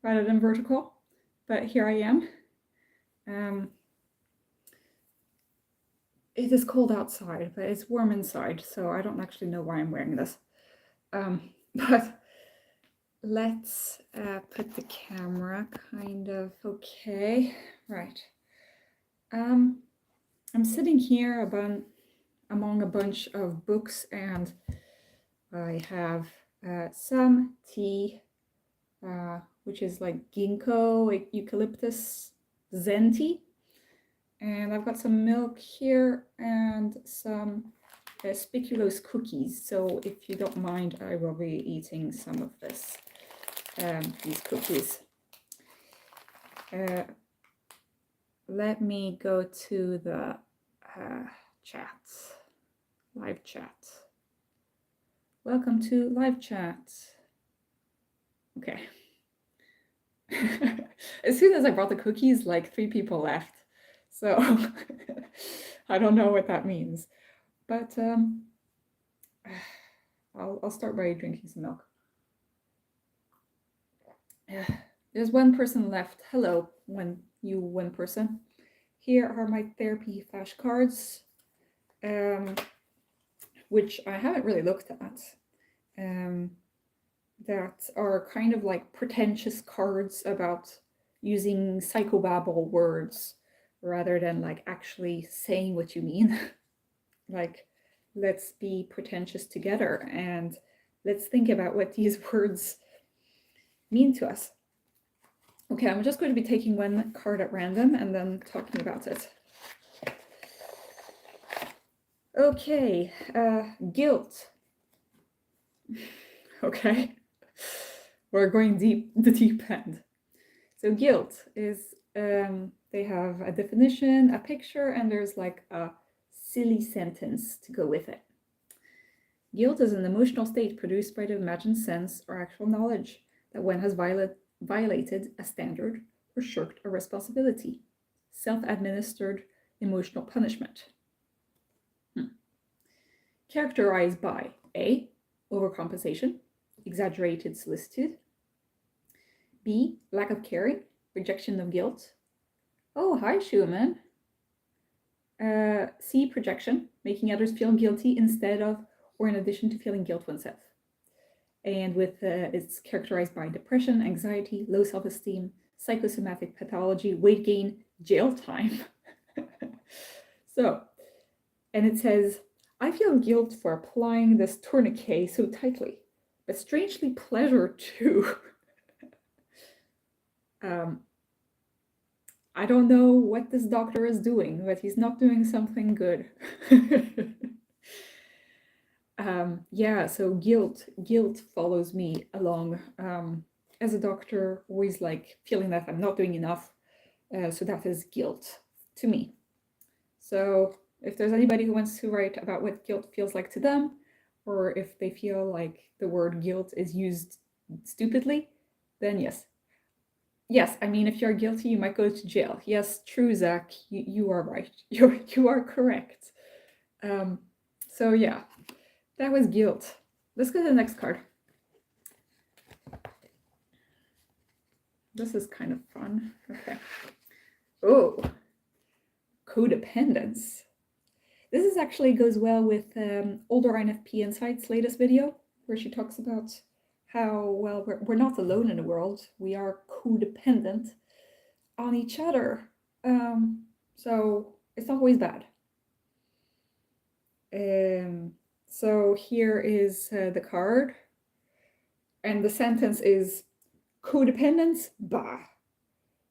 rather than vertical, but here I am. It is cold outside, but it's warm inside, so I don't actually know why I'm wearing this. But let's put the camera kind of okay. Right. I'm sitting here among a bunch of books, and I have some tea, which is like ginkgo, eucalyptus, zen tea. And I've got some milk here and some speculoos cookies. So if you don't mind, I will be eating some of these cookies. Let me go to the chat, live chat. Welcome to live chat. Okay. As soon as I brought the cookies, like 3 people left. So I don't know what that means. But I'll start by drinking some milk. There's one person left. Hello, one person. Here are my therapy flashcards, which I haven't really looked at. That are kind of like pretentious cards about using psychobabble words rather than like actually saying what you mean. Like, let's be pretentious together and let's think about what these words mean to us. Okay, I'm just going to be taking one card at random and then talking about it. Okay, guilt. Okay, we're going the deep end. So guilt is, they have a definition, a picture, and there's like a silly sentence to go with it. Guilt is an emotional state produced by the imagined sense or actual knowledge that one has violated a standard or shirked a responsibility. Self-administered emotional punishment. Characterized by A, overcompensation, exaggerated solicitude. B, lack of caring, rejection of guilt. Oh, hi, Schumann. C, projection, making others feel guilty instead of or in addition to feeling guilt oneself. And with it's characterized by depression, anxiety, low self-esteem, psychosomatic pathology, weight gain, jail time. So, and it says, I feel guilt for applying this tourniquet so tightly, but strangely pleasure too. I don't know what this doctor is doing, but he's not doing something good. Yeah, so guilt follows me along as a doctor, always like feeling that I'm not doing enough. So that is guilt to me. So if there's anybody who wants to write about what guilt feels like to them, or if they feel like the word guilt is used stupidly, then yes. Yes, I mean, if you're guilty, you might go to jail. Yes, true, Zach, you are right. You are correct. So yeah, that was guilt. Let's go to the next card. This is kind of fun. Okay. Oh, codependence. This is actually goes well with older INFP Insights' latest video, where she talks about how, well, we're not alone in the world. We are codependent on each other. So it's not always bad. So here is the card. And the sentence is, codependence, bah.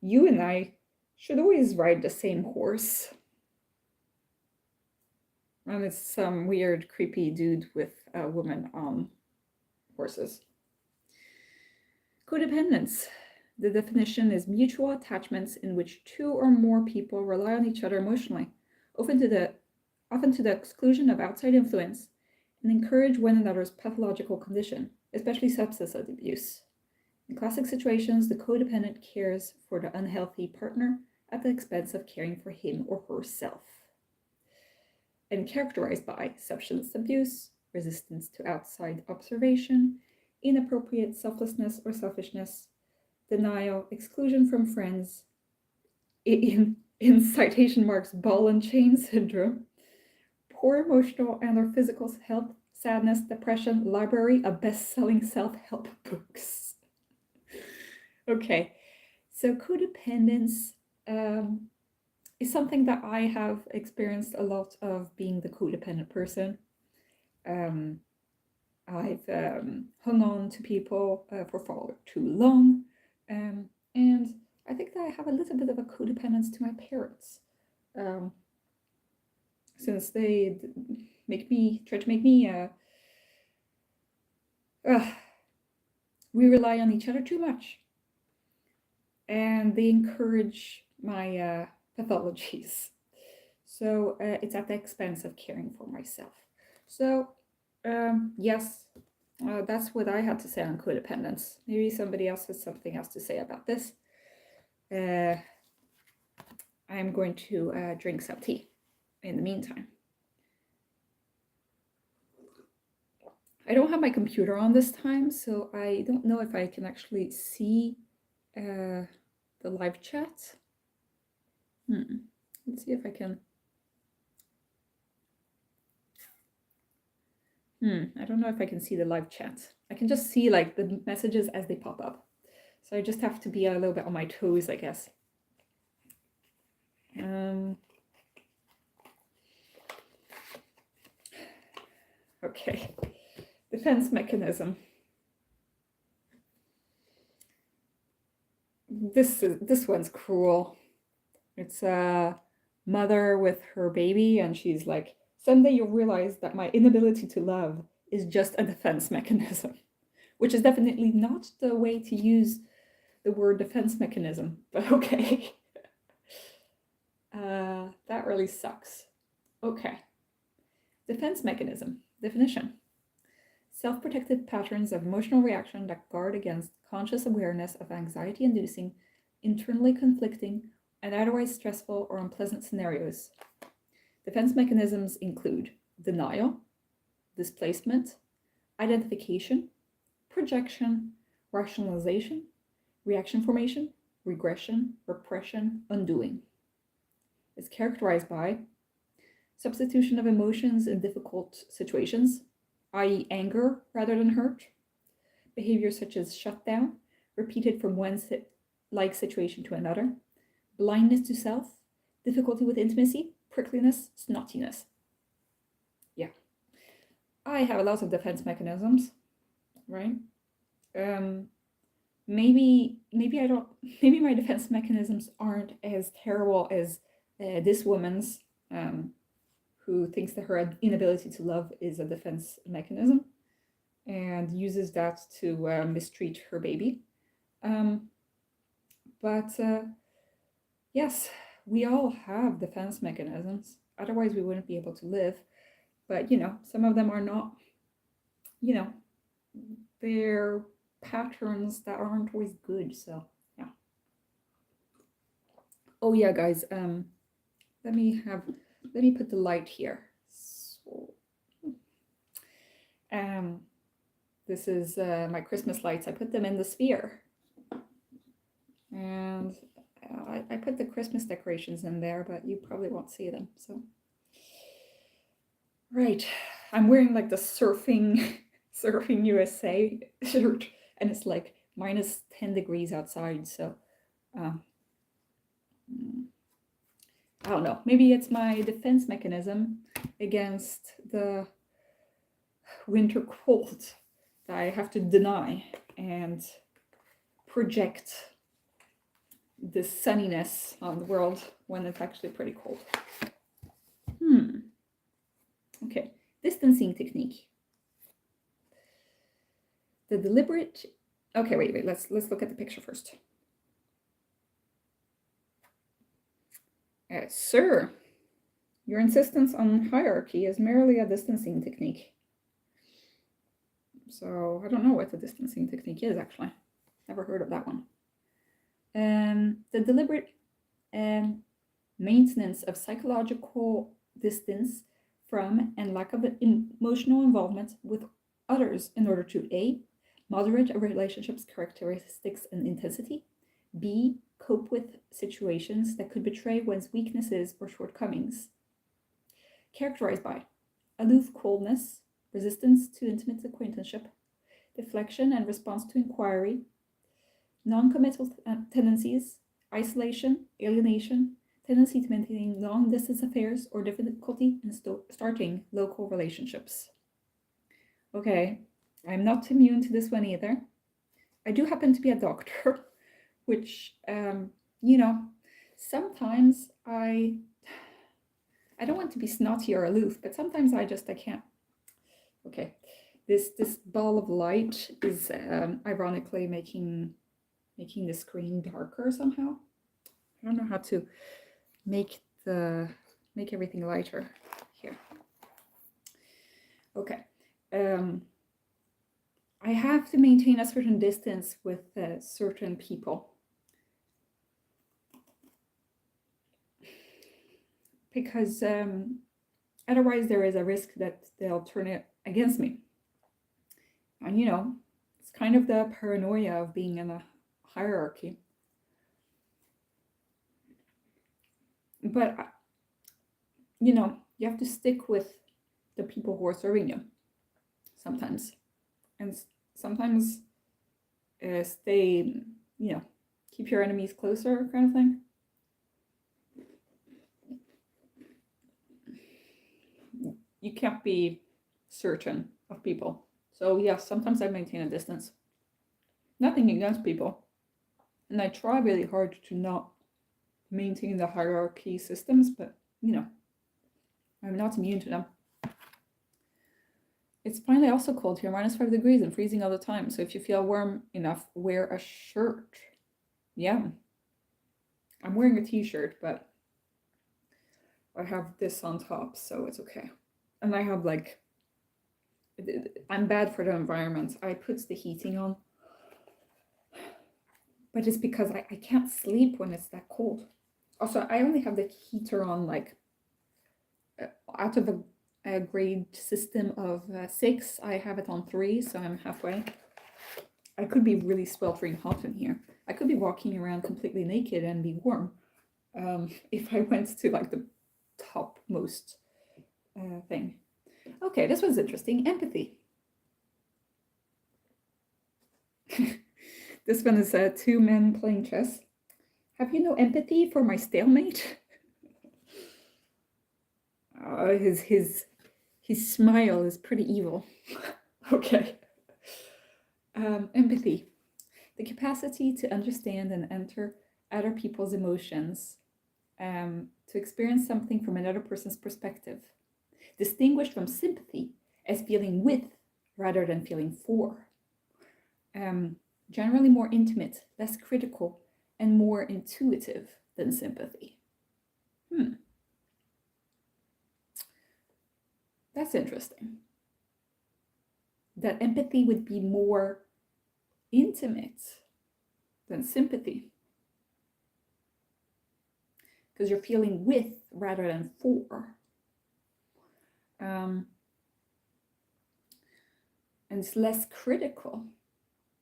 You and I should always ride the same horse. And it's some weird, creepy dude with a woman on horses. Codependence. The definition is mutual attachments in which 2 or more people rely on each other emotionally, often to the exclusion of outside influence, and encourage one another's pathological condition, especially substance abuse. In classic situations, the codependent cares for the unhealthy partner at the expense of caring for him or herself. And characterized by substance abuse, resistance to outside observation, inappropriate selflessness or selfishness, denial, exclusion from friends, in citation marks, ball and chain syndrome, poor emotional and or physical health, sadness, depression, library of best-selling self-help books. Okay, so codependence is something that I have experienced a lot of, being the codependent person. I've hung on to people for far too long, and I think that I have a little bit of a codependence to my parents, since they try to make me we rely on each other too much, and they encourage my pathologies. So it's at the expense of caring for myself. So yes, that's what I had to say on codependence. Maybe somebody else has something else to say about this. I'm going to drink some tea in the meantime. I don't have my computer on this time, so I don't know if I can actually see the live chat. Let's see if I can. I don't know if I can see the live chat. I can just see like the messages as they pop up. So I just have to be a little bit on my toes, I guess. Okay. Defense mechanism. This one's cruel. It's a mother with her baby, and she's like, someday you'll realize that my inability to love is just a defense mechanism, which is definitely not the way to use the word defense mechanism, but okay. That really sucks. Okay. Defense mechanism. Definition. Self-protective patterns of emotional reaction that guard against conscious awareness of anxiety-inducing, internally conflicting, and otherwise stressful or unpleasant scenarios. Defense mechanisms include denial, displacement, identification, projection, rationalization, reaction formation, regression, repression, undoing. It's characterized by substitution of emotions in difficult situations, i.e. anger rather than hurt, behaviors such as shutdown, repeated from one like situation to another, blindness to self, difficulty with intimacy, prickliness, snottiness. Yeah. I have a lot of defense mechanisms, right? Maybe my defense mechanisms aren't as terrible as this woman's, who thinks that her inability to love is a defense mechanism and uses that to mistreat her baby. But yes, we all have defense mechanisms. Otherwise, we wouldn't be able to live. But, some of them are not, they're patterns that aren't always good. So, yeah. Oh, yeah, guys. Let me put the light here. So, this is my Christmas lights. I put them in the sphere. And I put the Christmas decorations in there, but you probably won't see them. So, right, I'm wearing like the surfing USA shirt, and it's like minus 10 degrees outside. So, I don't know. Maybe it's my defense mechanism against the winter cold that I have to deny and project this sunniness on the world when it's actually pretty cold. Okay, distancing technique. The deliberate. Okay, wait. Let's look at the picture first. Sir, your insistence on hierarchy is merely a distancing technique. So I don't know what the distancing technique is, actually. Never heard of that one. The deliberate maintenance of psychological distance from and lack of emotional involvement with others in order to A, Moderate a relationship's characteristics and intensity. B. Cope with situations that could betray one's weaknesses or shortcomings. Characterized by aloof coldness, resistance to intimate acquaintanceship, deflection and response to inquiry, non-committal tendencies, isolation, alienation, tendency to maintain long-distance affairs, or difficulty in starting local relationships. Okay, I'm not immune to this one either. I do happen to be a doctor, which, you know, sometimes I don't want to be snotty or aloof, but sometimes I can't. Okay, this ball of light is ironically making the screen darker somehow. I don't know how to make everything lighter here. Okay. I have to maintain a certain distance with certain people because otherwise there is a risk that they'll turn it against me. And you know, it's kind of the paranoia of being in a hierarchy. But you know, you have to stick with the people who are serving you sometimes, and sometimes stay, you know, keep your enemies closer kind of thing. You can't be certain of people. So yes, sometimes I maintain a distance. Nothing against people. And I try really hard to not maintain the hierarchy systems, but you know, I'm not immune to them. It's finally also cold here, -5 degrees and freezing all the time. So if you feel warm enough, wear a shirt. Yeah. I'm wearing a t-shirt, but I have this on top, so it's okay. And I have like, I'm bad for the environment. I put the heating on, but it's because I can't sleep when it's that cold. Also, I only have the heater on like out of a grade system of 6, I have it on 3, so I'm halfway. I could be really sweltering hot in here. I could be walking around completely naked and be warm if I went to like the topmost thing. Okay, this was interesting. Empathy. This one is 2 men playing chess. Have you no empathy for my stalemate? His smile is pretty evil. Okay. Empathy. The capacity to understand and enter other people's emotions, to experience something from another person's perspective. Distinguished from sympathy as feeling with rather than feeling for. Generally more intimate, less critical, and more intuitive than sympathy. That's interesting. That empathy would be more intimate than sympathy. Because you're feeling with rather than for. And it's less critical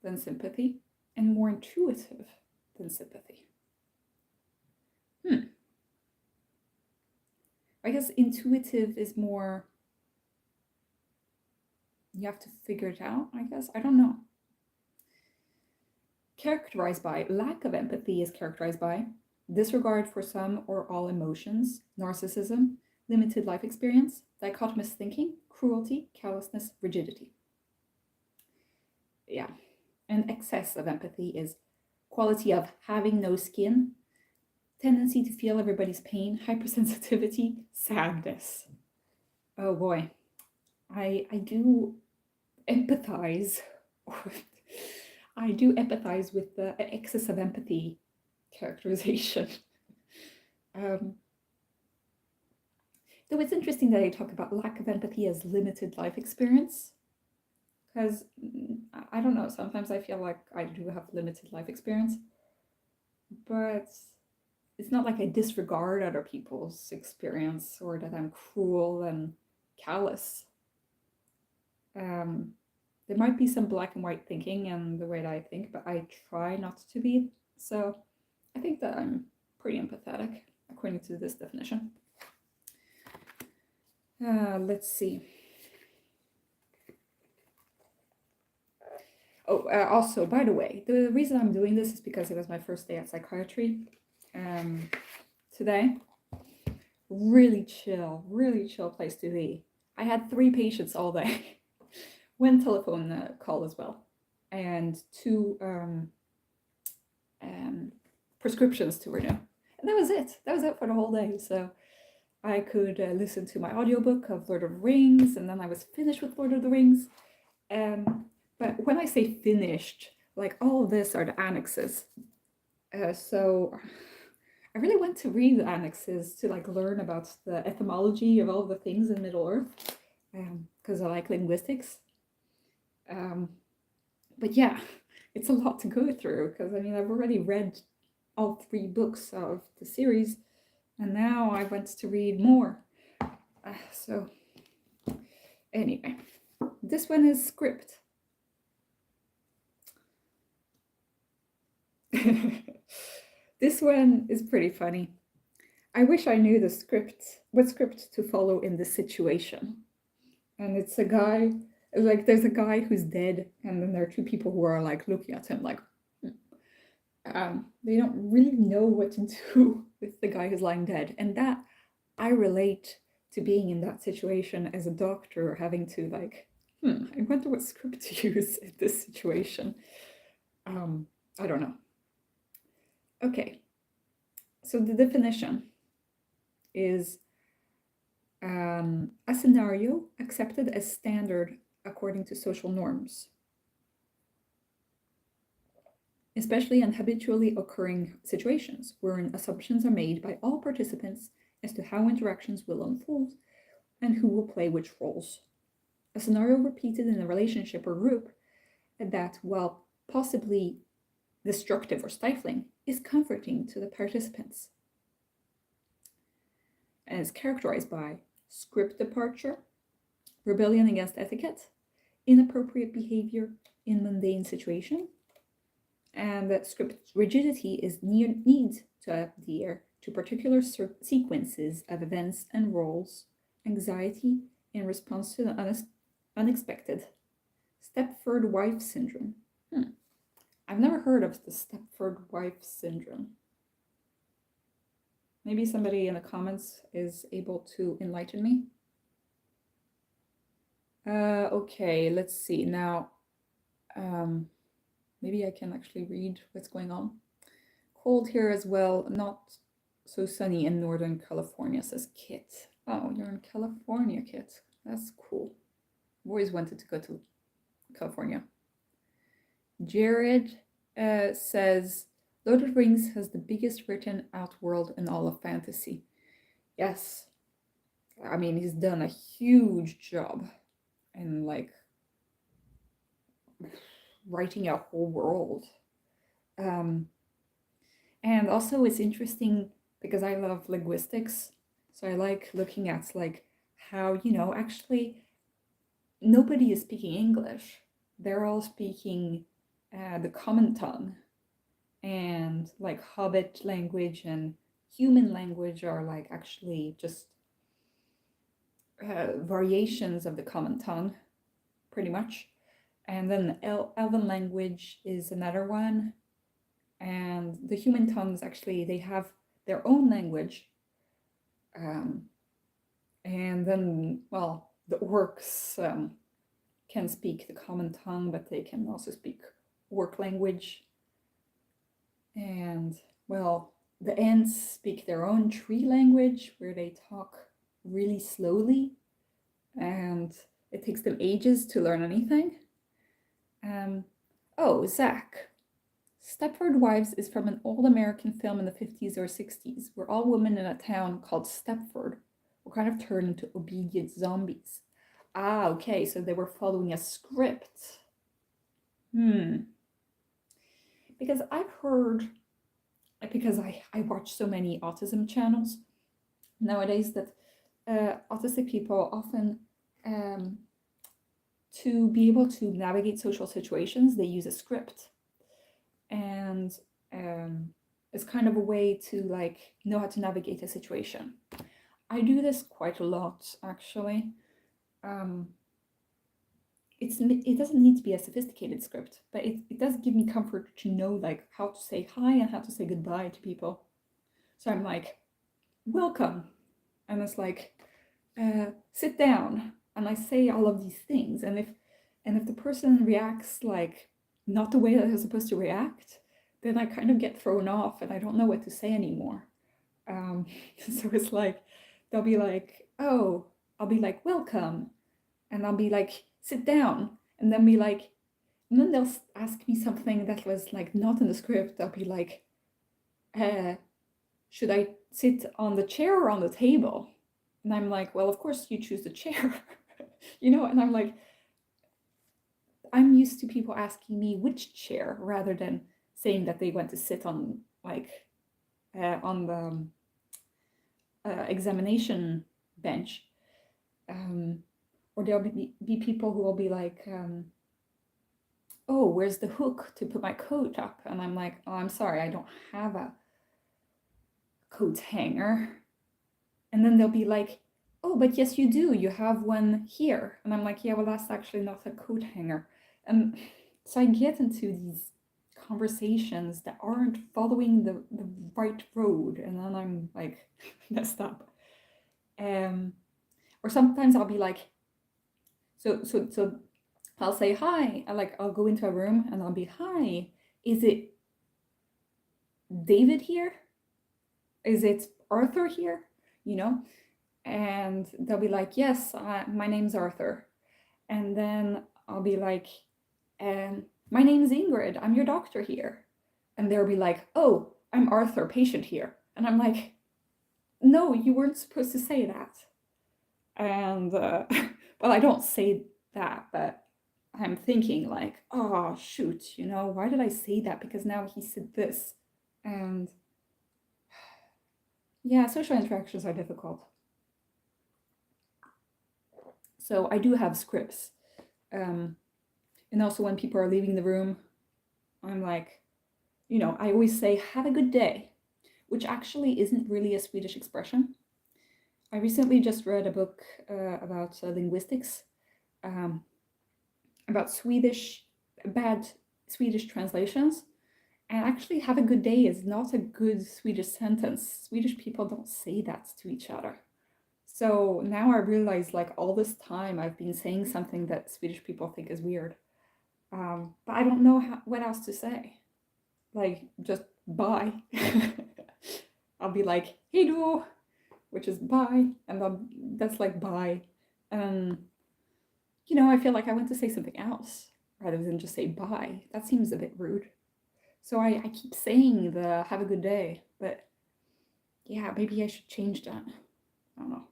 than sympathy and more intuitive than sympathy. I guess intuitive is more, you have to figure it out, I guess. I don't know. Characterized by, lack of empathy is characterized by disregard for some or all emotions, narcissism, limited life experience, dichotomous thinking, cruelty, callousness, rigidity. Yeah. And excess of empathy is quality of having no skin, tendency to feel everybody's pain, hypersensitivity, sadness. Oh boy. I do empathize. I do empathize with the excess of empathy characterization. Though it's interesting that I talk about lack of empathy as limited life experience, because I don't know, sometimes I feel like I do have limited life experience, but it's not like I disregard other people's experience or that I'm cruel and callous. The there might be some black and white thinking and the way that I think, but I try not to be. So I think that I'm pretty empathetic, according to this definition. Let's see. Oh, also, by the way, the reason I'm doing this is because it was my first day at psychiatry today. Really chill place to be. I had 3 patients all day, 1 telephone call as well, and 2 prescriptions to renew. And that was it. That was it for the whole day. So I could listen to my audiobook of Lord of the Rings, and then I was finished with Lord of the Rings. But when I say finished, like all of this are the annexes. So I really went to read the annexes to like learn about the etymology of all the things in Middle Earth, because I like linguistics. But yeah, it's a lot to go through, because I mean, I've already read all 3 books of the series, and now I went to read more. So anyway, this one is script. This one is pretty funny. I wish I knew what script to follow in this situation. And it's a guy, like there's a guy who's dead, and then there are 2 people who are like looking at him like, they don't really know what to do with the guy who's lying dead. And that, I relate to being in that situation as a doctor, having to like, I wonder what script to use in this situation. I don't know. Okay, so the definition is a scenario accepted as standard according to social norms, especially in habitually occurring situations wherein assumptions are made by all participants as to how interactions will unfold and who will play which roles. A scenario repeated in a relationship or group that, while possibly destructive or stifling, is comforting to the participants, and is characterized by script departure, rebellion against etiquette, inappropriate behavior in mundane situation, and that script rigidity is need to adhere to particular sequences of events and roles, anxiety in response to the unexpected. Stepford wife syndrome. I've never heard of the Stepford wife syndrome. Maybe somebody in the comments is able to enlighten me. Okay, let's see. Now, maybe I can actually read what's going on. Cold here as well, not so sunny in Northern California, says Kit. Oh, you're in California, Kit. That's cool. I've always wanted to go to California. Jared says, Lord of the Rings has the biggest written out world in all of fantasy. Yes. I mean, he's done a huge job in like writing a whole world. And also it's interesting because I love linguistics. So I like looking at like how, actually nobody is speaking English. They're all speaking the common tongue, and like Hobbit language and human language are like actually just variations of the common tongue, pretty much. And then Elven language is another one, and the human tongues actually, they have their own language, and then, well, the orcs can speak the common tongue, but they can also speak orc language. And, well, the Ents speak their own tree language, where they talk really slowly, and it takes them ages to learn anything. Oh, Zach. Stepford Wives is from an old American film in the 50s or 60s, where all women in a town called Stepford were kind of turned into obedient zombies. Ah, okay, so they were following a script. Because I've heard, because I watch so many autism channels nowadays, that autistic people often to be able to navigate social situations, they use a script. And it's kind of a way to like know how to navigate a situation. I do this quite a lot, actually. It doesn't need to be a sophisticated script, but it does give me comfort to know like how to say hi and how to say goodbye to people. So I'm like, welcome. And it's like, sit down. And I say all of these things. And if the person reacts like not the way that they're supposed to react, then I kind of get thrown off and I don't know what to say anymore. So it's like, they'll be like, oh, I'll be like, welcome. And I'll be like, sit down. And then then they'll ask me something that was like not in the script. They'll be like, should I sit on the chair or on the table? And I'm like, well, of course you choose the chair, and I'm like, I'm used to people asking me which chair rather than saying that they went to sit on like on the examination bench. Or there'll be people who will be like, oh, where's the hook to put my coat up? And I'm like, oh, I'm sorry, I don't have a coat hanger. And then they'll be like, oh, but yes, you do. You have one here. And I'm like, yeah, well, that's actually not a coat hanger. And so I get into these conversations that aren't following the right road. And then I'm like, messed up. Or sometimes I'll be like, so I'll say hi. I'll go into a room and I'll be, hi, is it David here? Is it Arthur here? And they'll be like, yes, my name's Arthur. And then I'll be like, my name's Ingrid, I'm your doctor here. And they'll be like, oh, I'm Arthur, patient here. And I'm like, no, you weren't supposed to say that. And well, I don't say that, but I'm thinking like, oh shoot, why did I say that? Because now he said this. And yeah, social interactions are difficult. So I do have scripts. And also when people are leaving the room, I'm like, I always say, have a good day, which actually isn't really a Swedish expression. I recently just read a book about linguistics, about bad Swedish translations. And actually, have a good day is not a good Swedish sentence. Swedish people don't say that to each other. So now I realize, like, all this time I've been saying something that Swedish people think is weird. But I don't know what else to say. Like, just bye. I'll be like, hej då, which is bye. And that's like bye. And, I feel like I want to say something else rather than just say bye. That seems a bit rude. So I keep saying the have a good day. But yeah, maybe I should change that. I don't know.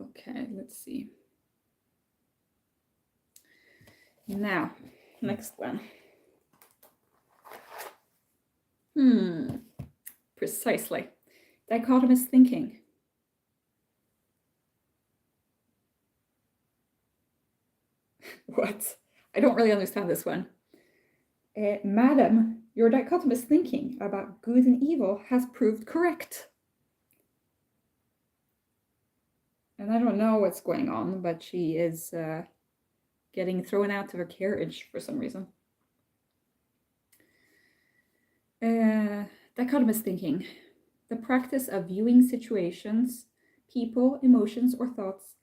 Okay, let's see. Now, next one. Precisely. Dichotomous thinking. What? I don't really understand this one. Madam, your dichotomous thinking about good and evil has proved correct. And I don't know what's going on, but she is getting thrown out of her carriage for some reason. Dichotomous thinking. The practice of viewing situations, people, emotions, or thoughts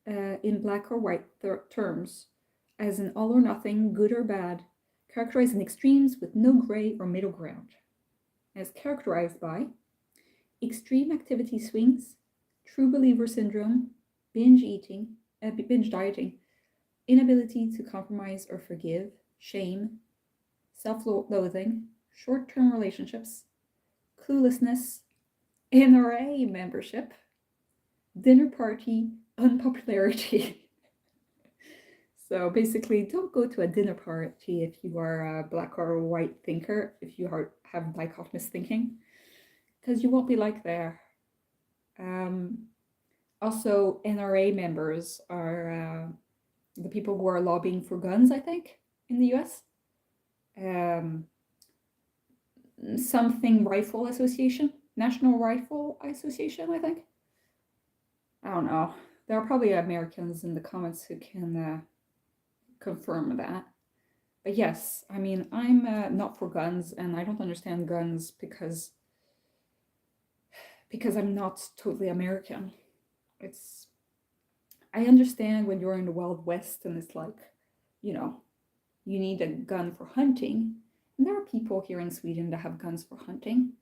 in black or white terms as an all or nothing, good or bad, characterized in extremes with no gray or middle ground. As characterized by extreme activity swings, true believer syndrome, binge dieting, inability to compromise or forgive, shame, self-loathing, short-term relationships, cluelessness, NRA membership, dinner party unpopularity. So basically, don't go to a dinner party if you are a black or white thinker, if you have dichotomous thinking, because you won't be liked there. Also, NRA members are the people who are lobbying for guns, I think, in the US. Um, something Rifle Association, National Rifle Association, I think. I don't know. There are probably Americans in the comments who can confirm that. But yes, I mean, I'm not for guns, and I don't understand guns because I'm not totally American. It's I understand when you're in the Wild West and it's like, you know, you need a gun for hunting. And there are people here in Sweden that have guns for hunting,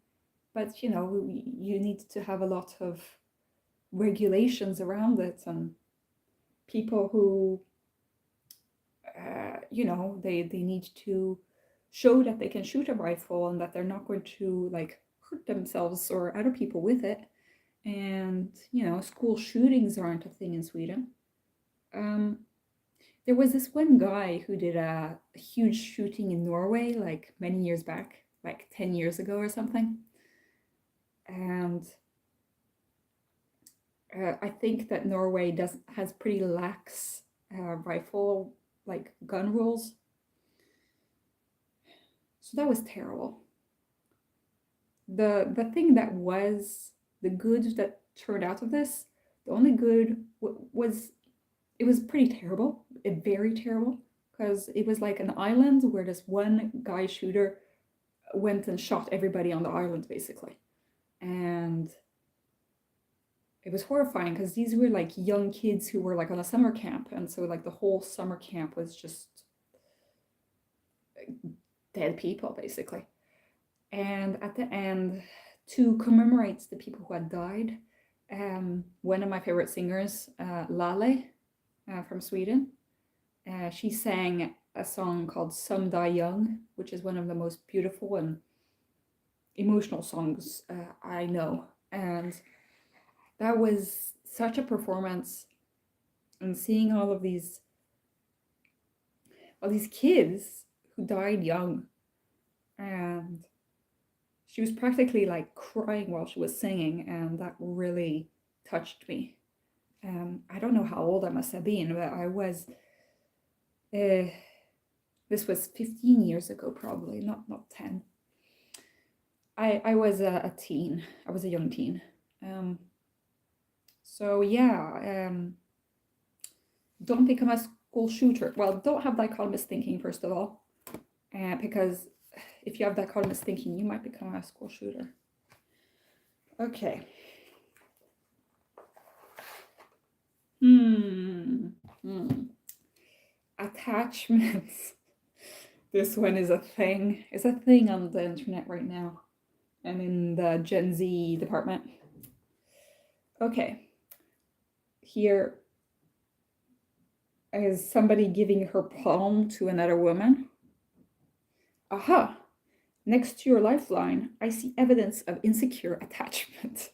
but you need to have a lot of regulations around it, and people who, they need to show that they can shoot a rifle and that they're not going to like hurt themselves or other people with it. And school shootings aren't a thing in Sweden. Um, there was this one guy who did a huge shooting in Norway like many years back, like 10 years ago or something. And I think that Norway has pretty lax rifle like gun rules. So that was terrible. The thing that was the good that turned out of this, the only good was it was pretty terrible, very terrible, because it was like an island where this one guy shooter went and shot everybody on the island basically. And it was horrifying because these were like young kids who were like on a summer camp, and so like the whole summer camp was just dead people basically. And at the end, to commemorate the people who had died, one of my favorite singers, Lale, from Sweden, she sang a song called Some Die Young, which is one of the most beautiful and emotional songs I know. And that was such a performance, and seeing all these kids who died young, and she was practically like crying while she was singing, and that really touched me. I don't know how old I must have been, but I was. This was 15 years ago, probably not 10. I was a teen. I was a young teen. So yeah, don't become a school shooter. Well, don't have dichotomous thinking first of all, because if you have dichotomous thinking, you might become a school shooter. Okay. Attachments. This one is a thing. It's a thing on the internet right now, and in the Gen Z department. Okay. Here is somebody giving her palm to another woman. Aha! Next to your lifeline, I see evidence of insecure attachment.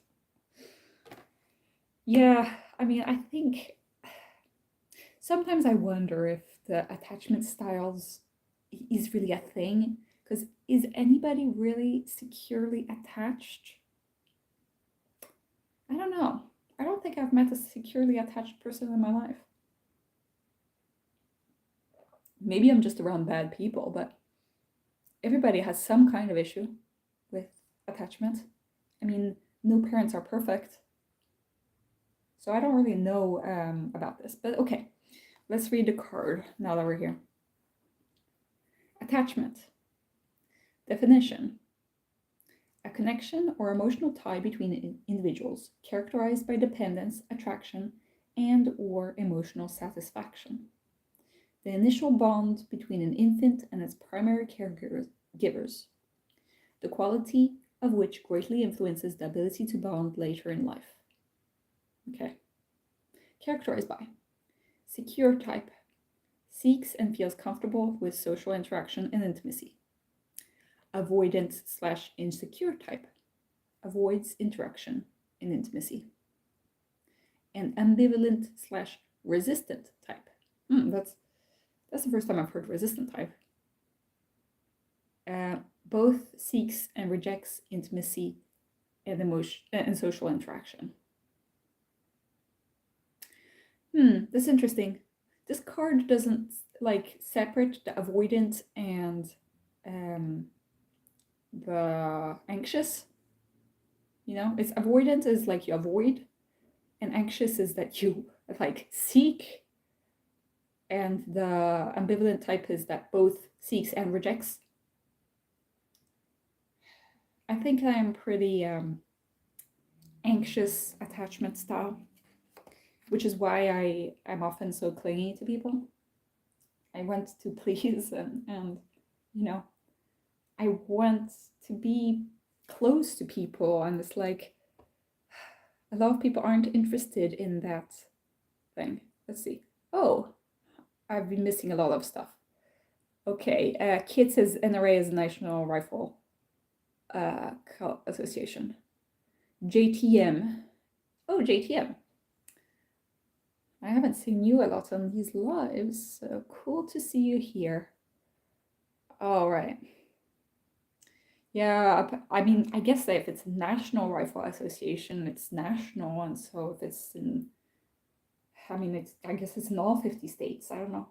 Yeah, I mean, I think sometimes I wonder if the attachment styles is really a thing, because is anybody really securely attached? I don't know. I don't think I've met a securely attached person in my life. Maybe I'm just around bad people, but everybody has some kind of issue with attachment. I mean, no parents are perfect. So I don't really know about this, but okay. Let's read the card now that we're here. Attachment. Definition. A connection or emotional tie between individuals characterized by dependence, attraction, and or emotional satisfaction. The initial bond between an infant and its primary caregivers, the quality of which greatly influences the ability to bond later in life. Okay. Characterized by secure type, seeks and feels comfortable with social interaction and intimacy. Avoidant/insecure type, avoids interaction and intimacy. And ambivalent/resistant type. That's the first time I've heard resistant type. Both seeks and rejects intimacy and emotion and social interaction. That's interesting. This card doesn't like separate the avoidant and the anxious. You know, it's avoidant is like you avoid, and anxious is that you like seek, and the ambivalent type is that both seeks and rejects. I think I am pretty anxious attachment style, which is why I am often so clingy to people. I want to please and you know, I want to be close to people, and it's like a lot of people aren't interested in that thing. Let's see. Oh, I've been missing a lot of stuff. Okay, Kit says NRA is National Rifle Association. JTM. Oh, JTM. I haven't seen you a lot on these lives, so cool to see you here. All right. Yeah, I mean, I guess that if it's National Rifle Association, it's national, and so if it's in, I mean, I guess it's in all 50 states. I don't know.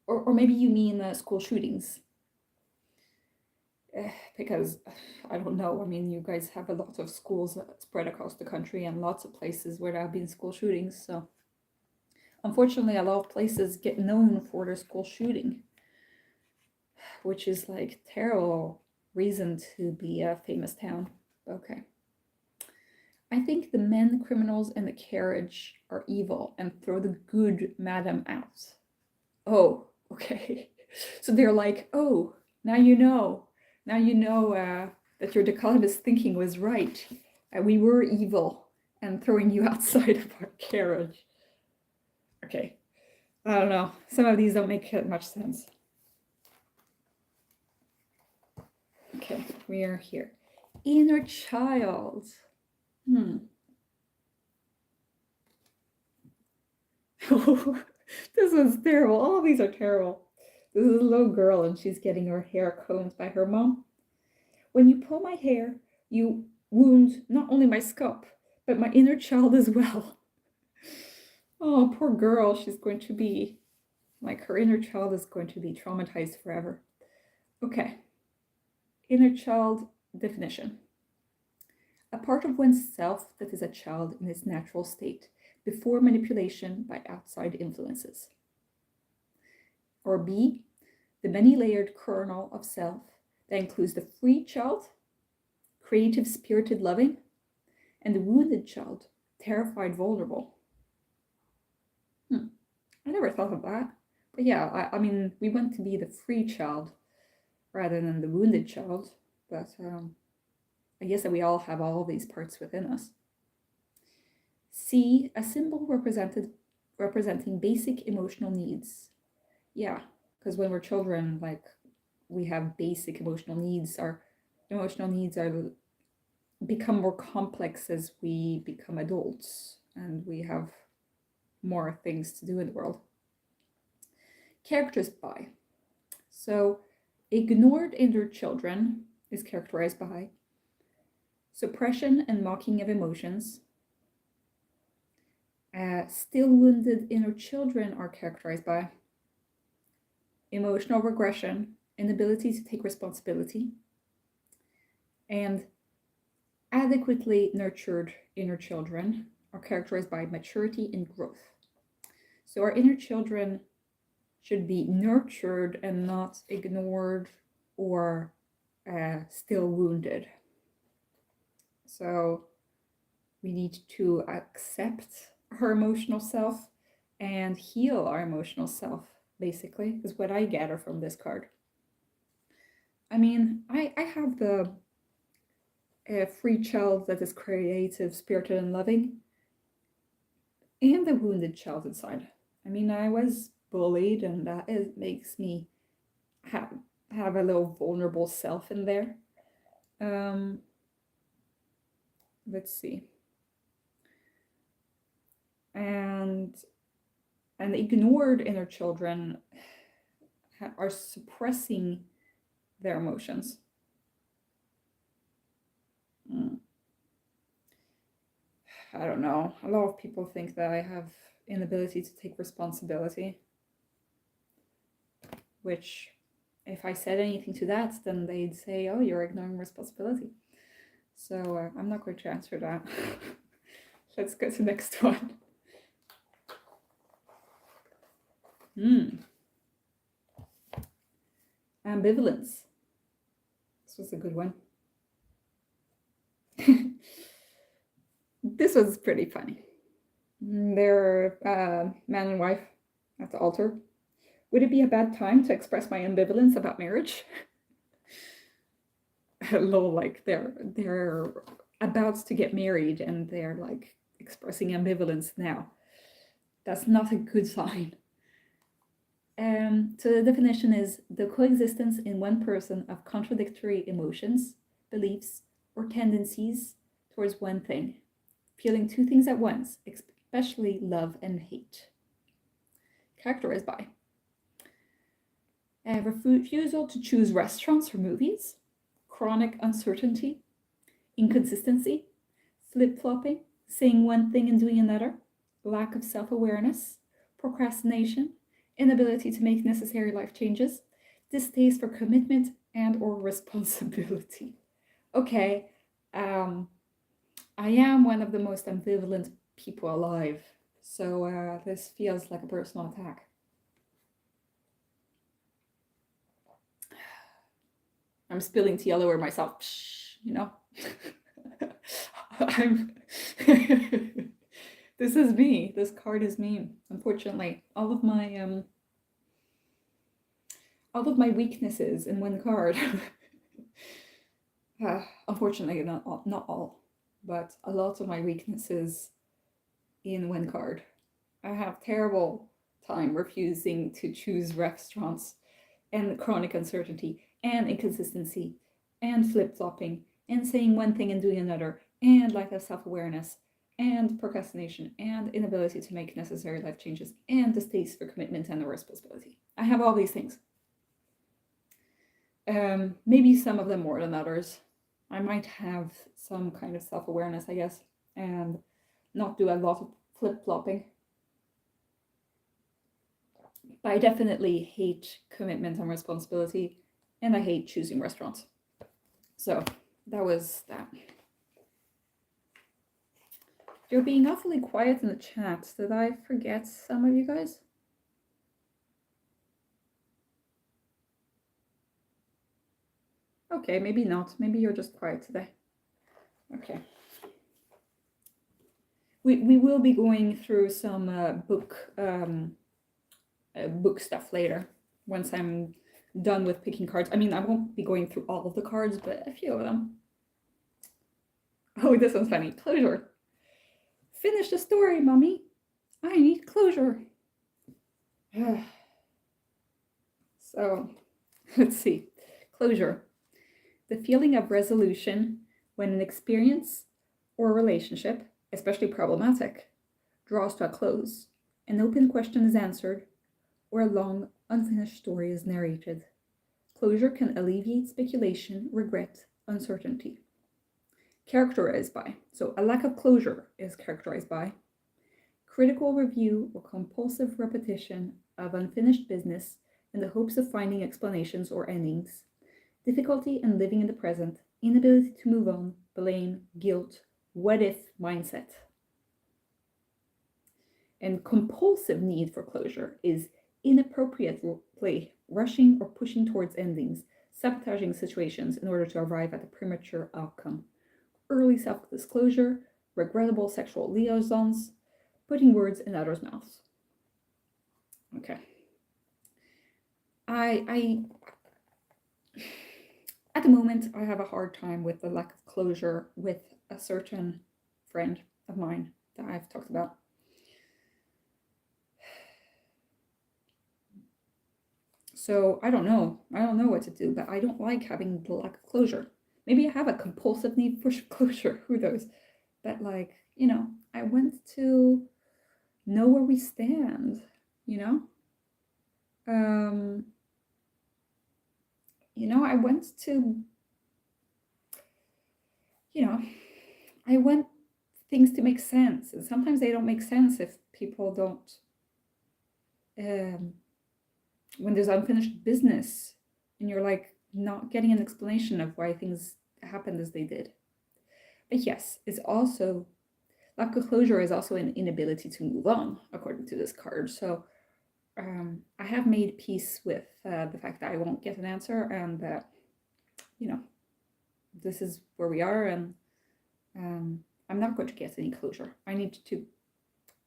Or maybe you mean school shootings. Because I don't know. I mean, you guys have a lot of schools spread across the country and lots of places where there have been school shootings. So, unfortunately, a lot of places get known for their school shooting, which is like terrible reason to be a famous town. Okay. I think the men criminals in the carriage are evil and throw the good madam out. Oh, okay. So they're like, oh, now you know. Now you know that your dichotomous thinking was right. We were evil and throwing you outside of our carriage. Okay. I don't know. Some of these don't make much sense. Okay, we are here. Inner child. This one's terrible. All of these are terrible. This is a little girl and she's getting her hair combed by her mom. When you pull my hair, you wound not only my scalp, but my inner child as well. Oh, poor girl. She's going to be, like, her inner child is going to be traumatized forever. Okay. Inner child definition. A part of one's self that is a child in its natural state, before manipulation by outside influences. Or B, the many-layered kernel of self that includes the free child, creative, spirited, loving, and the wounded child, terrified, vulnerable. I never thought of that. But yeah, I mean, we want to be the free child rather than the wounded child. But I guess that we all have all of these parts within us. C, a symbol representing basic emotional needs. Yeah, because when we're children, like, we have basic emotional needs. Our emotional needs become more complex as we become adults and we have more things to do in the world. Characters by. So, ignored inner children is characterized by suppression and mocking of emotions. Still wounded inner children are characterized by emotional regression, inability to take responsibility, and adequately nurtured inner children are characterized by maturity and growth. So our inner children should be nurtured and not ignored or still wounded. So we need to accept our emotional self and heal our emotional self, basically, is what I gather from this card. I mean, I have the free child that is creative, spirited, and loving, and the wounded child inside. I mean, I was bullied, and that makes me have a little vulnerable self in there. Let's see. And ignored inner children are suppressing their emotions. I don't know. A lot of people think that I have inability to take responsibility, which if I said anything to that, then they'd say, oh, you're ignoring responsibility. So I'm not going to answer that. Let's go to the next one. Ambivalence. This was a good one. This was pretty funny. They're man and wife at the altar. Would it be a bad time to express my ambivalence about marriage? Lol, like they're about to get married and they're like expressing ambivalence now. That's not a good sign. So the definition is the coexistence in one person of contradictory emotions, beliefs, or tendencies towards one thing, feeling two things at once, especially love and hate. Characterized by refusal to choose restaurants or movies, chronic uncertainty, inconsistency, flip-flopping, saying one thing and doing another, lack of self-awareness, procrastination, inability to make necessary life changes, distaste for commitment and or responsibility. Okay, I am one of the most ambivalent people alive, so this feels like a personal attack. I'm spilling tea all over myself, you know. This is me. This card is me. Unfortunately, all of my weaknesses in one card. Unfortunately, not all, but a lot of my weaknesses in one card. I have terrible time refusing to choose restaurants, and chronic uncertainty, and inconsistency, and flip-flopping, and saying one thing and doing another, and lack of self-awareness, and procrastination, and inability to make necessary life changes, and distaste for commitment and responsibility. I have all these things. Maybe some of them more than others. I might have some kind of self-awareness, I guess, and not do a lot of flip-flopping. But I definitely hate commitment and responsibility, and I hate choosing restaurants. So that was that. You're being awfully quiet in the chat. Did I forget some of you guys? Okay, maybe not. Maybe you're just quiet today. Okay. We will be going through some book stuff later once I'm done with picking cards. I mean, I won't be going through all of the cards, but a few of them. Oh, this one's funny. Closure. Finish the story, mommy. I need closure. So, let's see. Closure. The feeling of resolution when an experience or relationship, especially problematic, draws to a close, an open question is answered, or a long, unfinished story is narrated. Closure can alleviate speculation, regret, uncertainty. Characterized by. So a lack of closure is characterized by critical review or compulsive repetition of unfinished business in the hopes of finding explanations or endings, difficulty in living in the present, inability to move on, blame, guilt, what if mindset. And compulsive need for closure is inappropriately rushing or pushing towards endings, sabotaging situations in order to arrive at a premature outcome. Early self-disclosure, regrettable sexual liaisons, putting words in others' mouths. Okay. I at the moment, I have a hard time with the lack of closure with a certain friend of mine that I've talked about. So I don't know what to do, but I don't like having the lack of closure. Maybe I have a compulsive need for closure, who knows? But like, you know, I want to know where we stand, you know? I want to, I want things to make sense. And sometimes they don't make sense if people don't, when there's unfinished business and you're like not getting an explanation of why things happened as they did. But yes, it's also, lack of closure is also an inability to move on, according to this card. So I have made peace with the fact that I won't get an answer, and that, you know, this is where we are, and I'm not going to get any closure. I need to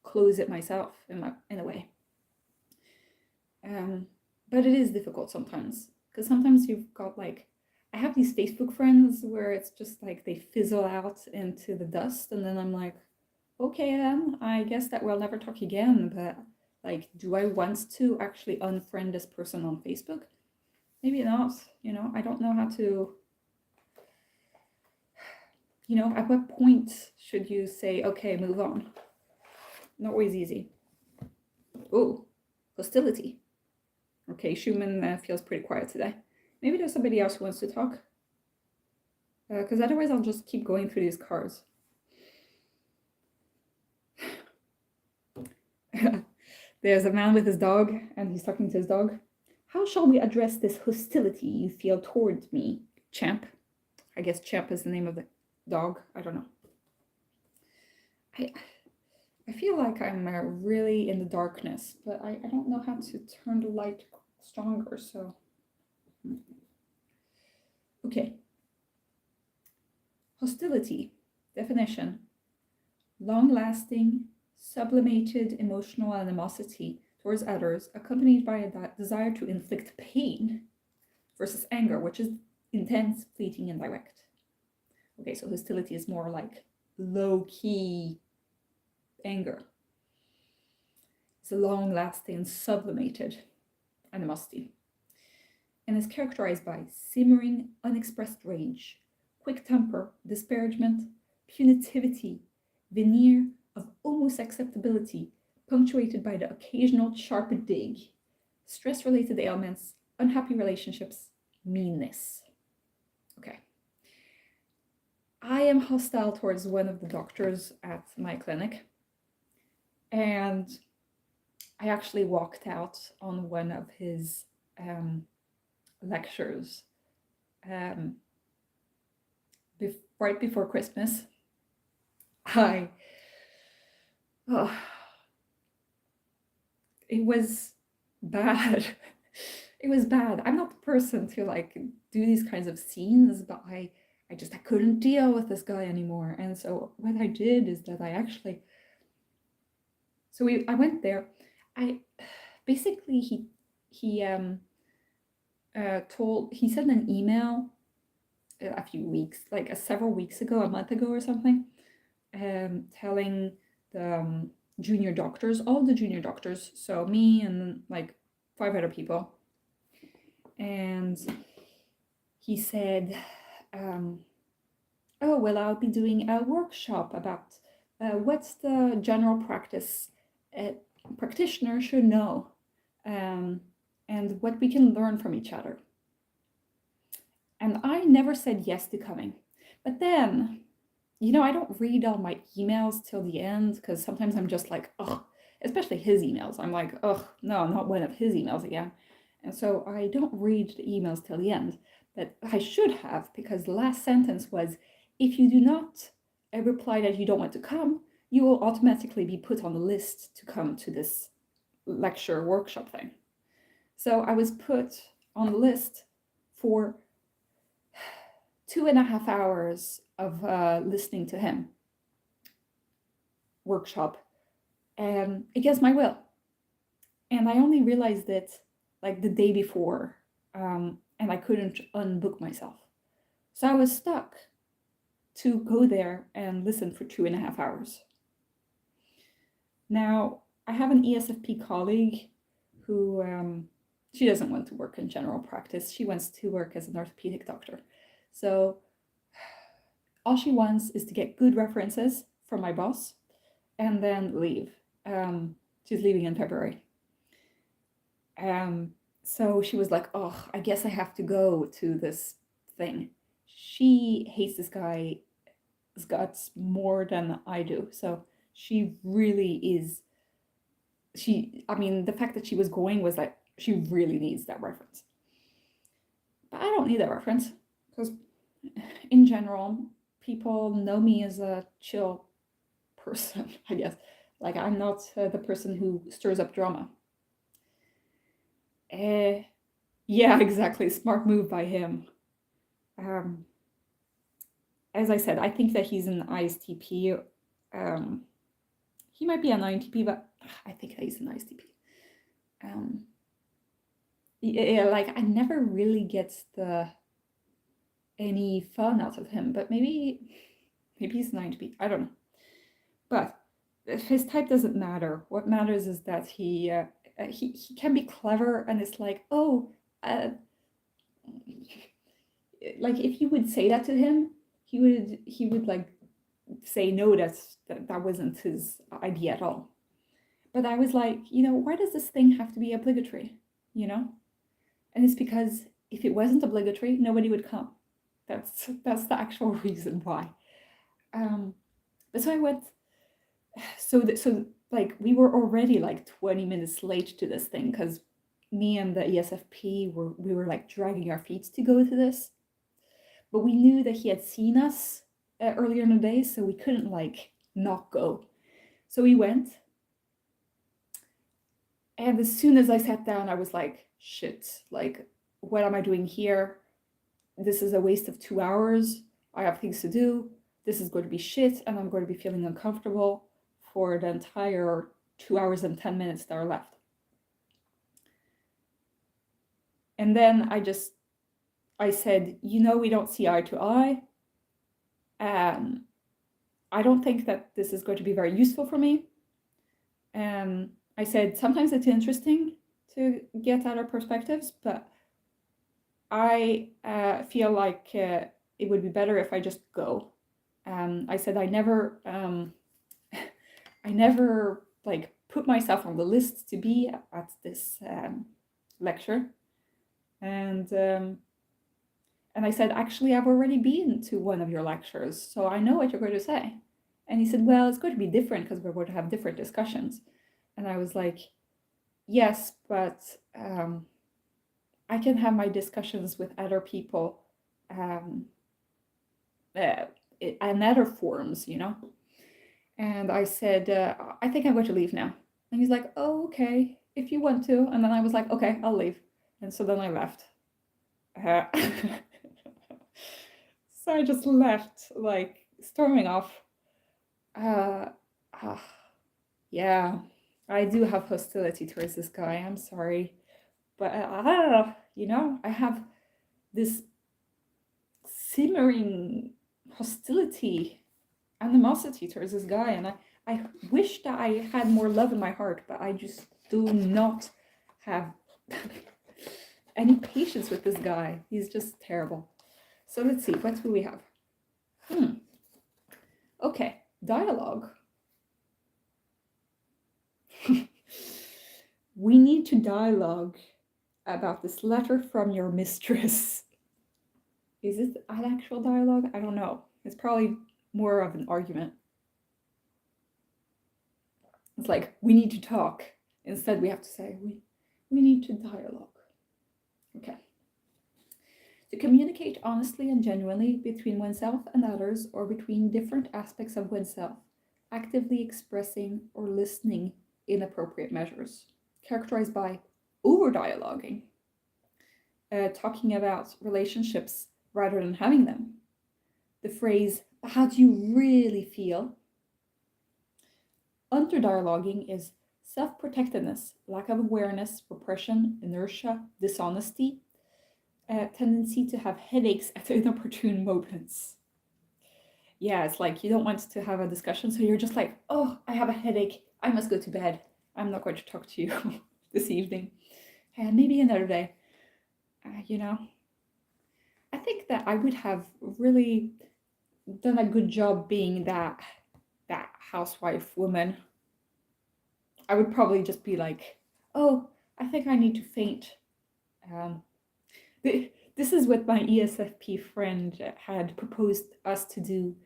close it myself in a way. But it is difficult sometimes, because sometimes you've got like, I have these Facebook friends where it's just like they fizzle out into the dust, and then I'm like, okay, then I guess that we'll never talk again. But like, do I want to actually unfriend this person on Facebook? Maybe not. I don't know how to. At what point should you say, okay, move on? Not always easy. Oh, hostility. Okay, Schumann feels pretty quiet today. Maybe there's somebody else who wants to talk. Because otherwise I'll just keep going through these cards. There's a man with his dog, and he's talking to his dog. How shall we address this hostility you feel towards me, Champ? I guess Champ is the name of the dog. I don't know. I feel like I'm really in the darkness, but I don't know how to turn the light stronger, so. Okay. Hostility. Definition. Long-lasting, sublimated emotional animosity towards others, accompanied by a desire to inflict pain, versus anger, which is intense, fleeting, and direct. Okay, so hostility is more like low-key anger. It's a long-lasting, sublimated animosity, and is characterized by simmering, unexpressed rage, quick temper, disparagement, punitivity, veneer of almost acceptability, punctuated by the occasional sharp dig, stress-related ailments, unhappy relationships, meanness. Okay. I am hostile towards one of the doctors at my clinic, and I actually walked out on one of his lectures right before Christmas. It was bad. It was bad. I'm not the person to like do these kinds of scenes, but I couldn't deal with this guy anymore. And so what I did is that I went there. He sent an email a few weeks, like several weeks ago, a month ago or something, telling the junior doctors, all the junior doctors, so me and like 5 other people, and he said, oh, well, I'll be doing a workshop about what's the general practice a practitioner should know, and what we can learn from each other. And I never said yes to coming. But then, I don't read all my emails till the end, because sometimes I'm just like, ugh, especially his emails. I'm like, ugh, no, not one of his emails again. And so I don't read the emails till the end. But I should have, because the last sentence was, if you do not reply that you don't want to come, you will automatically be put on the list to come to this lecture workshop thing. So I was put on the list for 2.5 hours of listening to him workshop against my will. And I only realized it like the day before, and I couldn't unbook myself. So I was stuck to go there and listen for 2.5 hours. Now, I have an ESFP colleague who, she doesn't want to work in general practice. She wants to work as an orthopedic doctor. So all she wants is to get good references from my boss and then leave. She's leaving in February. So she was like, oh, I guess I have to go to this thing. She hates this guy guts more than I do. So she really is. I mean, the fact that she was going was like, she really needs that reference. But I don't need that reference because, in general, people know me as a chill person, I guess. Like, I'm not the person who stirs up drama. Yeah, exactly. Smart move by him. As I said, I think that he's an ISTP. He might be an INTP, but I think that he's an ISTP. Yeah, like I never really get any fun out of him, but maybe he's an INTP. I don't know. But his type doesn't matter. What matters is that he can be clever, and it's like, oh, like if you would say that to him, he would like say no, that wasn't his idea at all. But I was like, why does this thing have to be obligatory? And it's because if it wasn't obligatory, nobody would come. That's the actual reason why. But so I went. So like we were already like 20 minutes late to this thing because me and the ESFP we were like dragging our feet to go to this. But we knew that he had seen us earlier in the day, so we couldn't like not go. So we went. And as soon as I sat down, I was like, shit, like, what am I doing here? This is a waste of 2 hours. I have things to do. This is going to be shit, and I'm going to be feeling uncomfortable for the entire 2 hours and 10 minutes that are left. And then I said, we don't see eye to eye. I don't think that this is going to be very useful for me. I said, sometimes it's interesting to get other perspectives, but I feel like it would be better if I just go. I said I never like put myself on the list to be at this lecture, and I said, actually, I've already been to one of your lectures, so I know what you're going to say. And he said, well, it's going to be different because we're going to have different discussions. And I was like, yes, but I can have my discussions with other people in other forums, And I said, I think I'm going to leave now. And he's like, oh, okay, if you want to. And then I was like, okay, I'll leave. And so then I left. So I just left, like, storming off. Yeah, I do have hostility towards this guy. I'm sorry. But, I have this simmering hostility, animosity towards this guy. And I wish that I had more love in my heart, but I just do not have any patience with this guy. He's just terrible. So let's see, what do we have? Okay, dialogue. We need to dialogue about this letter from your mistress. Is it an actual dialogue? I don't know. It's probably more of an argument. It's like, we need to talk. Instead, we have to say, we need to dialogue. Okay. To communicate honestly and genuinely between oneself and others, or between different aspects of oneself, actively expressing or listening in appropriate measures. Characterized by over-dialoguing, talking about relationships rather than having them. The phrase, how do you really feel? Under-dialoguing is self-protectiveness, lack of awareness, repression, inertia, dishonesty, tendency to have headaches at inopportune moments. Yeah, it's like you don't want to have a discussion, so you're just like, oh, I have a headache, I must go to bed. I'm not going to talk to you this evening. And maybe another day. I think that I would have really done a good job being that housewife woman. I would probably just be like, oh, I think I need to faint. This is what my ESFP friend had proposed us to do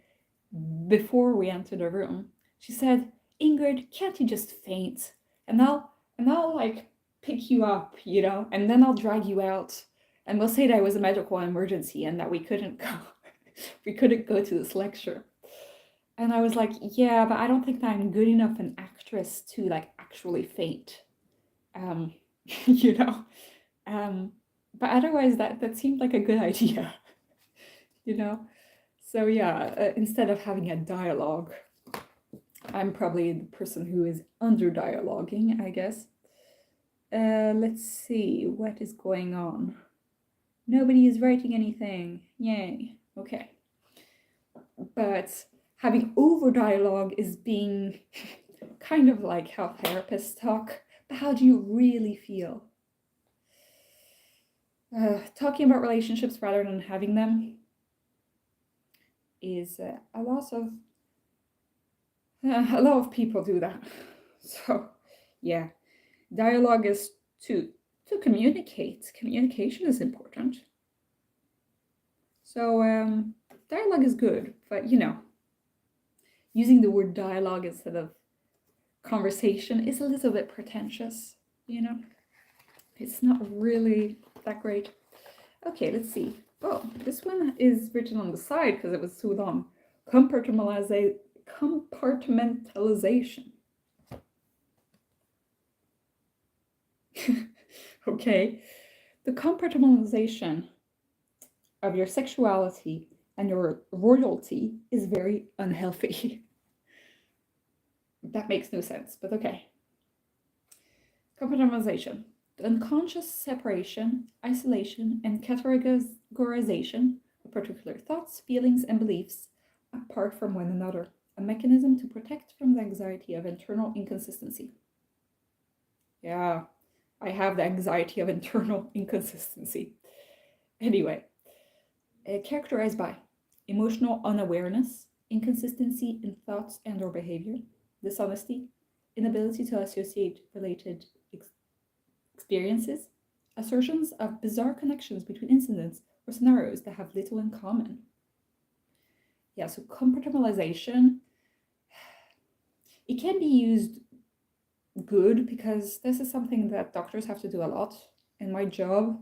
before we entered the room, she said, "Ingrid, can't you just faint? And I'll like pick you up, and then I'll drag you out, and we'll say that it was a medical emergency and that we couldn't go, we couldn't go to this lecture." And I was like, "Yeah, but I don't think that I'm good enough an actress to like actually faint." Um, you know. But otherwise, that seemed like a good idea, you know. So yeah, instead of having a dialogue, I'm probably the person who is under dialoguing, I guess. Let's see what is going on. Nobody is writing anything. Yay. Okay. But having over dialogue is being kind of like how therapists talk. But how do you really feel? Talking about relationships rather than having them is a lot of people do that. So yeah, dialogue is to communicate. Communication is important. So dialogue is good, but using the word dialogue instead of conversation is a little bit pretentious. It's not really that great. Okay, let's see. Oh, this one is written on the side because it was too long. Compartmentalization. Okay. The compartmentalization of your sexuality and your royalty is very unhealthy. That makes no sense, but okay. Compartmentalization. The unconscious separation, isolation, and categorization of particular thoughts, feelings, and beliefs apart from one another, a mechanism to protect from the anxiety of internal inconsistency. Yeah, I have the anxiety of internal inconsistency. Anyway, characterized by emotional unawareness, inconsistency in thoughts and or behavior, dishonesty, inability to associate related experiences, assertions of bizarre connections between incidents or scenarios that have little in common. Yeah, so compartmentalization, it can be used good because this is something that doctors have to do a lot. In my job,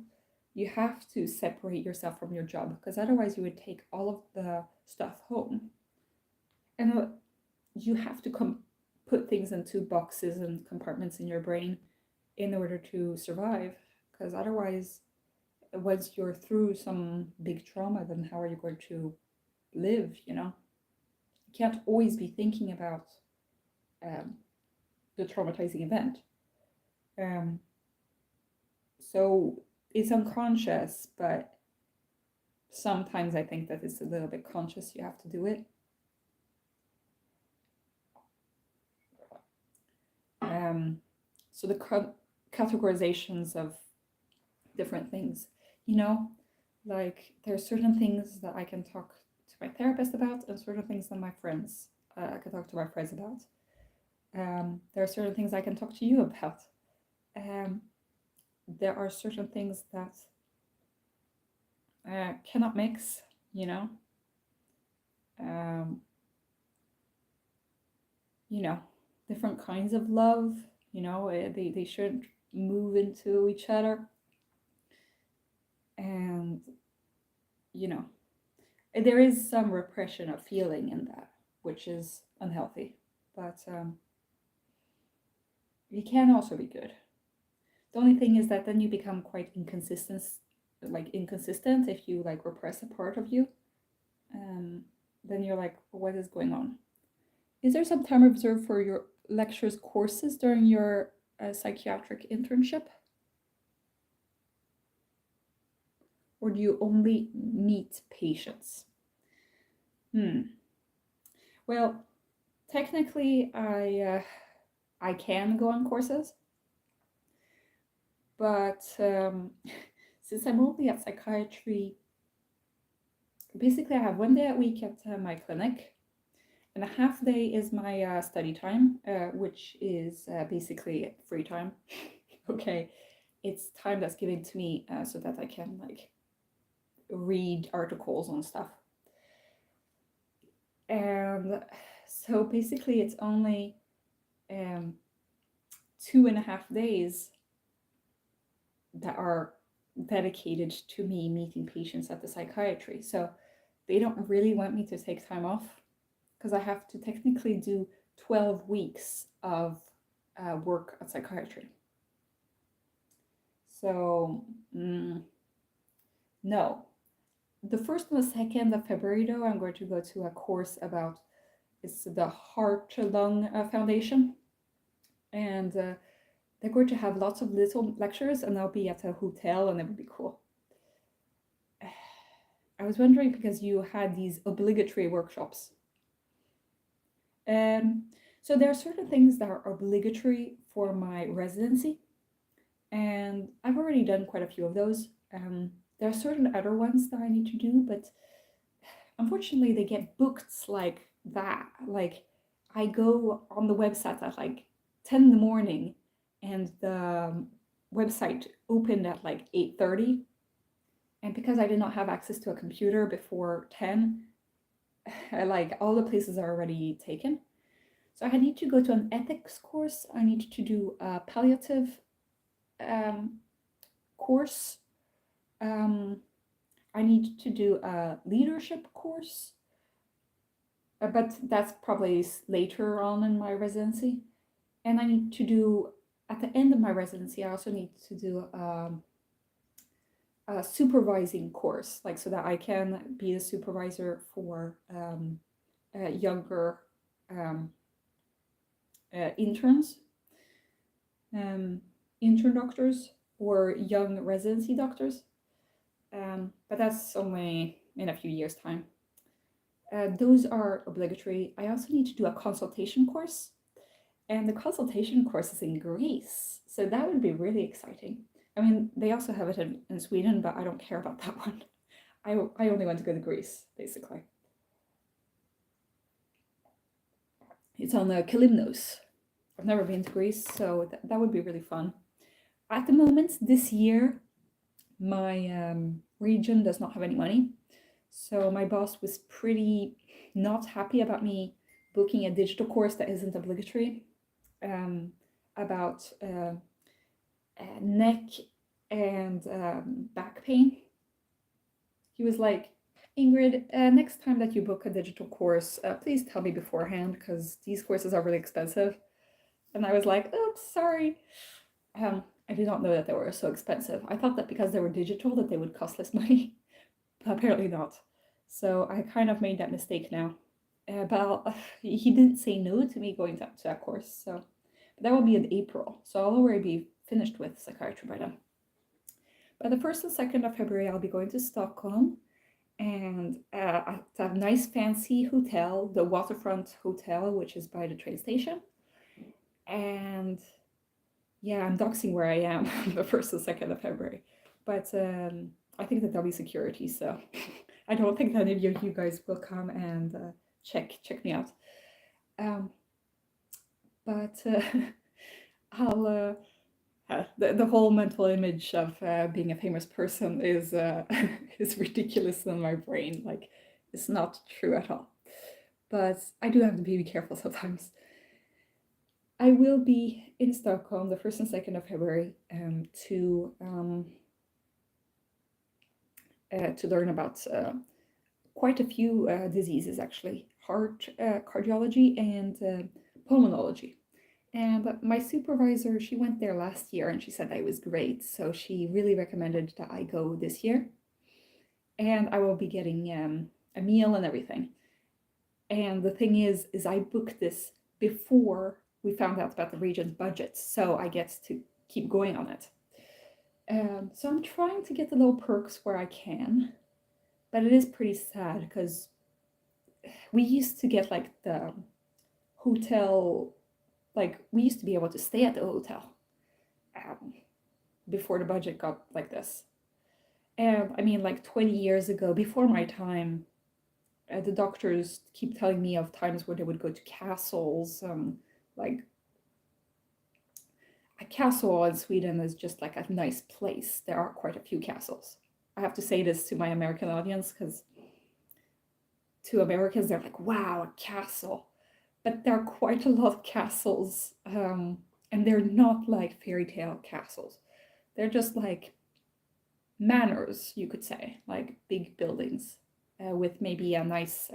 you have to separate yourself from your job because otherwise you would take all of the stuff home. And you have to put things into boxes and compartments in your brain in order to survive, because otherwise, once you're through some big trauma, then how are you going to live? You can't always be thinking about the traumatizing event. So it's unconscious, but sometimes I think that it's a little bit conscious. You have to do it. So the categorizations of different things, like there are certain things that I can talk to my therapist about and certain things that my friends, I can talk to my friends about. There are certain things I can talk to you about. There are certain things that cannot mix, different kinds of love, they shouldn't move into each other. And, there is some repression of feeling in that, which is unhealthy. But it can also be good. The only thing is that then you become quite inconsistent if you repress a part of you. Then you're like, what is going on? Is there some time reserved for your lectures courses during your psychiatric internship? Or do you only meet patients? Well, technically I can go on courses, but since I'm only at psychiatry, basically I have 1 day a week at my clinic, and a half day is my study time, which is basically free time. Okay, it's time that's given to me so that I can read articles on stuff. And so basically it's only 2.5 days that are dedicated to me meeting patients at the psychiatry. So they don't really want me to take time off because I have to technically do 12 weeks of work at psychiatry. So, no. The 1st and the 2nd of February, though, I'm going to go to a course about, it's the Heart Lung Foundation. And they're going to have lots of little lectures, and I'll be at a hotel, and it would be cool. I was wondering because you had these obligatory workshops. So there are certain things that are obligatory for my residency, and I've already done quite a few of those. There are certain other ones that I need to do, but unfortunately they get booked like that. Like I go on the website at like 10 in the morning and the website opened at like 8:30. And because I did not have access to a computer before 10, like all the places are already taken. So I need to go to an ethics course. I need to do a palliative course. I need to do a leadership course, but that's probably later on in my residency. And I need to do, at the end of my residency, I also need to do a supervising course, like so that I can be a supervisor for younger interns, intern doctors, or young residency doctors. But that's only in a few years' time. Those are obligatory. I also need to do a consultation course, and the consultation course is in Greece, so that would be really exciting. I mean, they also have it in Sweden, but I don't care about that one. I only want to go to Greece, basically. It's on the Kalymnos. I've never been to Greece, so that would be really fun. At the moment, this year, my region does not have any money. So my boss was pretty not happy about me booking a digital course that isn't obligatory about neck and back pain. He was like, Ingrid, next time that you book a digital course, please tell me beforehand because these courses are really expensive. And I was like, oops, sorry. I did not know that they were so expensive. I thought that because they were digital that they would cost less money, but apparently not. So I kind of made that mistake now. But he didn't say no to me going to that course. So but that will be in April. So I'll already be finished with psychiatry by then. By the 1st and 2nd of February, I'll be going to Stockholm and at a nice fancy hotel, the Waterfront Hotel, which is by the train station. And yeah, I'm doxing where I am the 1st and 2nd of February. But I think that there'll be security, so I don't think any of you guys will come and check me out. But I'll the whole mental image of being a famous person is is ridiculous in my brain. Like it's not true at all. But I do have to be careful sometimes. I will be in Stockholm the 1st and 2nd of February to learn about quite a few diseases, actually, heart cardiology and pulmonology. And my supervisor, she went there last year and she said that it was great. So she really recommended that I go this year. And I will be getting a meal and everything. And the thing is I booked this before we found out about the region's budget. So I get to keep going on it. So I'm trying to get the little perks where I can. But it is pretty sad because we used to get like the hotel, like we used to be able to stay at the hotel before the budget got like this. And I mean, like 20 years ago, before my time, the doctors keep telling me of times where they would go to castles. Like a castle in Sweden is just like a nice place. There are quite a few castles. I have to say this to my American audience because to Americans, they're like, wow, a castle. But there are quite a lot of castles, and they're not like fairy tale castles. They're just like manors, you could say, like big buildings with maybe a nice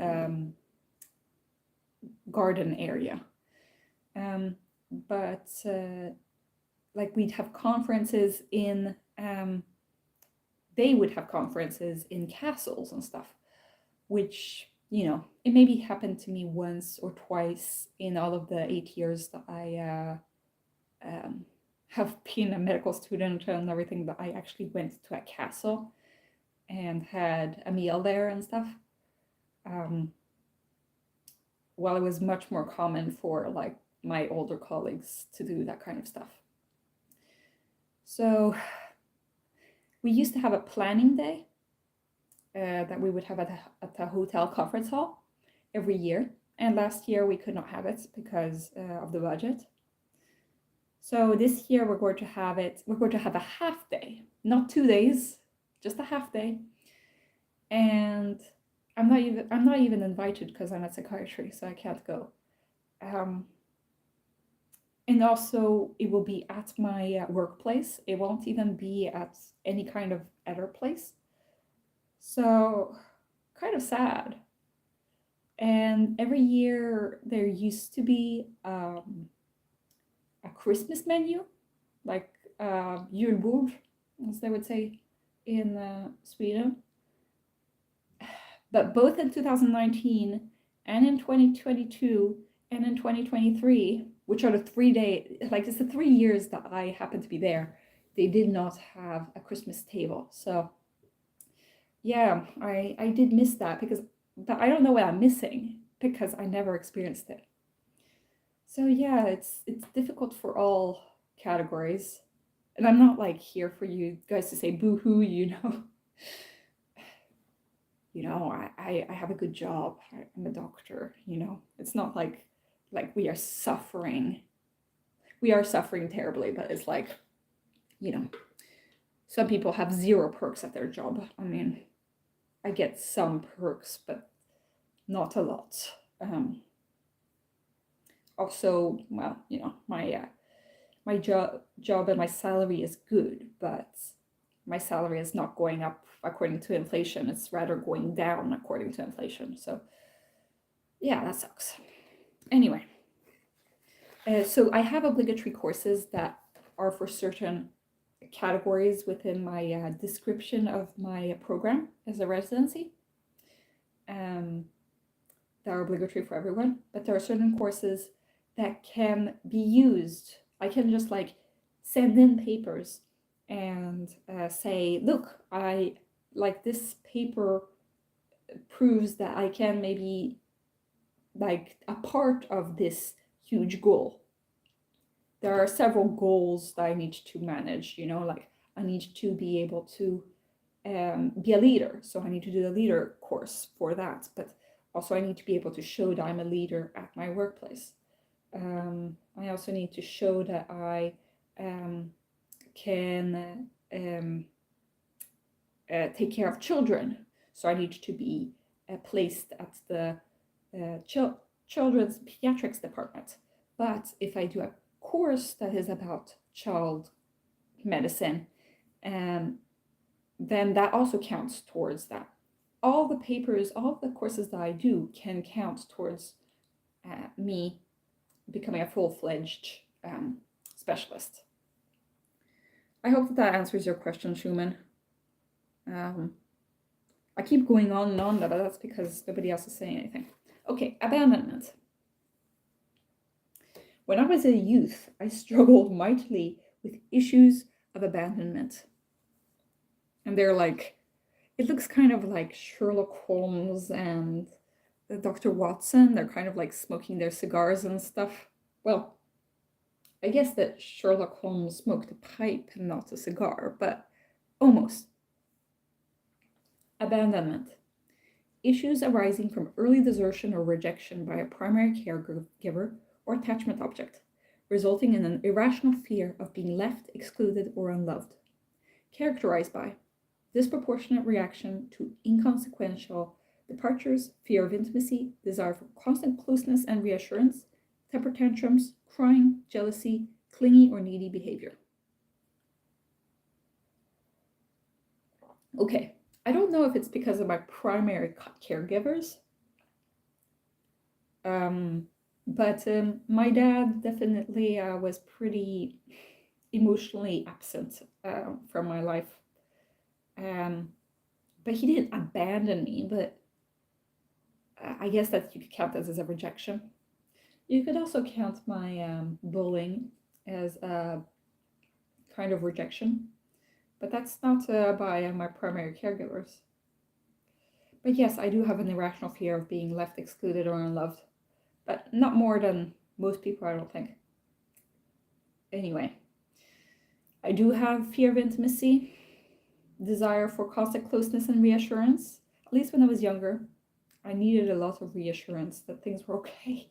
garden area. But like we'd have conferences in, they would have conferences in castles and stuff, which, you know, it maybe happened to me once or twice in all of the 8 years that I have been a medical student and everything, that I actually went to a castle and had a meal there and stuff. While it was much more common for like my older colleagues to do that kind of stuff. So we used to have a planning day that we would have at a hotel conference hall every year. And last year we could not have it because of the budget. So this year we're going to have a half day, not 2 days, just a half day. And I'm not even invited because I'm at psychiatry, so I can't go. And also it will be at my workplace. It won't even be at any kind of other place. So kind of sad. And every year there used to be a Christmas menu, like julbord, as they would say in Sweden. But both in 2019 and in 2022 and in 2023, which are the 3 days, like it's the 3 years that I happened to be there, they did not have a Christmas table. So yeah, I did miss that but I don't know what I'm missing because I never experienced it. So yeah, it's difficult for all categories. And I'm not like here for you guys to say boo-hoo, you know. You know, I have a good job. I'm a doctor, you know. It's not like we are suffering. We are suffering terribly, but it's like, you know, some people have zero perks at their job. I mean, I get some perks, but not a lot. Also, well, you know, my job and my salary is good, but my salary is not going up according to inflation. It's rather going down according to inflation. So yeah, that sucks. Anyway, so I have obligatory courses that are for certain categories within my description of my program as a residency. That are obligatory for everyone, but there are certain courses that can be used. I can just like send in papers and say, look, I like this paper proves that I can maybe like a part of this huge goal. There are several goals that I need to manage, you know, like I need to be able to be a leader. So I need to do the leader course for that, but also I need to be able to show that I'm a leader at my workplace. I also need to show that I can take care of children. So I need to be placed at the children's pediatrics department. But if I do a course that is about child medicine, then that also counts towards that. All the papers, all the courses that I do can count towards me becoming a full-fledged specialist. I hope that answers your question, Schumann. I keep going on and on, but that's because nobody else is saying anything. Okay, abandonment. When I was a youth, I struggled mightily with issues of abandonment. And they're like, it looks kind of like Sherlock Holmes and Dr. Watson. They're kind of like smoking their cigars and stuff. Well, I guess that Sherlock Holmes smoked a pipe and not a cigar, but almost. Abandonment. Issues arising from early desertion or rejection by a primary caregiver or attachment object, resulting in an irrational fear of being left, excluded, or unloved. Characterized by disproportionate reaction to inconsequential departures, fear of intimacy, desire for constant closeness and reassurance, temper tantrums, crying, jealousy, clingy or needy behavior. Okay, I don't know if it's because of my primary caregivers, but my dad definitely was pretty emotionally absent from my life. But he didn't abandon me, but I guess that you could count this as a rejection. You could also count my bullying as a kind of rejection, but that's not by my primary caregivers. But yes, I do have an irrational fear of being left excluded or unloved, but not more than most people, I don't think. Anyway, I do have fear of intimacy, desire for constant closeness and reassurance. At least when I was younger, I needed a lot of reassurance that things were okay.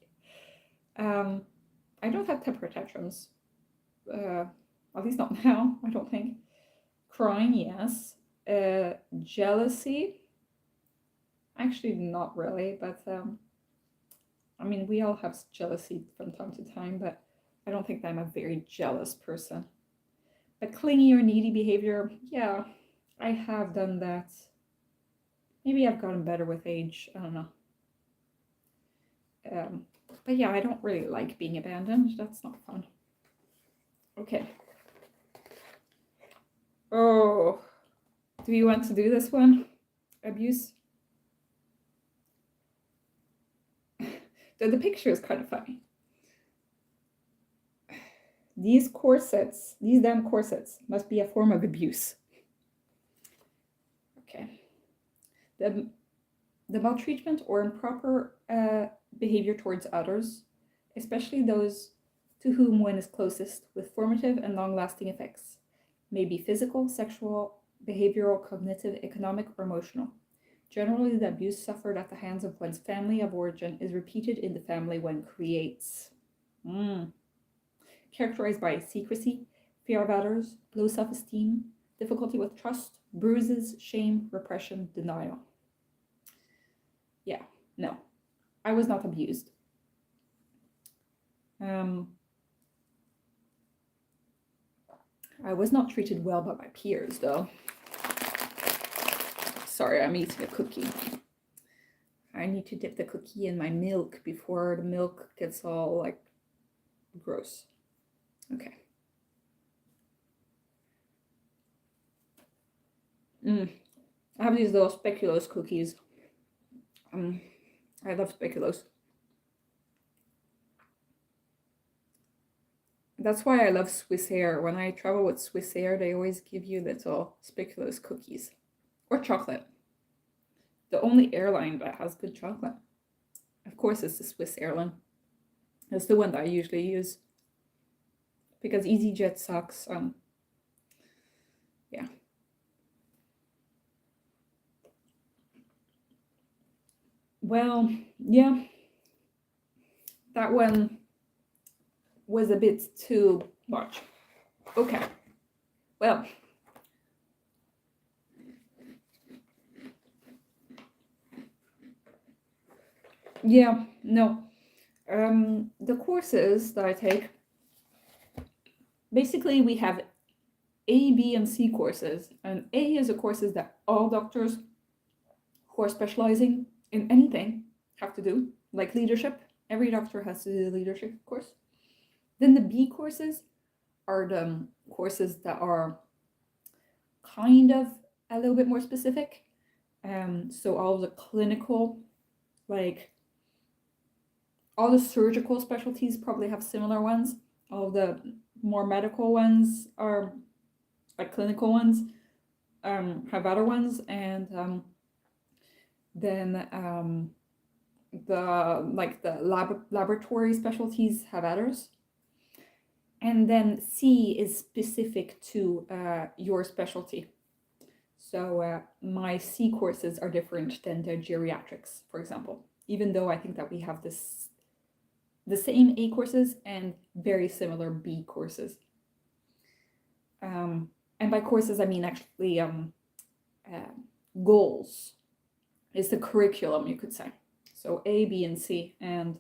I don't have temper tantrums, at least not now, I don't think. Crying, yes. Jealousy, actually not really, but I mean, we all have jealousy from time to time, but I don't think that I'm a very jealous person. But clingy or needy behavior, yeah, I have done that. Maybe I've gotten better with age, I don't know. But yeah, I don't really like being abandoned. That's not fun. Okay. Oh, do you want to do this one? Abuse? The picture is kind of funny. These corsets, these damn corsets, must be a form of abuse. Okay. The maltreatment or improper behavior towards others, especially those to whom one is closest, with formative and long-lasting effects, may be physical, sexual, behavioral, cognitive, economic, or emotional. Generally, the abuse suffered at the hands of one's family of origin is repeated in the family one creates. Characterized by secrecy, fear of others, low self-esteem, difficulty with trust, bruises, shame, repression, denial. Yeah, no, I was not abused. I was not treated well by my peers, though. Sorry, I'm eating a cookie. I need to dip the cookie in my milk before the milk gets all, like, gross. Okay. I have these little speculoos cookies. I love speculoos. That's why I love Swiss Air. When I travel with Swiss Air, they always give you little speculoos cookies. Or chocolate. The only airline that has good chocolate, of course, is the Swiss airline. It's the one that I usually use. Because EasyJet sucks. Yeah. Well, yeah. That one was a bit too much. Okay. Well. Yeah, no. The courses that I take, basically we have A, B, and C courses. And A is the courses that all doctors who are specializing in anything have to do, like leadership. Every doctor has to do the leadership course. Then the B courses are the courses that are kind of a little bit more specific. So all the clinical, like all the surgical specialties probably have similar ones. All the more medical ones are like clinical ones, have other ones, and then the laboratory specialties have others. And then C is specific to your specialty. So my C courses are different than the geriatrics, for example, even though I think that we have the same A courses and very similar B courses. And by courses, I mean actually goals. is the curriculum, you could say. So A, B, and C, and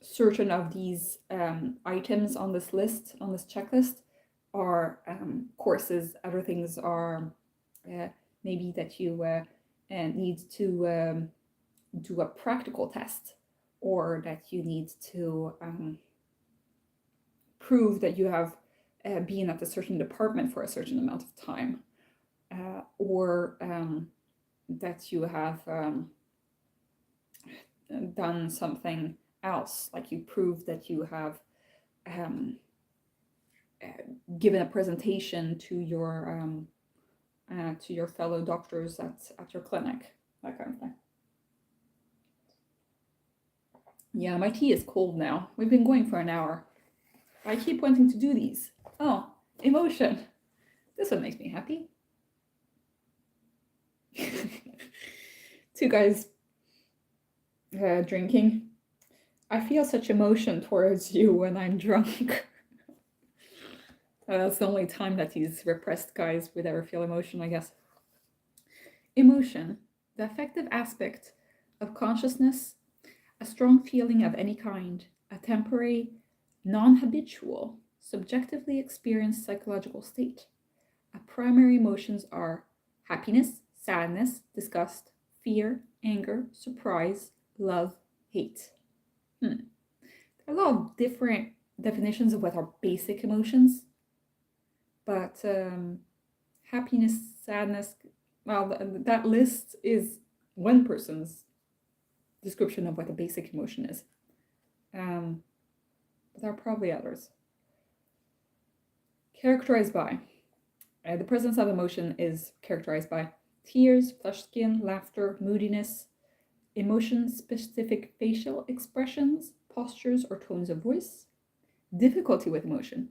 certain of these items on this list, on this checklist, are courses. Other things are maybe that you need to do a practical test, or that you need to prove that you have been at a certain department for a certain amount of time, or that you have done something else, like you prove that you have given a presentation to your fellow doctors at your clinic, that kind of thing. Yeah, my tea is cold now. We've been going for an hour. I keep wanting to do these. Oh, emotion. This one makes me happy. Two guys drinking. I feel such emotion towards you when I'm drunk. That's the only time that these repressed guys would ever feel emotion, I guess. Emotion, the affective aspect of consciousness, a strong feeling of any kind, a temporary, non-habitual, subjectively experienced psychological state. Primary emotions are happiness, sadness, disgust, fear, anger, surprise, love, hate. There are a lot of different definitions of what are basic emotions, but happiness, sadness, well, that list is one person's description of what a basic emotion is. But there are probably others. Characterized by. The presence of emotion is characterized by tears, flushed skin, laughter, moodiness, emotion-specific facial expressions, postures, or tones of voice, difficulty with emotion,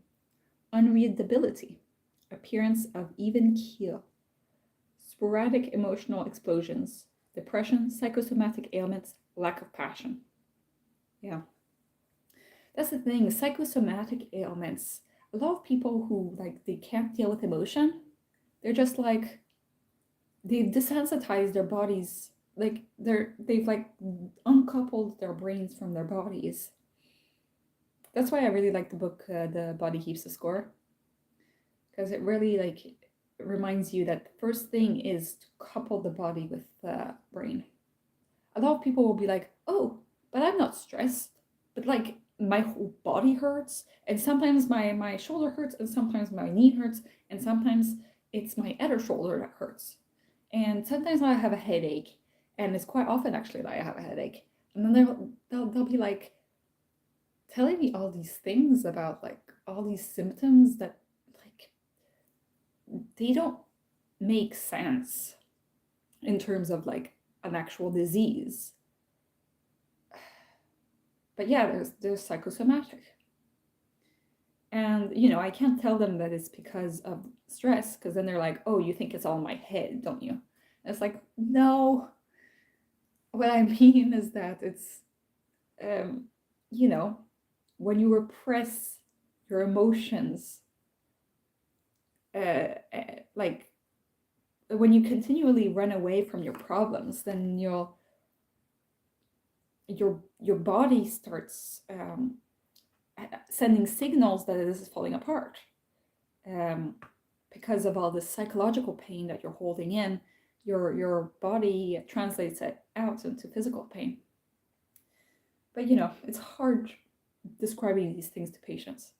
unreadability, appearance of even keel, sporadic emotional explosions, depression, psychosomatic ailments, lack of passion. Yeah. That's the thing, psychosomatic ailments. A lot of people who, like, they can't deal with emotion, they're just like, they've desensitized their bodies, like they've like uncoupled their brains from their bodies. That's why I really like the book The Body Keeps the Score, because it really like reminds you that the first thing is to couple the body with the brain. A lot of people will be like, oh, but I'm not stressed, but like my whole body hurts, and sometimes my shoulder hurts, and sometimes my knee hurts, and sometimes it's my other shoulder that hurts, and sometimes I have a headache, and it's quite often actually that I have a headache. And then they'll be like telling me all these things about like all these symptoms that like they don't make sense in terms of like an actual disease. But yeah, there's psychosomatic. And, you know, I can't tell them that it's because of stress, because then they're like, oh, you think it's all in my head, don't you? And it's like, no. What I mean is that it's, you know, when you repress your emotions, like when you continually run away from your problems, then your body starts sending signals that this is falling apart, because of all this psychological pain that you're holding in. Your body translates it out into physical pain. But you know, it's hard describing these things to patients.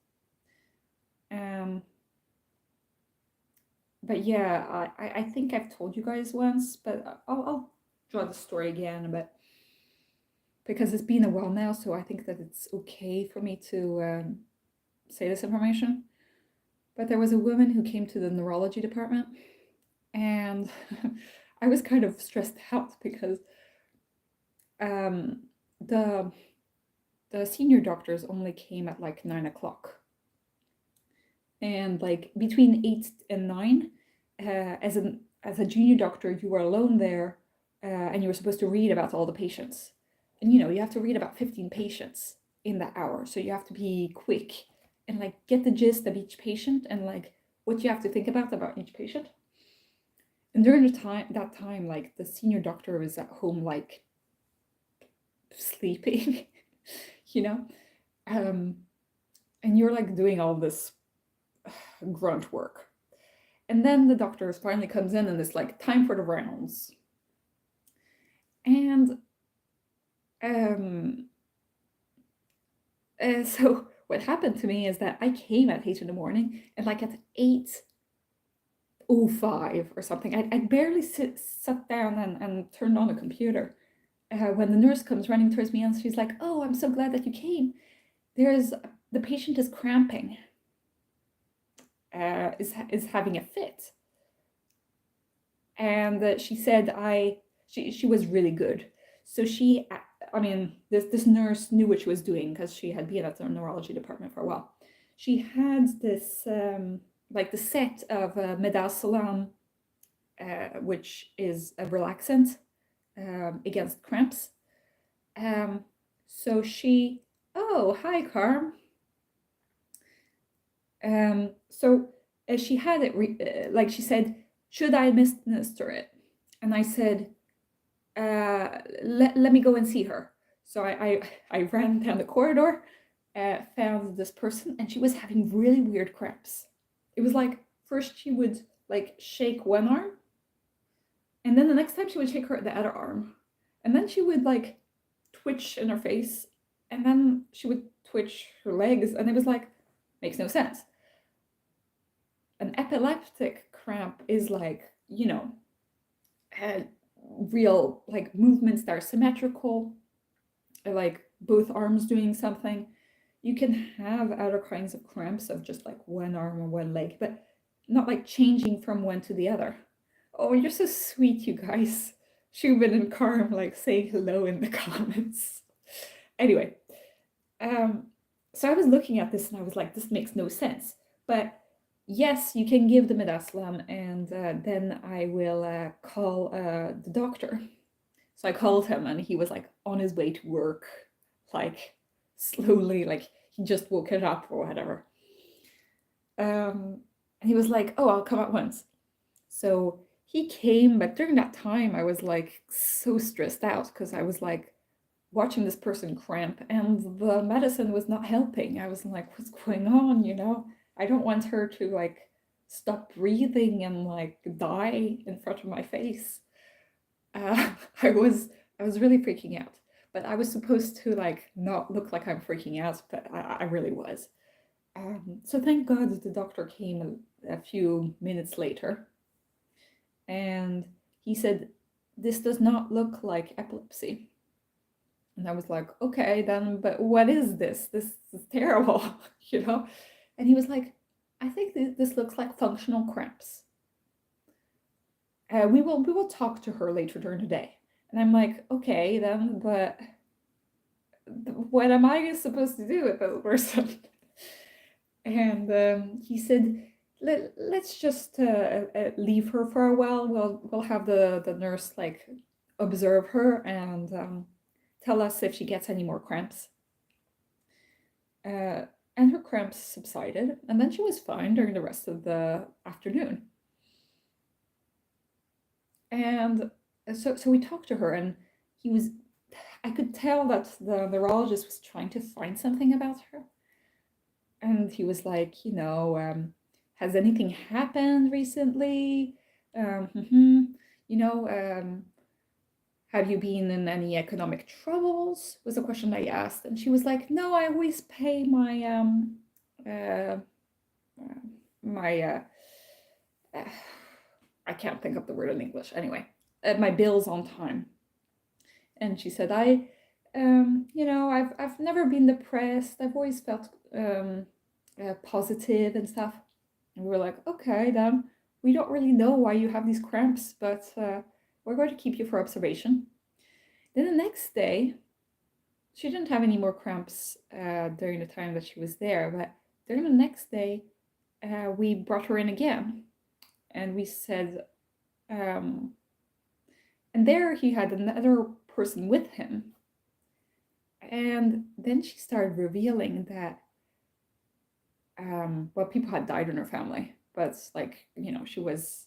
But yeah, I think I've told you guys once, but I'll draw the story again, but because it's been a while now, so I think that it's okay for me to say this information. But there was a woman who came to the neurology department, and I was kind of stressed out because the senior doctors only came at like 9 o'clock. And like between 8 and 9, as a junior doctor, you were alone there, and you were supposed to read about all the patients. And you know, you have to read about 15 patients in that hour, so you have to be quick and like get the gist of each patient and like what you have to think about each patient. And during that time, like the senior doctor was at home, like sleeping, you know, and you're like doing all this grunt work. And then the doctor finally comes in and it's like time for the rounds. And so what happened to me is that I came at 8 in the morning, and like at 8:05 or something, I barely sat down and turned on the computer. When the nurse comes running towards me and she's like, "Oh, I'm so glad that you came. The patient is cramping, is having a fit." And she said she was really good. So I mean, this nurse knew what she was doing because she had been at the neurology department for a while. She had this like the set of midazolam, which is a relaxant against cramps. So oh, hi, Carm. So she had it, like she said, should I administer it? And I said, let me go and see her. So I ran down the corridor, found this person, and she was having really weird cramps. It was like, first she would like shake one arm, and then the next time she would shake the other arm. And then she would like twitch in her face, and then she would twitch her legs, and it was like, makes no sense. An epileptic cramp is like, real like movements that are symmetrical, like both arms doing something. You can have other kinds of cramps of just like one arm or one leg, but not like changing from one to the other. Oh, you're so sweet, you guys. Shubin and Carm like saying hello in the comments. Anyway, so I was looking at this and I was like, this makes no sense. But yes, you can give the midazolam, and then I will call the doctor. So I called him, and he was like on his way to work, like slowly, like he just woke it up or whatever. And he was like, "Oh, I'll come at once." So he came, but during that time, I was like so stressed out because I was like watching this person cramp, and the medicine was not helping. I was like, "What's going on?" I don't want her to like stop breathing and like die in front of my face. Uh, I was really freaking out, but I was supposed to like not look like I'm freaking out, but I really was. So thank God the doctor came a few minutes later, and he said, "This does not look like epilepsy." And I was like, "Okay, then, but what is this? This is terrible," And he was like, "I think this looks like functional cramps. We will talk to her later during the day." And I'm like, "Okay, then, but what am I supposed to do with this person?" And he said, let's just leave her for a while. We'll have the nurse like observe her and tell us if she gets any more cramps. And her cramps subsided, and then she was fine during the rest of the afternoon. And so we talked to her, and I could tell that the neurologist was trying to find something about her. And he was like, has anything happened recently? Um, have you been in any economic troubles? Was a question I asked. And she was like, no, I always pay my I can't think of the word in English. Anyway, my bills on time. And she said, I've never been depressed. I've always felt positive and stuff. And we were like, okay, then we don't really know why you have these cramps, but we're going to keep you for observation. Then the next day, she didn't have any more cramps during the time that she was there, but during the next day, we brought her in again, and we said, and there he had another person with him. And then she started revealing that, people had died in her family, but like, she was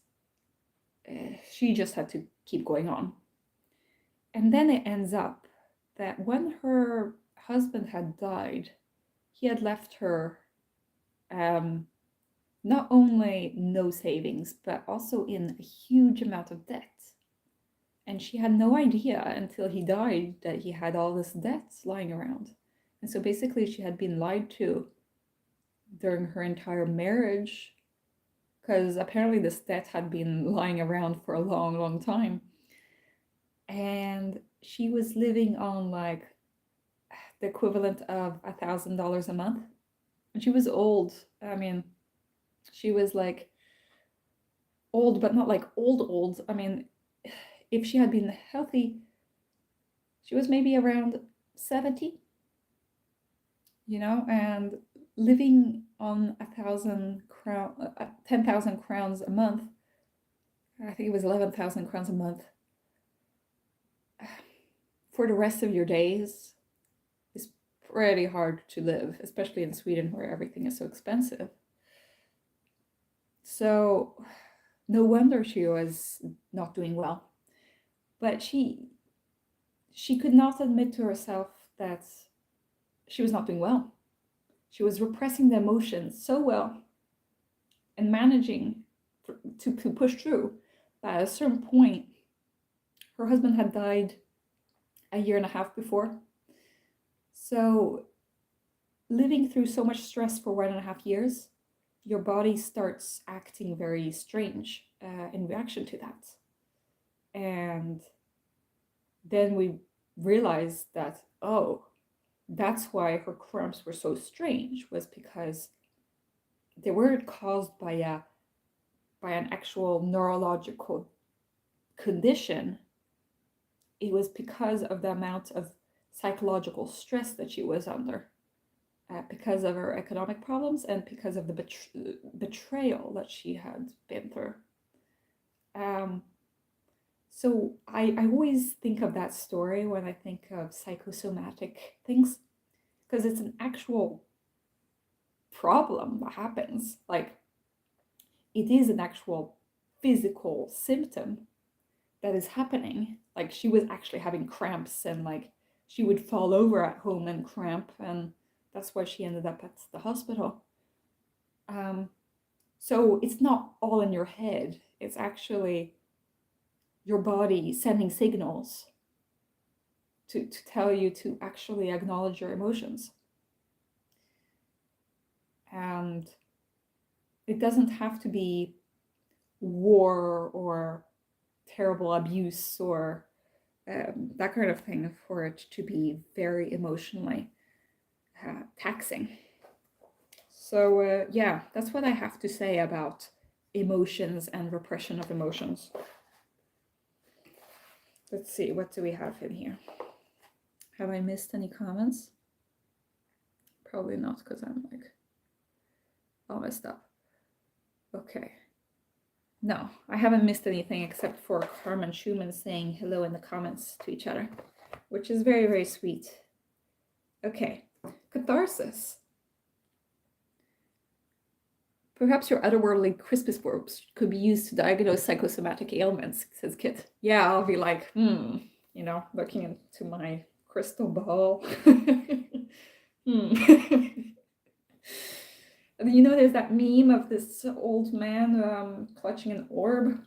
she just had to keep going on. And then it ends up that when her husband had died, he had left her not only no savings, but also in a huge amount of debt. And she had no idea until he died that he had all this debt lying around. And so basically, she had been lied to during her entire marriage, because apparently this debt had been lying around for a long, long time. And she was living on like the equivalent of $1,000 a month. And she was old. I mean, she was like old, but not like old. I mean, if she had been healthy, she was maybe around 70, and living on 10,000 crowns a month. I think it was 11,000 crowns a month for the rest of your days is pretty hard to live, especially in Sweden where everything is so expensive. So no wonder she was not doing well. But she could not admit to herself that she was not doing well. She was repressing the emotions so well and managing to push through. But at a certain point, her husband had died a year and a half before. So living through so much stress for 1.5 years, your body starts acting very strange in reaction to that. And then we realized that, oh, that's why her cramps were so strange, was because they weren't caused by an actual neurological condition. It was because of the amount of psychological stress that she was under, because of her economic problems and because of the betrayal that she had been through. So I always think of that story when I think of psychosomatic things, because it's an actual problem that happens. Like, it is an actual physical symptom that is happening. Like, she was actually having cramps, and like she would fall over at home and cramp, and that's why she ended up at the hospital. So it's not all in your head. It's actually your body sending signals to tell you to actually acknowledge your emotions. And it doesn't have to be war or terrible abuse or that kind of thing for it to be very emotionally taxing. So yeah, that's what I have to say about emotions and repression of emotions. Let's see, what do we have in here? Have I missed any comments? Probably not, because I'm like all messed up. Okay. No, I haven't missed anything except for Carmen Schumann saying hello in the comments to each other, which is very, very sweet. Okay, catharsis. Perhaps your otherworldly Christmas orbs could be used to diagnose psychosomatic ailments, says Kit. Yeah, I'll be like, looking into my crystal ball. There's that meme of this old man clutching an orb.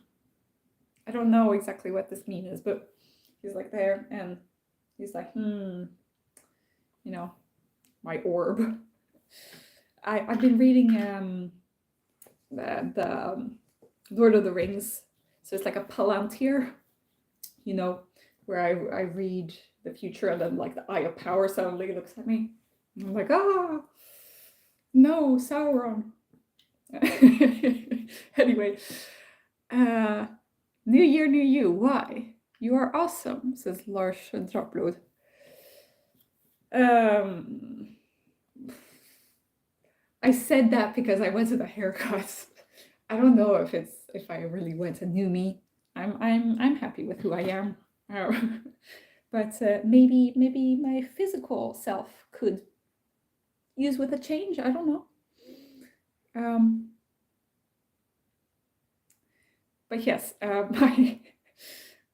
I don't know exactly what this meme is, but he's like there and he's like, my orb. I've been reading the Lord of the Rings, so it's like a Palantir, where I read the future and then like the Eye of Power suddenly looks at me. And I'm like, no, Sauron. Anyway, new year, new you. Why? You are awesome, says Lars Droplod. I said that because I went to the haircut. I don't know if I really went a new me. I'm happy with who I am. But maybe my physical self could use with a change. I don't know. But yes,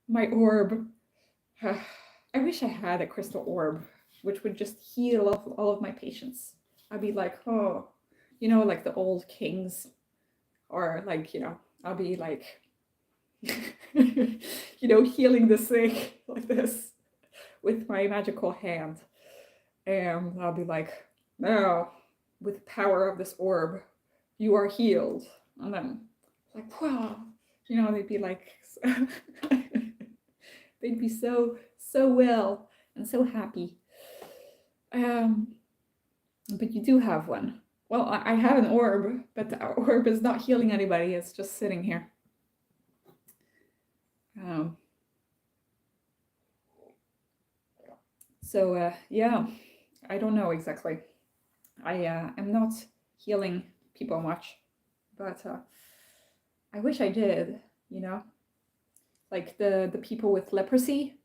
my orb. I wish I had a crystal orb, which would just heal all of my patients. I'd be like, oh, like the old kings, or like, I'll be like, healing the sick like this with my magical hand. And I'll be like, now, with the power of this orb, you are healed. And then, like, wow, they'd be like, they'd be so well and so happy. But you do have one. Well, I have an orb, but the orb is not healing anybody. It's just sitting here. So yeah, I don't know exactly. I am not healing people much, but I wish I did. Like the people with leprosy.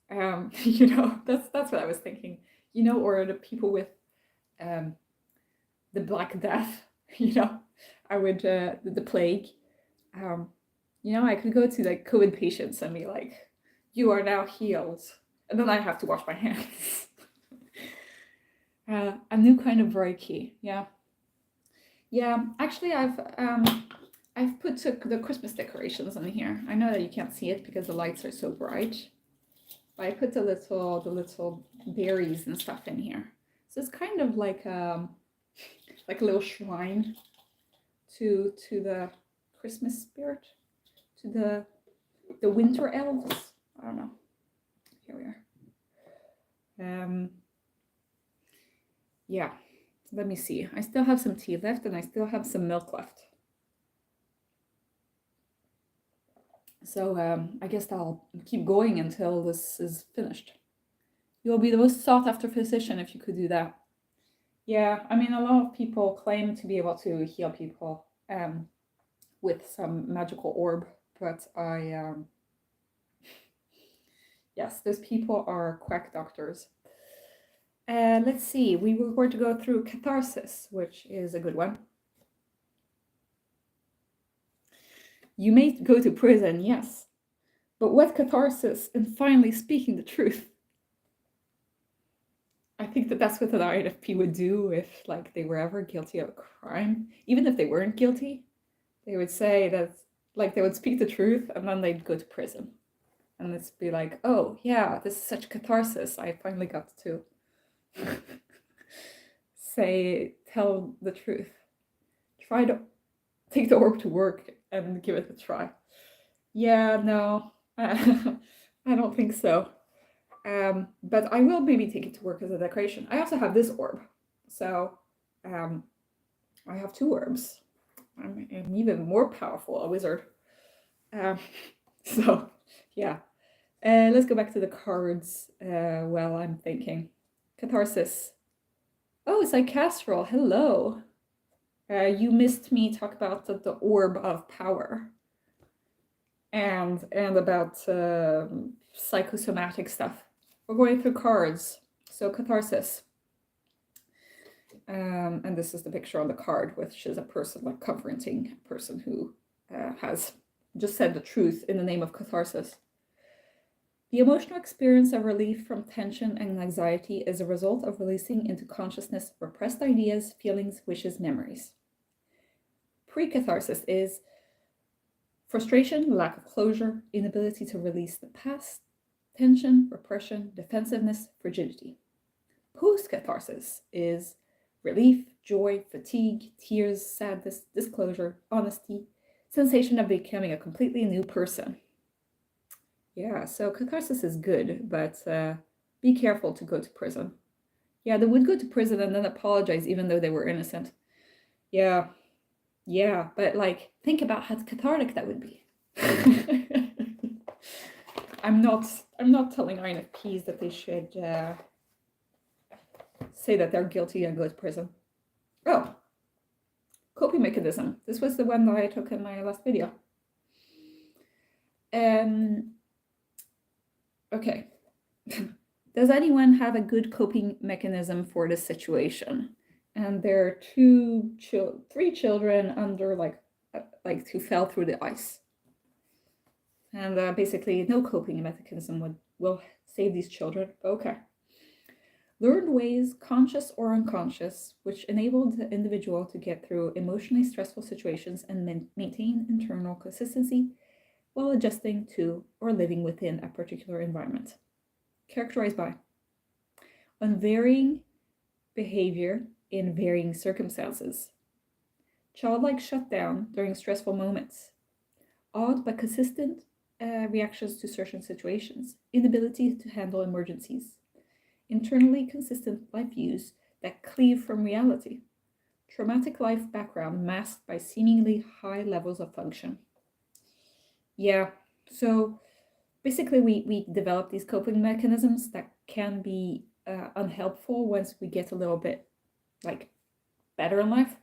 That's what I was thinking. Or the people with the Black Death. I would the plague. I could go to like COVID patients and be like, "You are now healed," and then I have to wash my hands. A new kind of Reiki. Yeah. Actually, I've put the Christmas decorations in here. I know that you can't see it because the lights are so bright. But I put the little berries and stuff in here. So it's kind of like a little shrine to the Christmas spirit, to the winter elves. I don't know. Here we are. Yeah. Let me see. I still have some tea left and I still have some milk left. So I guess I'll keep going until this is finished. You'll be the most sought after physician if you could do that. Yeah, I mean, a lot of people claim to be able to heal people with some magical orb, but yes, those people are quack doctors. Let's see, we were going to go through catharsis, which is a good one. You may go to prison, yes, but what catharsis in finally speaking the truth? I think that's what an INFP would do if like they were ever guilty of a crime. Even if they weren't guilty, they would say that, like, they would speak the truth and then they'd go to prison. And it's be like, oh yeah, this is such catharsis. I finally got to tell the truth. Try to take the orb to work and give it a try. Yeah, no, I don't think so. But I will maybe take it to work as a decoration. I also have this orb, so I have two orbs. I'm even more powerful, a wizard. So yeah, let's go back to the cards while I'm thinking. Catharsis. Oh, it's like Castrol. Hello. You missed me talk about the orb of power and about psychosomatic stuff. We're going through cards. So catharsis. And this is the picture on the card, which is a person like confronting a person who has just said the truth in the name of catharsis. The emotional experience of relief from tension and anxiety is a result of releasing into consciousness repressed ideas, feelings, wishes, memories. Pre-catharsis is frustration, lack of closure, inability to release the past, tension, repression, defensiveness, frigidity. Post-catharsis is relief, joy, fatigue, tears, sadness, disclosure, honesty, sensation of becoming a completely new person. Yeah, so catharsis is good, but be careful to go to prison. Yeah, they would go to prison and then apologize even though they were innocent. Yeah, but like, think about how cathartic that would be. I'm not telling INFPs that they should say that they're guilty and go to prison. Oh, coping mechanism. This was the one that I took in my last video. Okay. Does anyone have a good coping mechanism for this situation? And there are three children under like who fell through the ice. And basically, no coping mechanism will save these children. Okay. Learned ways, conscious or unconscious, which enable the individual to get through emotionally stressful situations and maintain internal consistency while adjusting to or living within a particular environment. Characterized by unvarying behavior in varying circumstances, childlike shutdown during stressful moments, odd but consistent reactions to certain situations, inability to handle emergencies, internally consistent life views that cleave from reality, traumatic life background masked by seemingly high levels of function. Yeah, so basically we develop these coping mechanisms that can be unhelpful once we get a little bit like better in life,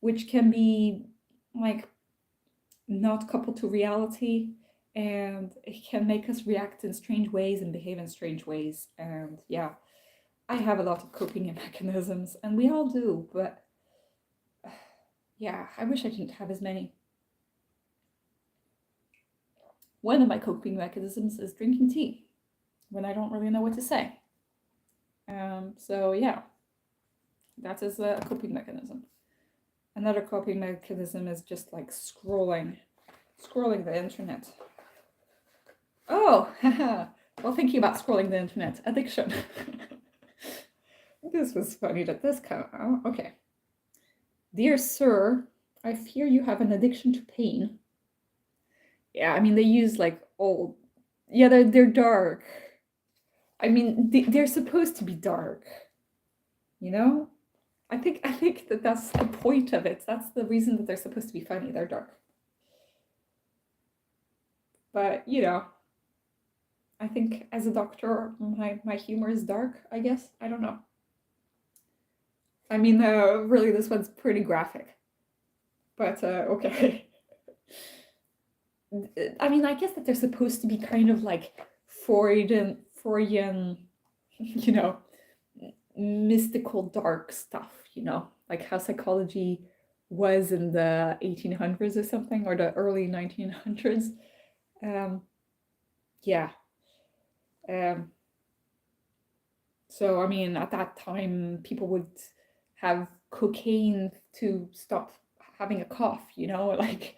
which can be like not coupled to reality, and it can make us react in strange ways and behave in strange ways. And yeah, I have a lot of coping mechanisms, and we all do, but yeah, I wish I didn't have as many. One of my coping mechanisms is drinking tea when I don't really know what to say. So yeah, that is a coping mechanism. Another coping mechanism is just like scrolling the internet. Oh, well, thinking about scrolling the internet, addiction. This was funny that this came out. Okay. Dear sir, I fear you have an addiction to pain. Yeah, I mean, they use like old. Yeah, they're dark. I mean, they're supposed to be dark. You know? I think that's the point of it. That's the reason that they're supposed to be funny. They're dark. But, you know, I think as a doctor, my humor is dark, I guess. I don't know. I mean, really, this one's pretty graphic. But, okay. I mean, I guess that they're supposed to be kind of like Freudian, you know, mystical dark stuff, you know, like how psychology was in the 1800s or something, or the early 1900s. Yeah. So, I mean, at that time, people would have cocaine to stop having a cough, you know, like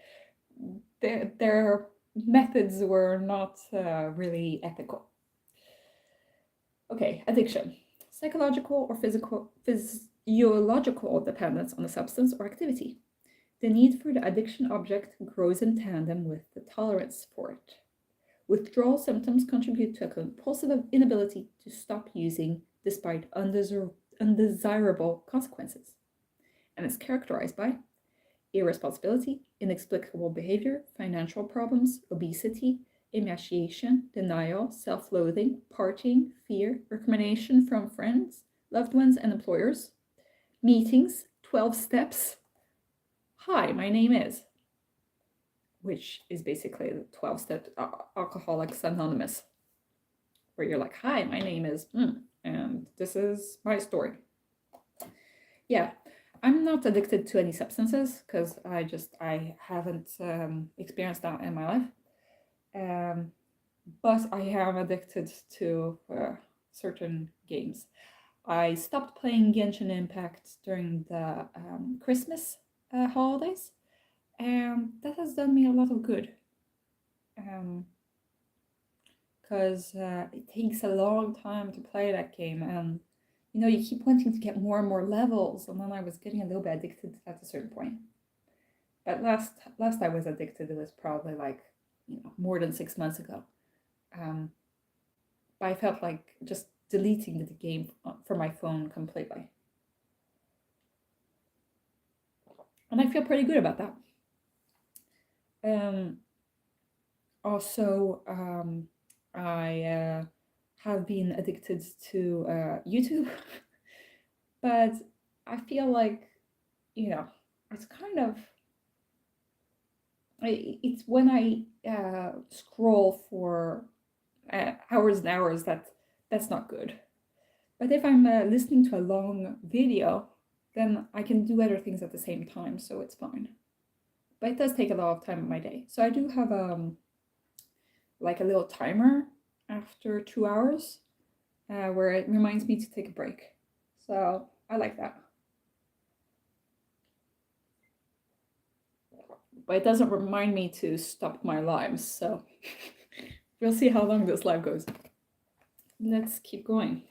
their methods were not really ethical. Okay, addiction. Psychological or physiological dependence on a substance or activity. The need for the addiction object grows in tandem with the tolerance for it. Withdrawal symptoms contribute to a compulsive inability to stop using despite undesirable consequences, and is characterized by irresponsibility, inexplicable behavior, financial problems, obesity, emaciation, denial, self-loathing, partying, fear, recommendation from friends, loved ones, and employers, meetings, 12 steps. Hi, my name is, which is basically the 12-step Alcoholics Anonymous, where you're like, hi, my name is, and this is my story. Yeah, I'm not addicted to any substances because I haven't experienced that in my life. But I am addicted to certain games. I stopped playing Genshin Impact during the Christmas holidays, and that has done me a lot of good. Because it takes a long time to play that game, and you know, you keep wanting to get more and more levels, and then I was getting a little bit addicted at a certain point. But last I was addicted, it was probably like, you know, more than 6 months ago. But I felt like just deleting the game from my phone completely. And I feel pretty good about that. Also, I have been addicted to YouTube, but I feel like, you know, it's kind of, it's when I scroll for hours and hours that's not good. But if I'm listening to a long video, then I can do other things at the same time, so it's fine. but it does take a lot of time of my day. So I do have like a little timer after 2 hours where it reminds me to take a break. So I like that. But it doesn't remind me to stop my lives. So we'll see how long this live goes. Let's keep going.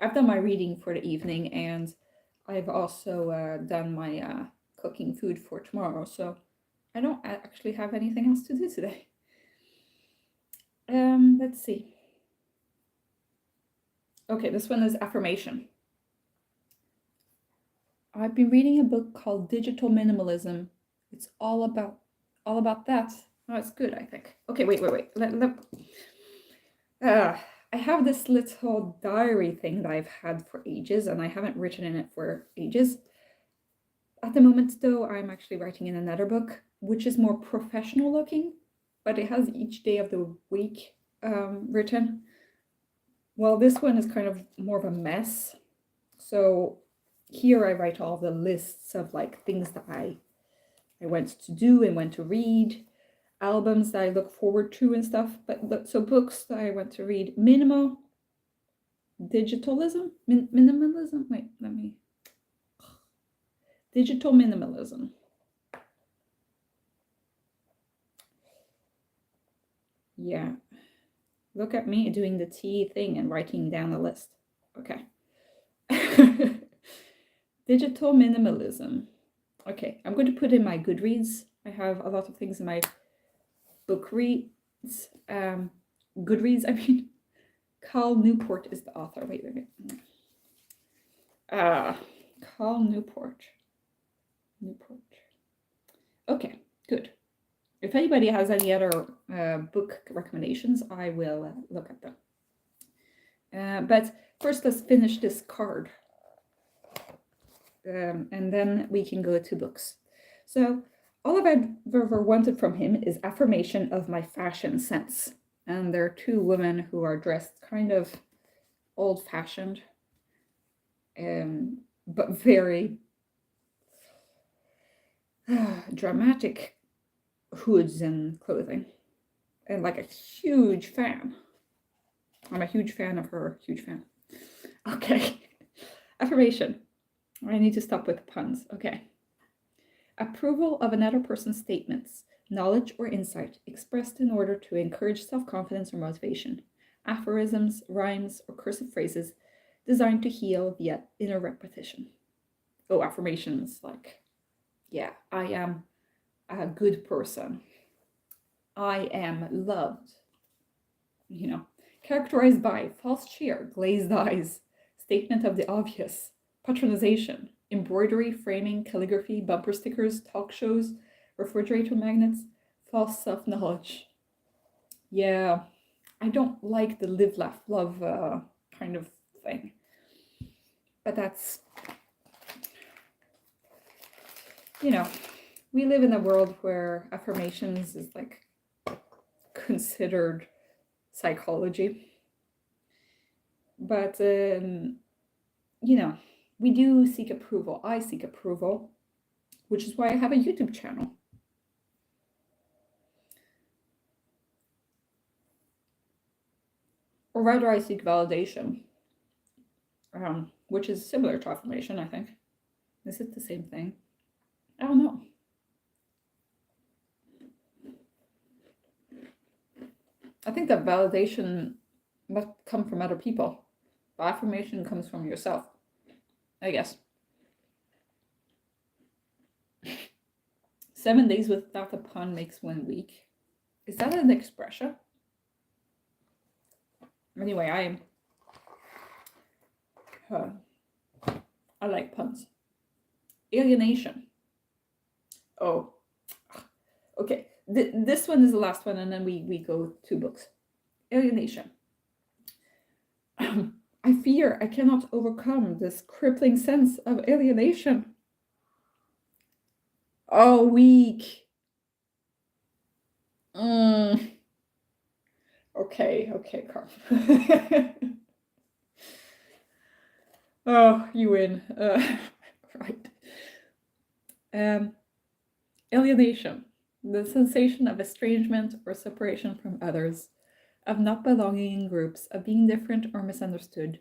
I've done my reading for the evening, and I've also done my cooking food for tomorrow. So I don't actually have anything else to do today. Let's see. Okay, this one is affirmation. I've been reading a book called Digital Minimalism. It's all about that. Oh, it's good, I think. Okay, wait. I have this little diary thing that I've had for ages, and I haven't written in it for ages. At the moment, though, I'm actually writing in another book, which is more professional looking, but it has each day of the week written. Well, this one is kind of more of a mess. So here I write all the lists of like things that I went to do and went to read, albums that I look forward to and stuff. But so books that I went to read: minimalism. Wait, let me. Digital minimalism. Yeah. Look at me doing the T thing and writing down the list. Okay. Digital minimalism. Okay, I'm going to put in my Goodreads. I have a lot of things in my book reads. Goodreads, I mean. Carl Newport is the author. Wait. Carl Newport. Okay, good. If anybody has any other book recommendations, I will look at them. But first, let's finish this card. And then we can go to books. So all I've ever wanted from him is affirmation of my fashion sense. And there are two women who are dressed kind of old-fashioned, but very dramatic hoods and clothing. And like a huge fan. I'm a huge fan of her, huge fan. Okay. Affirmation. I need to stop with puns. Okay. Approval of another person's statements, knowledge or insight expressed in order to encourage self-confidence or motivation. Aphorisms, rhymes, or cursive phrases designed to heal via inner repetition. Oh, affirmations like, yeah, I am a good person. I am loved. You know, characterized by false cheer, glazed eyes, statement of the obvious, patronization, embroidery, framing, calligraphy, bumper stickers, talk shows, refrigerator magnets, false self-knowledge. Yeah, I don't like the live, laugh, love kind of thing. But that's, you know, we live in a world where affirmations is like considered psychology. But, you know, we do seek approval. I seek approval, which is why I have a YouTube channel. Or rather, I seek validation, which is similar to affirmation, I think. Is it the same thing? I don't know. I think that validation must come from other people. But affirmation comes from yourself, I guess. 7 days without a pun makes 1 week. Is that an expression? Anyway, I like puns. Alienation. Oh, okay. This one is the last one, and then we go to books. Alienation. I fear I cannot overcome this crippling sense of alienation. Oh, weak. Okay, Carl. Oh, you win. Right. Alienation, the sensation of estrangement or separation from others, of not belonging in groups, of being different or misunderstood.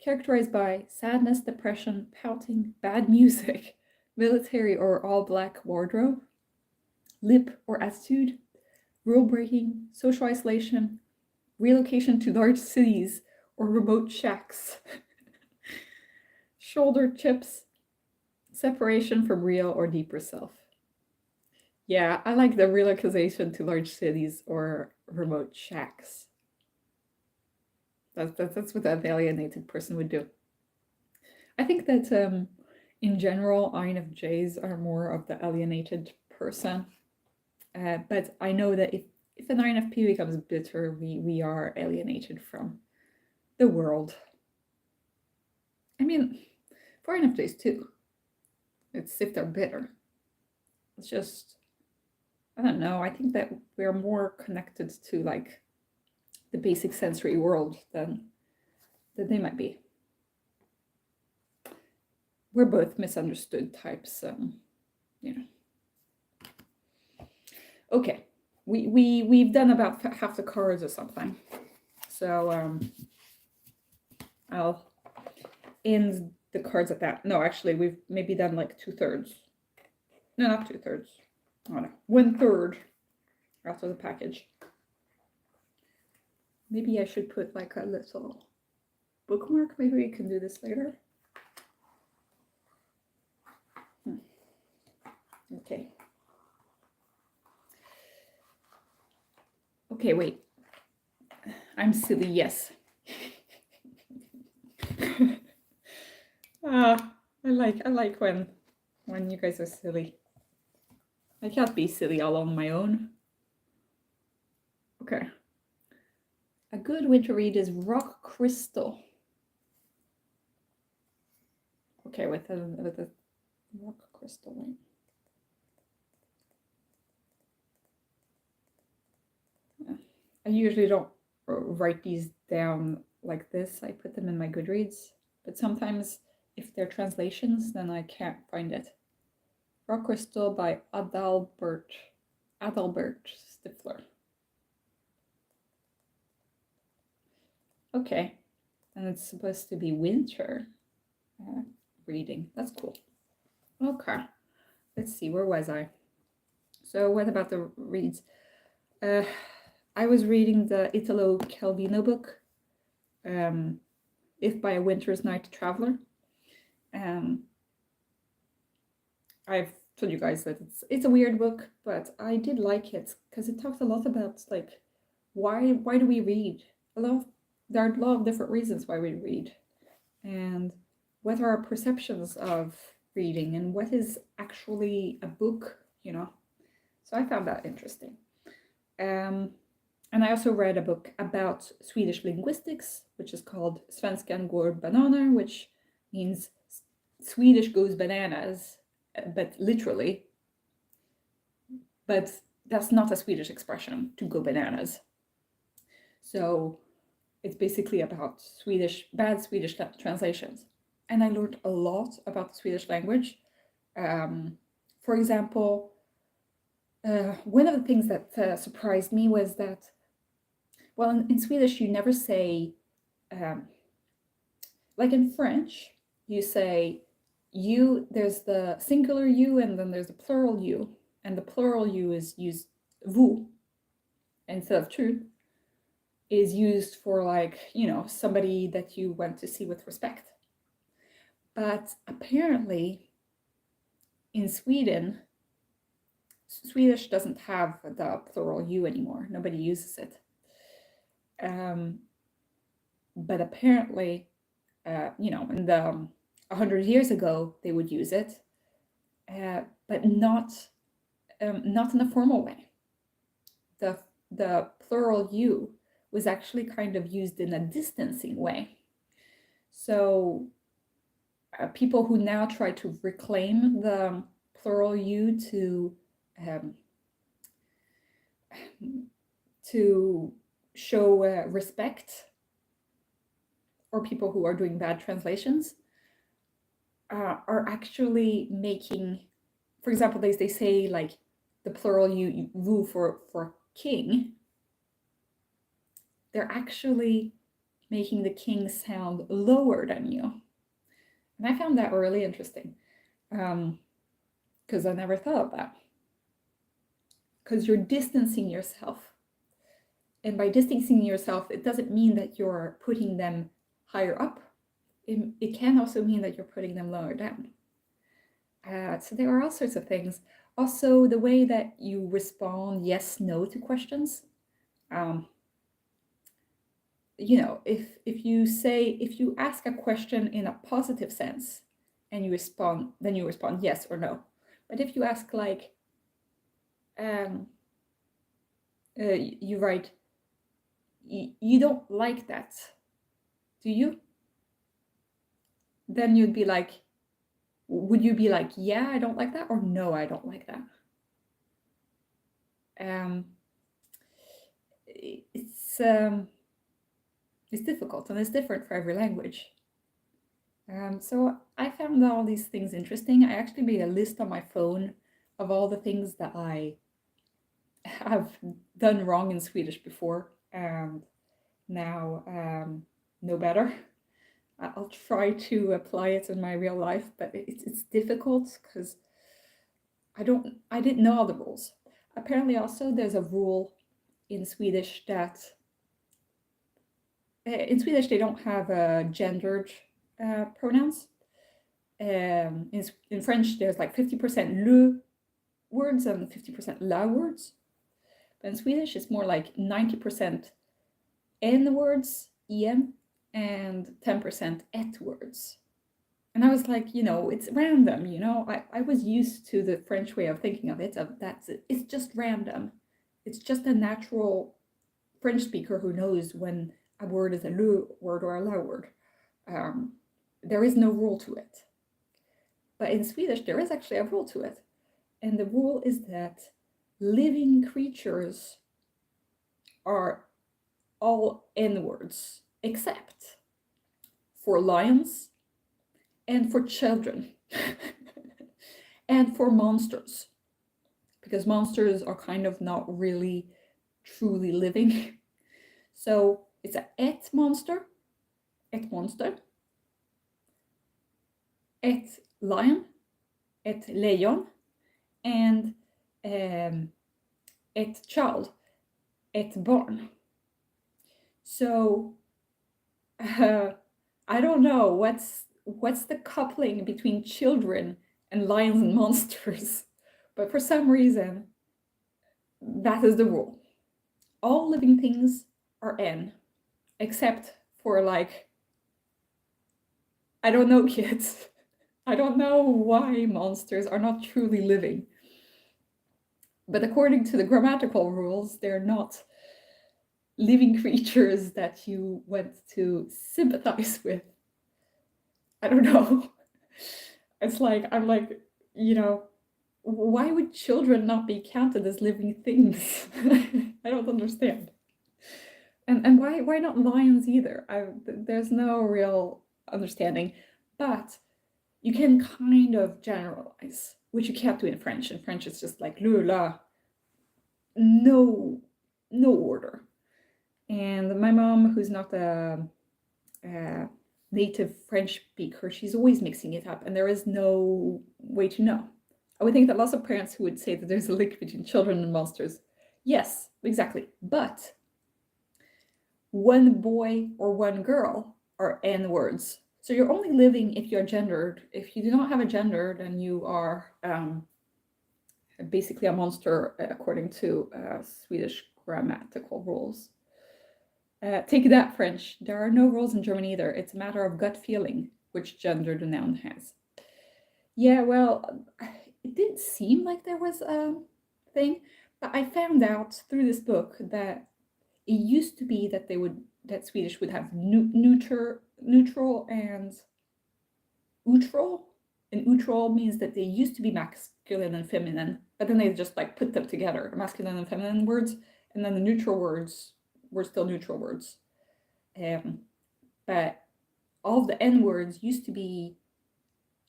Characterized by sadness, depression, pouting, bad music, military or all black wardrobe, lip or attitude, rule breaking, social isolation, relocation to large cities or remote shacks, shoulder chips, separation from real or deeper self. Yeah, I like the relocation to large cities or remote shacks. That's what an alienated person would do. I think that in general, INFJs are more of the alienated person. But I know that if an INFP becomes bitter, we are alienated from the world. I mean, for INFJs too. It's if they're bitter. It's just, I don't know. I think that we're more connected to like the basic sensory world than they might be. We're both misunderstood types, you know. Okay, we've done about half the cards or something, so I'll end the cards at that. No, actually, we've maybe done like 2/3. No, not 2/3. Oh no, 1/3 after the package. Maybe I should put like a little bookmark. Maybe we can do this later. Okay. Okay, wait. I'm silly, yes. I like when you guys are silly. I can't be silly all on my own. Okay. A good winter read is Rock Crystal. Okay, with the Rock Crystal one. I usually don't write these down like this. I put them in my Goodreads, but sometimes if they're translations, then I can't find it. Rock Crystal by Adalbert Stifler. Okay, and it's supposed to be winter reading. That's cool. Okay, let's see, where was I? So what about the reads? I was reading the Italo Calvino book, If by a Winter's Night Traveler. I've told you guys that it's a weird book, but I did like it because it talks a lot about like why do we read? There are a lot of different reasons why we read, and what are our perceptions of reading, and what is actually a book, you know. So I found that interesting. And I also read a book about Swedish linguistics, which is called Svenskan går bananer, which means Swedish goes bananas, but literally. But that's not a Swedish expression, to go bananas. So it's basically about bad Swedish translations. And I learned a lot about the Swedish language. For example, one of the things that surprised me was that, well, in Swedish, you never say, like in French, you say you, there's the singular you, and then there's the plural you. And the plural you is used, vous, instead of tu, is used for like, you know, somebody that you went to see with respect. But apparently in Sweden, Swedish doesn't have the plural you anymore. Nobody uses it. But apparently, you know, in the 100 years ago, they would use it, but not in a formal way. The plural you was actually kind of used in a distancing way. So people who now try to reclaim the plural you to show respect, or people who are doing bad translations, are actually making for example, they say like the plural you for king, they're actually making the king sound lower than you. And I found that really interesting, because I never thought of that. Because you're distancing yourself. And by distancing yourself, it doesn't mean that you're putting them higher up. It can also mean that you're putting them lower down. So there are all sorts of things. Also, the way that you respond yes, no to questions. You know, if you ask a question in a positive sense and you respond, then you respond yes or no. But if you ask like, you write, you don't like that, do you? Then you'd be like, would you be like, yeah, I don't like that, or no, I don't like that? It's difficult and it's different for every language. So I found all these things interesting. I actually made a list on my phone of all the things that I have done wrong in Swedish before, and now know better. I'll try to apply it in my real life, but it's difficult because I didn't know all the rules. Apparently, also there's a rule in Swedish that in Swedish they don't have gendered pronouns. In French, there's like 50% le words and 50% la words. But in Swedish, it's more like 90% en words, en, and 10% et words. And I was like, you know, it's random, you know. I was used to the French way of thinking of it, it's just random. It's just a natural French speaker who knows when a word is a le word or a la word. There is no rule to it. But in Swedish, there is actually a rule to it. And the rule is that living creatures are all N words, except for lions and for children and for monsters. Because monsters are kind of not really truly living. So it's a et monster, et lion, et lejon, and et child, et barn. So I don't know what's the coupling between children and lions and monsters, but for some reason that is the rule. All living things are N, except for like, I don't know, kids. I don't know why monsters are not truly living. But according to the grammatical rules, they're not living creatures that you want to sympathize with. I don't know. It's like, I'm like, you know, why would children not be counted as living things? I don't understand. And why not lions either? There's no real understanding. But you can kind of generalize, which you can't do in French. In French, it's just like le, la, no order. And my mom, who's not a native French speaker, she's always mixing it up, and there is no way to know. I would think that lots of parents who would say that there's a link between children and monsters. Yes, exactly. But one boy or one girl are N words. So you're only living if you're gendered. If you do not have a gender, then you are basically a monster according to Swedish grammatical rules. Take that, French. There are no rules in German either. It's a matter of gut feeling which gender the noun has. Yeah, well, it didn't seem like there was a thing, but I found out through this book that it used to be that Swedish would have neutral and neutral. And neutral means that they used to be masculine and feminine, but then they just like put them together, masculine and feminine words, and then the neutral words were still neutral words. But all of the N words used to be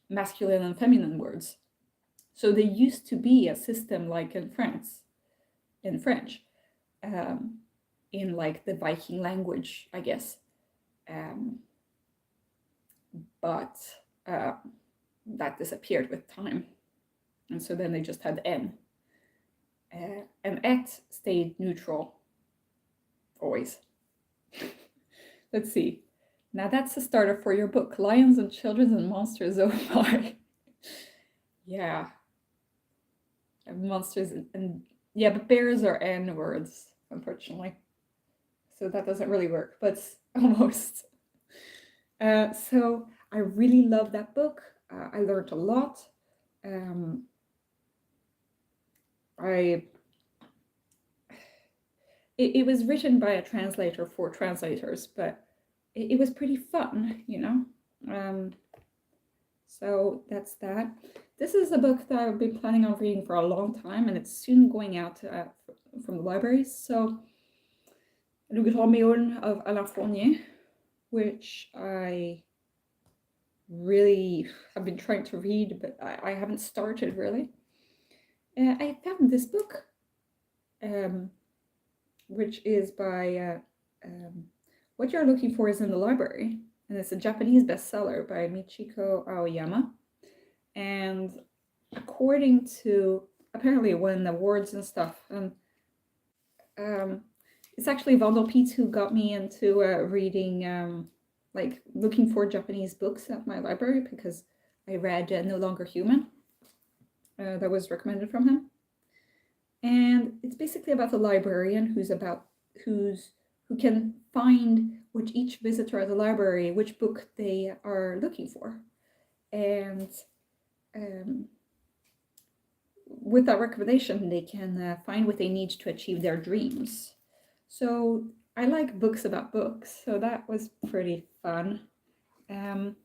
masculine and feminine words. So there used to be a system like in France, in French, in like the Viking language, I guess. But that disappeared with time. And so then they just had N. And Et stayed neutral always. Let's see. Now that's the starter for your book, Lions and Children and Monsters. Oh my. Yeah. And monsters and yeah, but bears are N words, unfortunately. So that doesn't really work, but almost. So I really love that book. I learned a lot. It was written by a translator for translators, but it was pretty fun, you know. So that's that. This is a book that I've been planning on reading for a long time, and it's soon going out from the libraries. So, Le Grand Méon of Alain Fournier, which I really have been trying to read, but I haven't started really. I found this book, which is by What You're Looking For Is in the Library, and it's a Japanese bestseller by Michiko Aoyama. And according to, apparently it won awards and stuff, it's actually Vandal Pete who got me into reading, like looking for Japanese books at my library, because I read No Longer Human, that was recommended from him. And it's basically about a librarian who can find what each visitor at the library, which book they are looking for. And with that recommendation, they can find what they need to achieve their dreams. So I like books about books, so that was pretty fun. And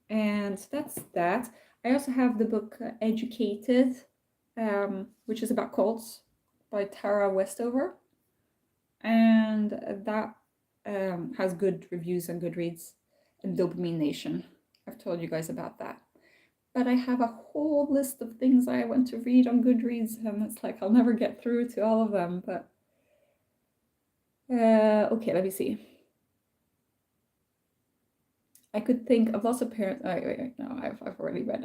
that's that. I also have the book Educated, which is about cults by Tara Westover. And that has good reviews on Goodreads, and Dopamine Nation. I've told you guys about that. But I have a whole list of things I want to read on Goodreads, and it's like I'll never get through to all of them. But okay, let me see. I could think of lots of parents. Wait, no, I've already read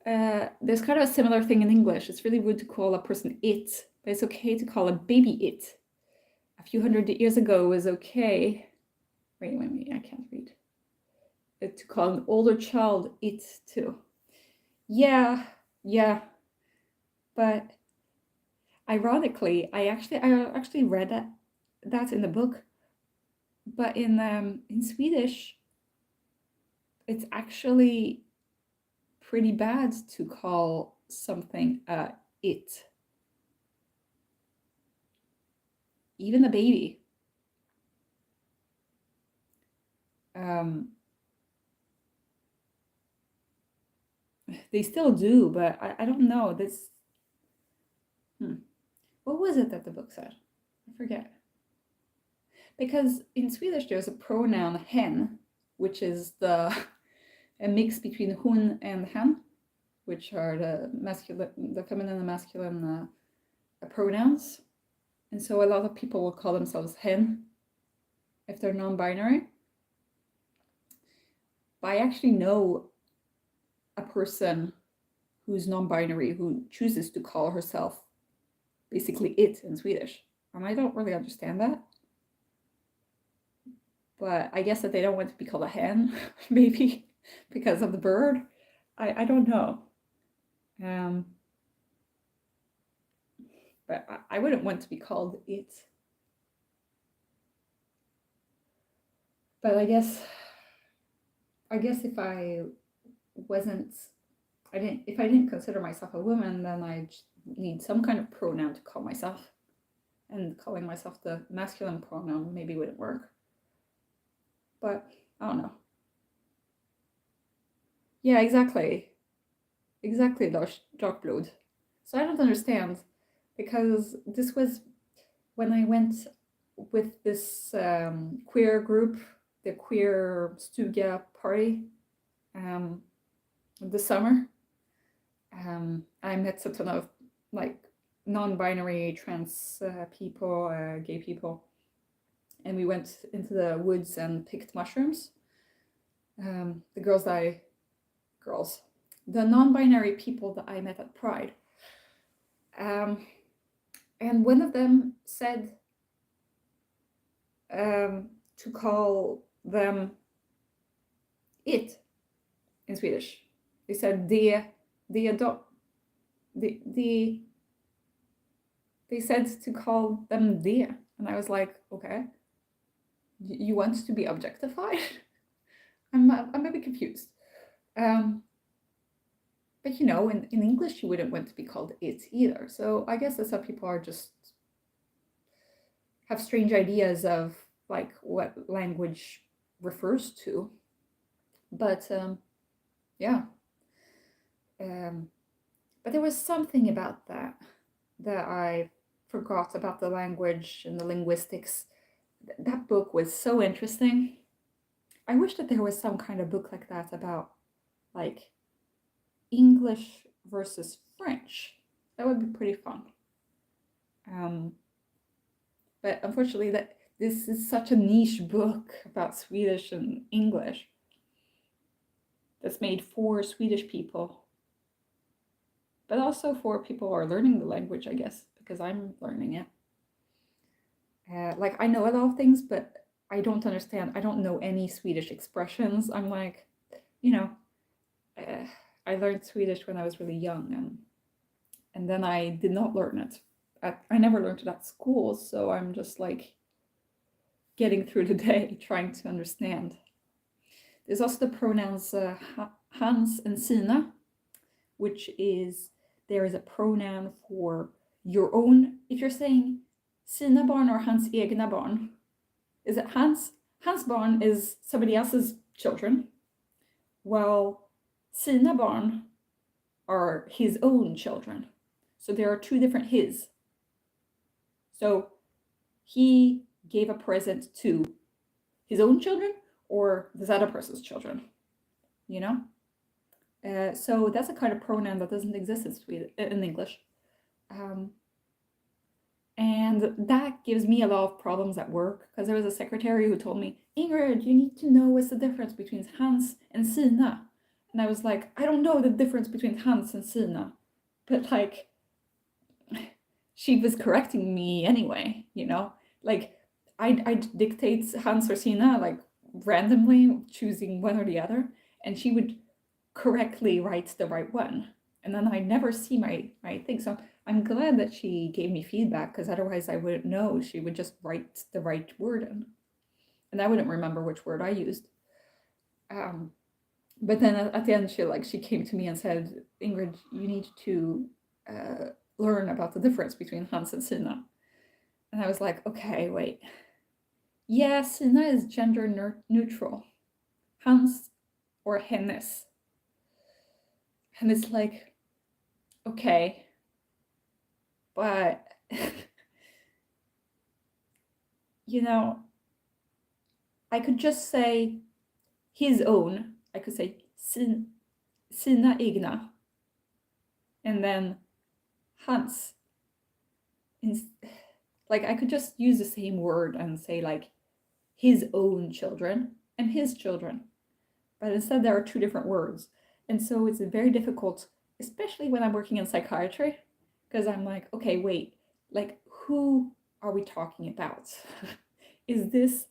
it. There's kind of a similar thing in English. It's really rude to call a person it, but it's okay to call a baby it. A few hundred years ago it was okay. Wait, I can't read. To call an older child it too. Yeah. But ironically, I actually read that in the book, but in Swedish, it's actually pretty bad to call something it. Even a baby. They still do, but I don't know. This. What was it that the book said? I forget. Because in Swedish there's a pronoun hen, which is a mix between hun and hen, which are the feminine and masculine pronouns. And so a lot of people will call themselves hen if they're non-binary. But I actually know a person who's non-binary who chooses to call herself basically it in Swedish. And I don't really understand that. But I guess that they don't want to be called a hen, maybe, because of the bird. I don't know. But I wouldn't want to be called it. But I guess if I didn't consider myself a woman, then I'd need some kind of pronoun to call myself. And calling myself the masculine pronoun maybe wouldn't work. But I don't know. Yeah, exactly. Exactly, dark blood. So I don't understand, because this was when I went with this queer group, the queer Stuga party, this summer. I met a ton of like non-binary trans people, gay people, and we went into the woods and picked mushrooms. The non-binary people that I met at Pride. And one of them said to call them it in Swedish. They said they said to call them det, and I was like, okay, you want to be objectified? I'm a bit confused. But you know, in English, you wouldn't want to be called it either. So I guess that some people are just have strange ideas of like what language refers to. But yeah. But there was something about that I forgot about the language and the linguistics. That book was so interesting. I wish that there was some kind of book like that about like English versus French. That would be pretty fun. But unfortunately, this is such a niche book about Swedish and English that's made for Swedish people, but also for people who are learning the language, I guess, because I'm learning it. Like, I know a lot of things, but I don't understand. I don't know any Swedish expressions. I'm like, you know, I learned Swedish when I was really young, and then I did not learn it. I never learned it at school, so I'm just like getting through the day trying to understand. There's also the pronouns hans and sina, which is, there is a pronoun for your own. If you're saying sina barn or hans egna barn, is it hans? Hans barn is somebody else's children, while sina barn are his own children. So there are two different his. So he gave a present to his own children or this other person's children, you know? So that's a kind of pronoun that doesn't exist in English. And that gives me a lot of problems at work, because there was a secretary who told me, Ingrid, you need to know what's the difference between Hans and Sina. And I was like, I don't know the difference between Hans and Sina. But like, she was correcting me anyway, you know? Like, I dictate Hans or Sina, like, randomly choosing one or the other, and she would correctly write the right one. And then I never see my thing. So I'm glad that she gave me feedback, because otherwise I wouldn't know. She would just write the right word in, and I wouldn't remember which word I used. But then at the end, she came to me and said, Ingrid, you need to learn about the difference between Hans and Sina. And I was like, okay, wait. Yeah, Sina is gender neutral. Hans or hennes. And it's like, okay, but, you know, I could just say his own. I could say sina egna, and then Hans. Like, I could just use the same word and say like his own children and his children. But instead there are two different words. And so it's very difficult, especially when I'm working in psychiatry, because I'm like, okay, wait, like, who are we talking about? Is this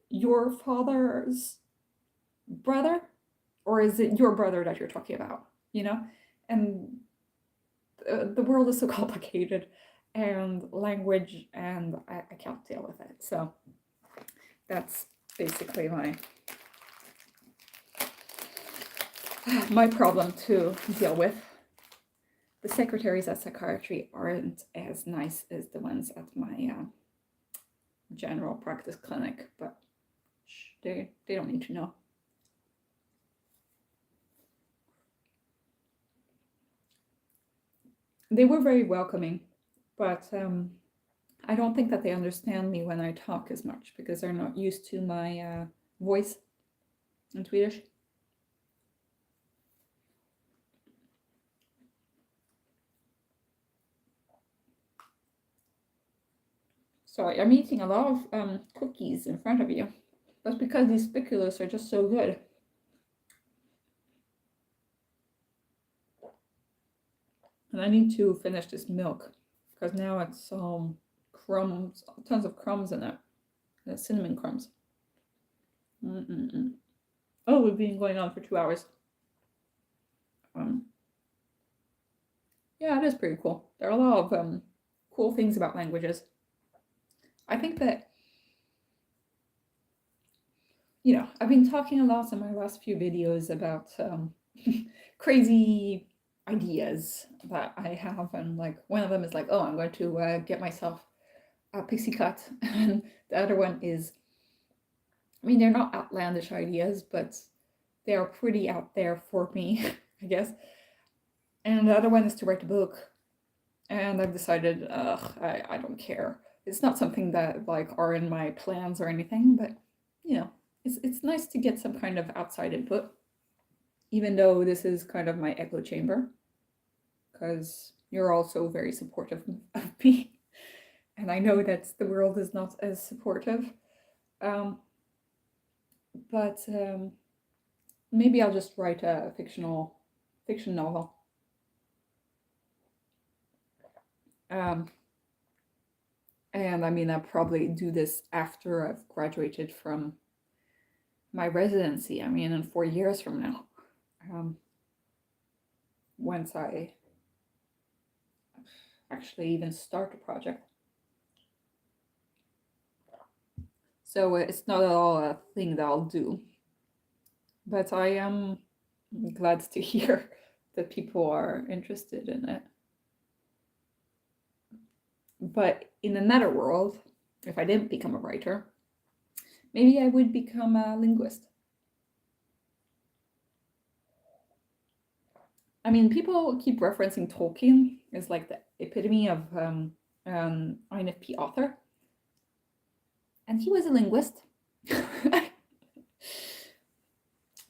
your father's brother? Or is it your brother that you're talking about, you know? And the world is so complicated, and language, and I can't deal with it. So that's basically my problem to deal with. The secretaries at psychiatry aren't as nice as the ones at my general practice clinic, but they don't need to know. They were very welcoming, but I don't think that they understand me when I talk as much, because they're not used to my voice in Swedish. Sorry, I'm eating a lot of cookies in front of you. That's because these spiculas are just so good. And I need to finish this milk because now it's crumbs, tons of crumbs in it. Cinnamon crumbs. Mm-mm-mm. Oh, we've been going on for 2 hours. Yeah, it is pretty cool. There are a lot of cool things about languages. I think that, I've been talking a lot in my last few videos about crazy ideas that I have, and like one of them is like, oh, I'm going to get myself a pixie cut, and the other one is, I mean, they're not outlandish ideas, but they are pretty out there for me, I guess. And the other one is to write a book, and I've decided, I don't care. It's not something that like are in my plans or anything, but it's nice to get some kind of outside input, even though this is kind of my echo chamber, because you're also very supportive of me, and I know that the world is not as supportive. But maybe I'll just write a fiction novel. And I mean, I'll probably do this after I've graduated from my residency. I mean, in 4 years from now, once I actually even start the project. So it's not at all a thing that I'll do. But I am glad to hear that people are interested in it. But in another world, if I didn't become a writer, maybe I would become a linguist. I mean, people keep referencing Tolkien as like the epitome of INFP author. And he was a linguist.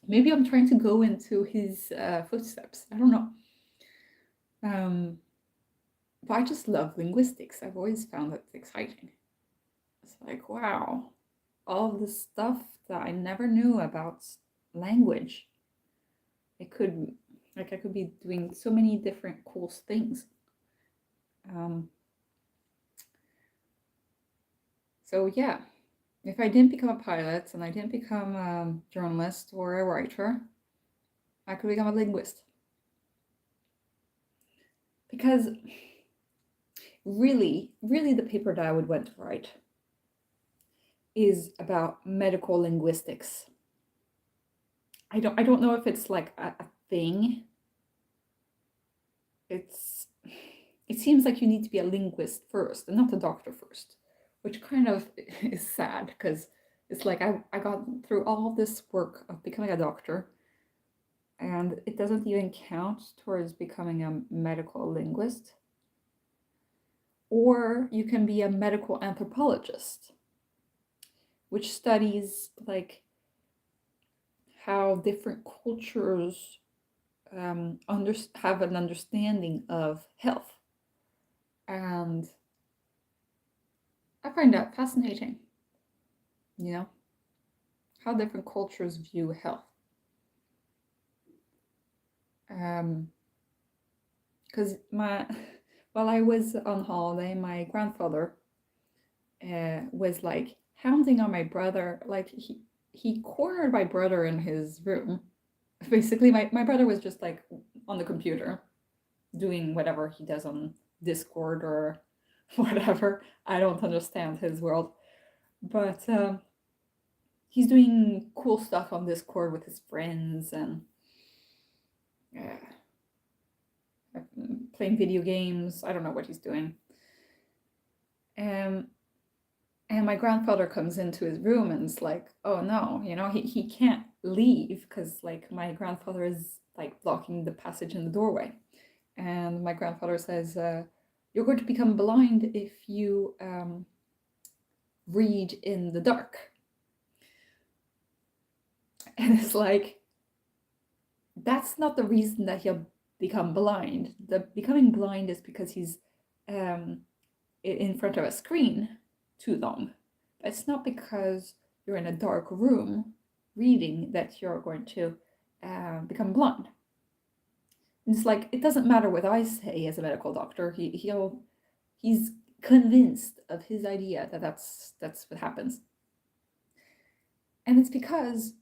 Maybe I'm trying to go into his footsteps. I don't know. But I just love linguistics. I've always found it exciting. It's like, wow, all of this stuff that I never knew about language. I could be doing so many different cool things. So yeah, if I didn't become a pilot and I didn't become a journalist or a writer, I could become a linguist. Because really the paper that I would want to write is about medical linguistics. I don't know if it's like a thing. It seems like you need to be a linguist first and not a doctor first, which kind of is sad because it's like I got through all of this work of becoming a doctor and it doesn't even count towards becoming a medical linguist. Or you can be a medical anthropologist, which studies like how different cultures have an understanding of health. And I find that fascinating, how different cultures view health. Because while I was on holiday, my grandfather was like hounding on my brother. Like he cornered my brother in his room. Basically, my brother was just like on the computer doing whatever he does on Discord or whatever. I don't understand his world. But he's doing cool stuff on Discord with his friends and playing video games. I don't know what he's doing. And my grandfather comes into his room and it's like, oh no, he can't leave because like my grandfather is like blocking the passage in the doorway. And my grandfather says, you're going to become blind if you read in the dark. And it's like, that's not the reason that he'll become blind. The becoming blind is because he's in front of a screen too long. It's not because you're in a dark room reading that you're going to become blind. And it's like, it doesn't matter what I say as a medical doctor. He's convinced of his idea that that's what happens. And it's because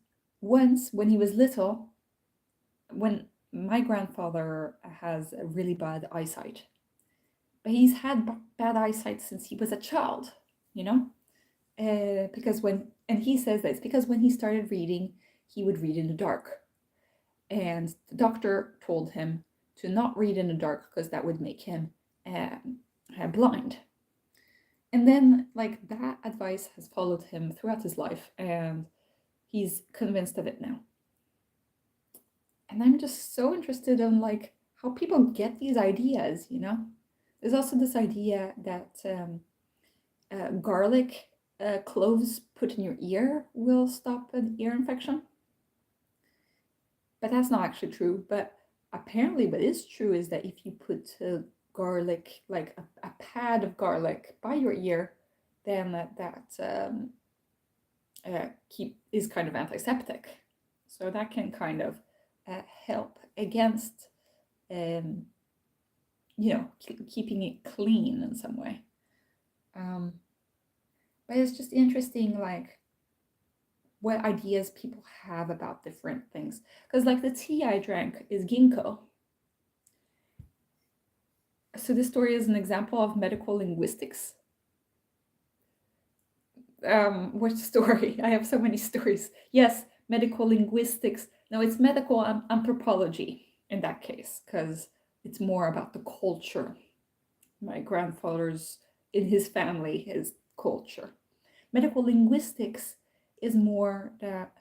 once, when he was little, when my grandfather has a really bad eyesight, but he's had bad eyesight since he was a child, you know? Because and he says that it's because when he started reading, he would read in the dark. And the doctor told him to not read in the dark because that would make him blind. And then, like, that advice has followed him throughout his life, and he's convinced of it now. And I'm just so interested in, like, how people get these ideas, you know? There's also this idea that garlic cloves put in your ear will stop an ear infection. But that's not actually true. But apparently what is true is that if you put garlic, like a pad of garlic by your ear, then that is kind of antiseptic. So that can kind of help against, you know, keeping it clean in some way. But it's just interesting, like, what ideas people have about different things. Because, like, the tea I drank is ginkgo. So this story is an example of medical linguistics. Which story? I have so many stories. Yes, medical linguistics. No, it's medical anthropology in that case, because it's more about the culture. My grandfather's, in his family, his culture. Medical linguistics is more that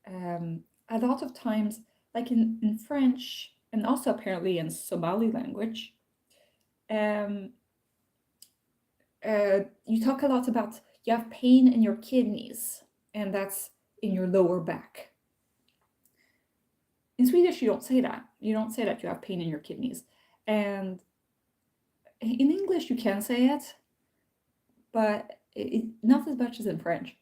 a lot of times, like in French, and also apparently in Somali language, you talk a lot about you have pain in your kidneys, and that's in your lower back. In Swedish, you don't say that. You don't say that you have pain in your kidneys. And in English, you can say it, but not as much as in French.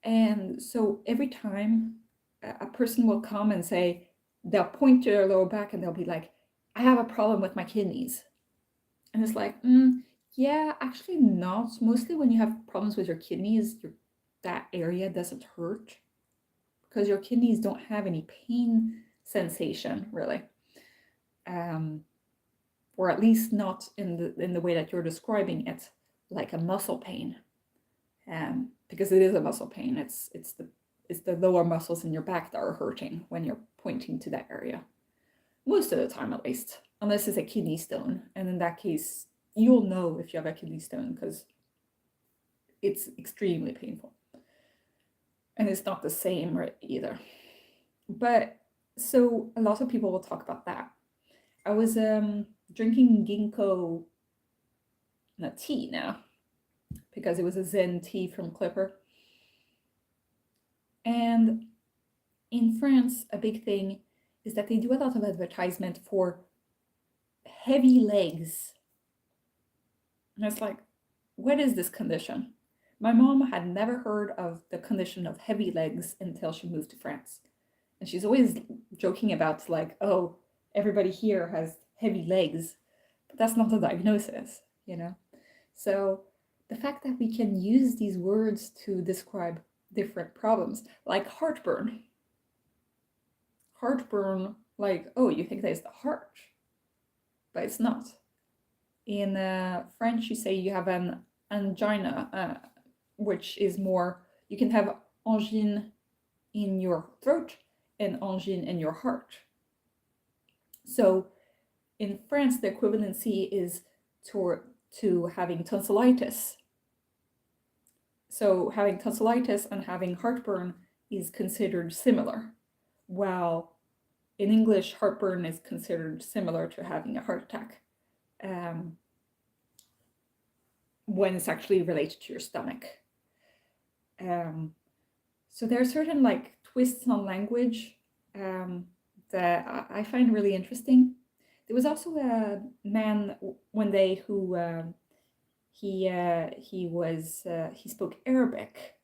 And so every time a person will come and say, they'll point to their lower back and they'll be like, I have a problem with my kidneys. And it's like, yeah, actually not. Mostly when you have problems with your kidneys, that area doesn't hurt because your kidneys don't have any pain sensation, really. Or at least not in the way that you're describing it, like a muscle pain. Because it is a muscle pain. It's the lower muscles in your back that are hurting when you're pointing to that area. Most of the time, at least, unless it's a kidney stone. And in that case, you'll know if you have a kidney stone because it's extremely painful. And it's not the same either. But so a lot of people will talk about that. I was drinking ginkgo tea now because it was a Zen tea from Clipper. And in France, a big thing is that they do a lot of advertisement for heavy legs. And it's like, what is this condition? My mom had never heard of the condition of heavy legs until she moved to France. And she's always joking about, like, oh, everybody here has heavy legs. But that's not a diagnosis, you know? So the fact that we can use these words to describe different problems, like heartburn. Heartburn, like, oh, you think that is the heart, but it's not. In French, you say you have an angina, which is more, you can have angine in your throat and angine in your heart. So in France, the equivalency is to having tonsillitis. So having tonsillitis and having heartburn is considered similar, while in English, heartburn is considered similar to having a heart attack when it's actually related to your stomach. So there are certain, like, twists on language that I find really interesting. There was also a man one day who he spoke Arabic,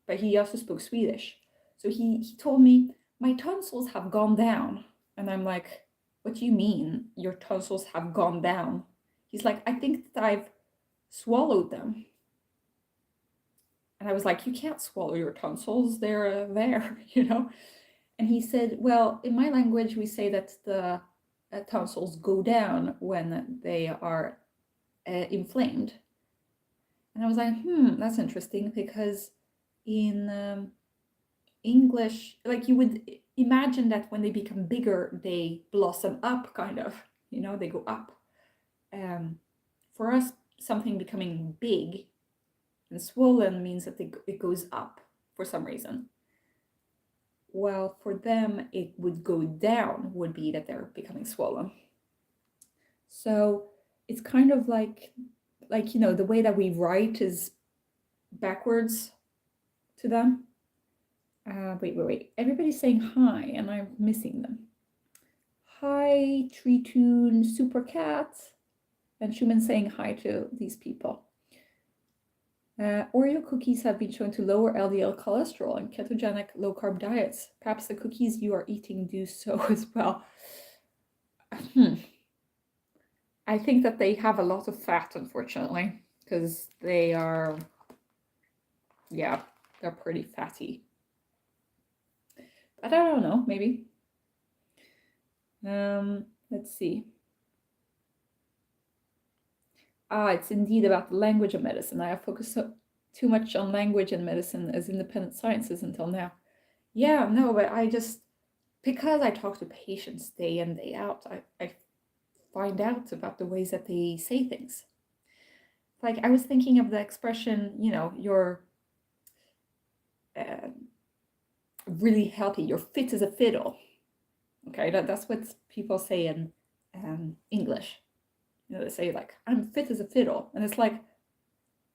but he also spoke Swedish. So he told me, my tonsils have gone down. And I'm like, what do you mean your tonsils have gone down? He's like, I think that I've swallowed them. And I was like, you can't swallow your tonsils, they're there, you know? And he said, well, in my language, we say that the tonsils go down when they are inflamed. And I was like, that's interesting, because in English, like you would imagine that when they become bigger, they blossom up, kind of, you know, they go up. For us, something becoming big and swollen means that it goes up for some reason. Well, for them, it would go down, would be that they're becoming swollen. So it's kind of like, you know, the way that we write is backwards to them. Wait. Everybody's saying hi, and I'm missing them. Hi, Treetoon, Super Cat, and Schumann saying hi to these people. Oreo cookies have been shown to lower LDL cholesterol in ketogenic low-carb diets. Perhaps the cookies you are eating do so as well. I think that they have a lot of fat, unfortunately, because they are, yeah, they're pretty fatty. But I don't know, maybe. Let's see. It's indeed about the language of medicine. I have focused too much on language and medicine as independent sciences until now. Yeah, no, but I just, because I talk to patients day in, day out, I find out about the ways that they say things. Like, I was thinking of the expression, you know, you're really healthy, you're fit as a fiddle. Okay, that's what people say in English. You know, they say, like, I'm fit as a fiddle. And it's like,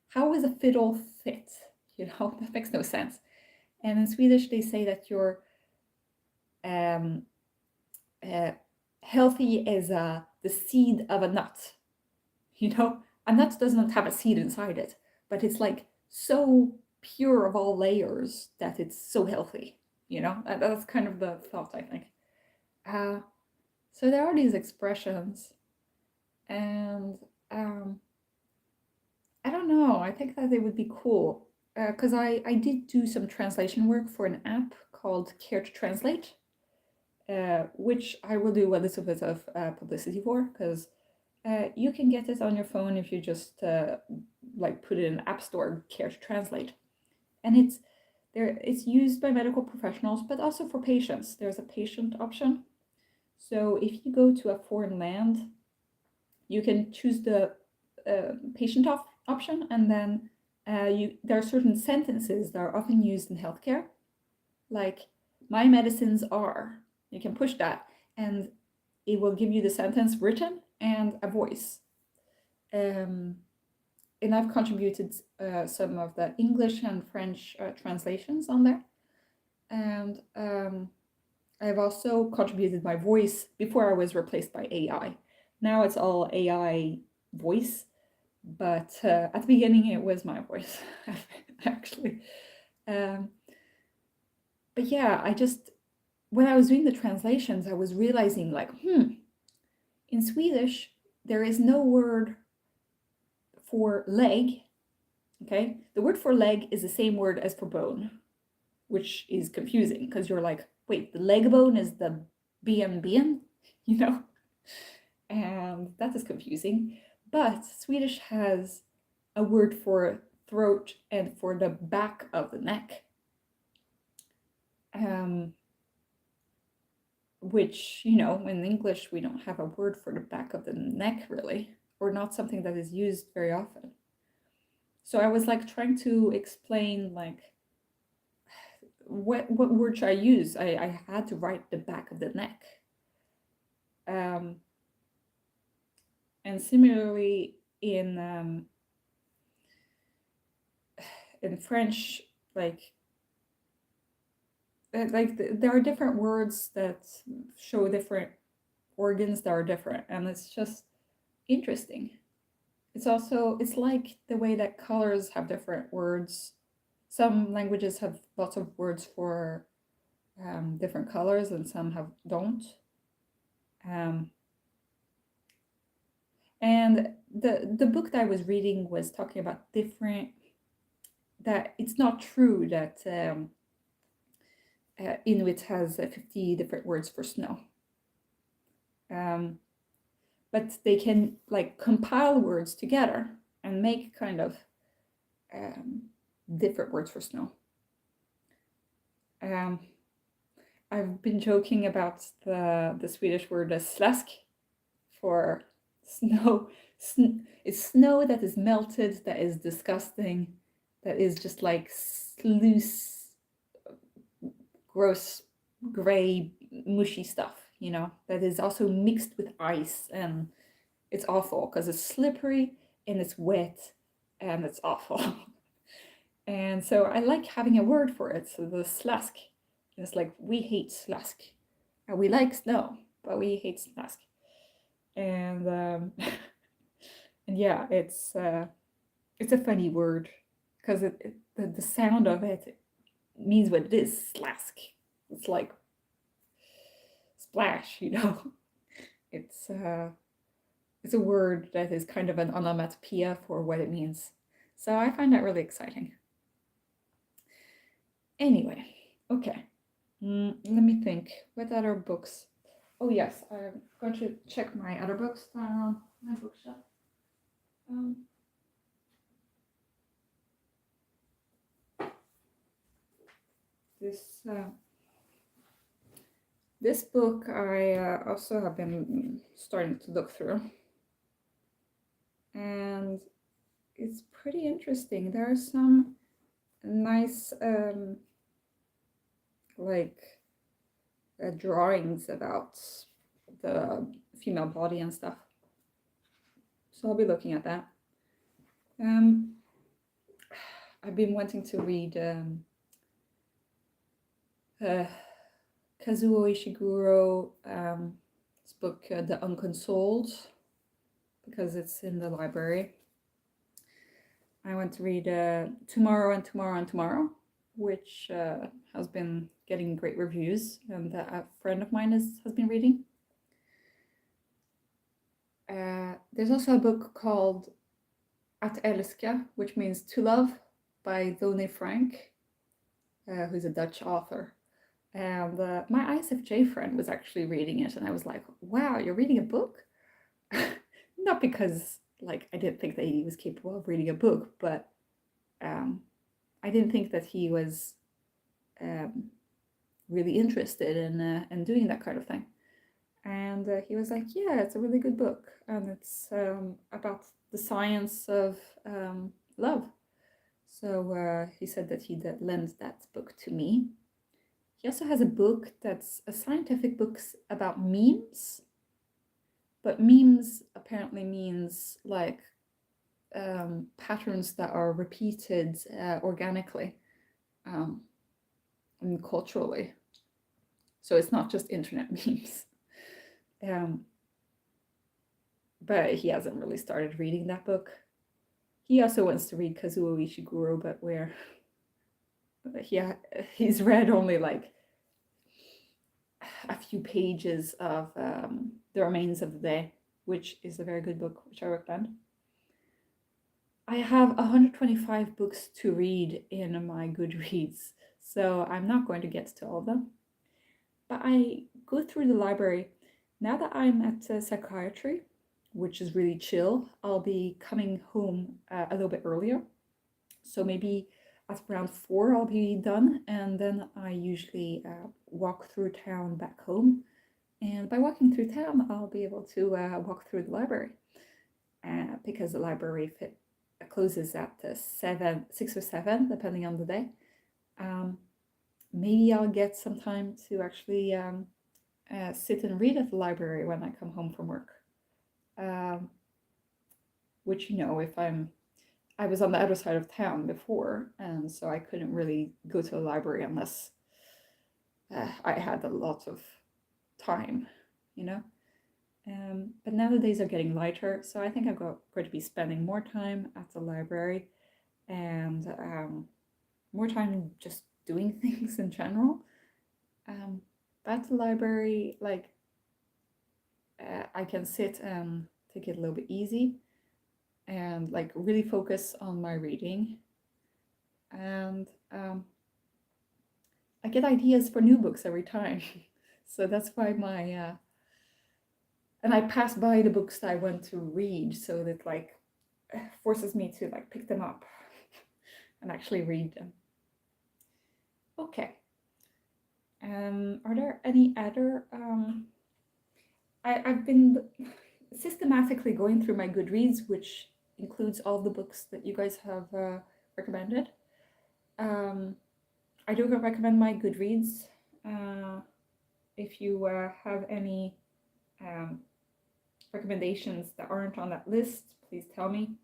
how is a fiddle fit? You know, that makes no sense. And in Swedish, they say that you're healthy as the seed of a nut. You know, a nut doesn't have a seed inside it, but it's like so pure of all layers that it's so healthy. You know, that's kind of the thought, I think. So there are these expressions, and I don't know, I think that they would be cool, because I did do some translation work for an app called Care to Translate, which I will do a little bit of publicity for, because you can get it on your phone if you just like put it in App Store, Care to Translate. And it's used by medical professionals, but also for patients. There's a patient option. So if you go to a foreign land, you can choose the patient option, and then there are certain sentences that are often used in healthcare, like, my medicines are. You can push that, and it will give you the sentence written and a voice. And I've contributed some of the English and French translations on there. And I've also contributed my voice before I was replaced by AI. Now it's all AI voice, but at the beginning it was my voice, actually. But yeah, when I was doing the translations, I was realizing, like, in Swedish, there is no word for leg, okay? The word for leg is the same word as for bone, which is confusing, because you're like, wait, the leg bone is the ben, you know? And that is confusing. But Swedish has a word for throat and for the back of the neck, which, you know, in English, we don't have a word for the back of the neck, really, or not something that is used very often. So I was like trying to explain, like, what word should I use? I had to write the back of the neck. And similarly in French, like there are different words that show different organs that are different, and it's just interesting. it's like the way that colors have different words. Some languages have lots of words for different colors, and some don't. Um, and the book that I was reading was talking about different, that it's not true that Inuit has 50 different words for snow. But they can like compile words together and make kind of different words for snow. I've been joking about the Swedish word slask for snow. It's snow that is melted, that is disgusting, that is just like loose, gross, gray, mushy stuff, you know, that is also mixed with ice, and it's awful because it's slippery and it's wet and it's awful. And so I like having a word for it. So the slask, it's like we hate slask, and we like snow, but we hate slask. And and yeah, it's a funny word because the sound of it means what it is, slask. It's like splash, you know. It's a word that is kind of an onomatopoeia for what it means. So I find that really exciting. Anyway, okay. Let me think. What other books? Oh yes, I'm going to check my other books on my bookshelf. This book I also have been starting to look through, and it's pretty interesting. There are some nice like drawings about the female body and stuff. So I'll be looking at that. I've been wanting to read Kazuo Ishiguro's book, The Unconsoled, because it's in the library. I want to read Tomorrow and Tomorrow and Tomorrow, which has been getting great reviews, and that a friend of mine has been reading. There's also a book called Att älska, which means to love, by Done Frank, who's a Dutch author. And my ISFJ friend was actually reading it, and I was like, wow, you're reading a book? Not because like I didn't think that he was capable of reading a book, but I didn't think that he was really interested in doing that kind of thing. And he was like, yeah, it's a really good book, and it's about the science of love. So he said that he'd lend that book to me. He also has a book that's a scientific book about memes, but memes apparently means like patterns that are repeated organically and culturally. So it's not just internet memes. But he hasn't really started reading that book. He also wants to read Kazuo Ishiguro, but he's read only like a few pages of The Remains of the Day, which is a very good book, which I recommend. I have 125 books to read in my Goodreads, so I'm not going to get to all of them. But I go through the library. Now that I'm at psychiatry, which is really chill, I'll be coming home a little bit earlier. So maybe at around 4 I'll be done, and then I usually walk through town back home. And by walking through town, I'll be able to walk through the library because the library closes at 6 or 7, depending on the day. Maybe I'll get some time to actually sit and read at the library when I come home from work. Which, you know, I was on the other side of town before, and so I couldn't really go to the library unless I had a lot of time, you know. But now the days are getting lighter, so I think I'm going to be spending more time at the library and more time just doing things in general. At the library, like I can sit and take it a little bit easy and like really focus on my reading. And I get ideas for new books every time. So that's why and I pass by the books that I want to read, so that like forces me to like pick them up and actually read them. Okay. Are there any other I've been systematically going through my Goodreads, which includes all the books that you guys have recommended. I do recommend my Goodreads. If you have any recommendations that aren't on that list, please tell me.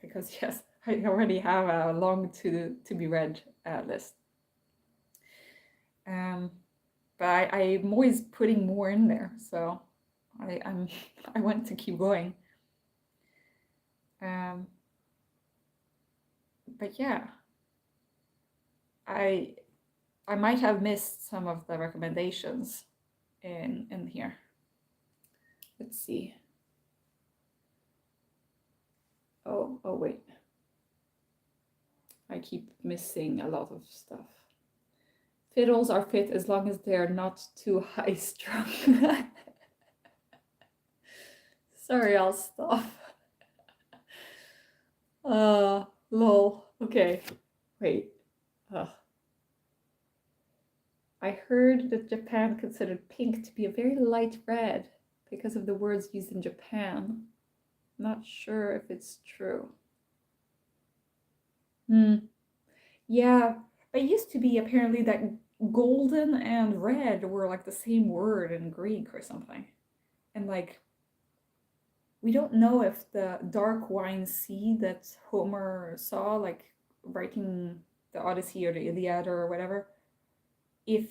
Because yes, I already have a long to be read list. But I'm always putting more in there, so I want to keep going. But yeah, I might have missed some of the recommendations in here. Let's see. Oh wait. I keep missing a lot of stuff. Fiddles are fit as long as they're not too high strung. Sorry, I'll stop. Lol. Okay. Wait. I heard that Japan considered pink to be a very light red because of the words used in Japan. Not sure if it's true. Yeah, it used to be apparently that golden and red were like the same word in Greek or something. And like, we don't know if the dark wine sea that Homer saw, like writing the Odyssey or the Iliad or whatever, if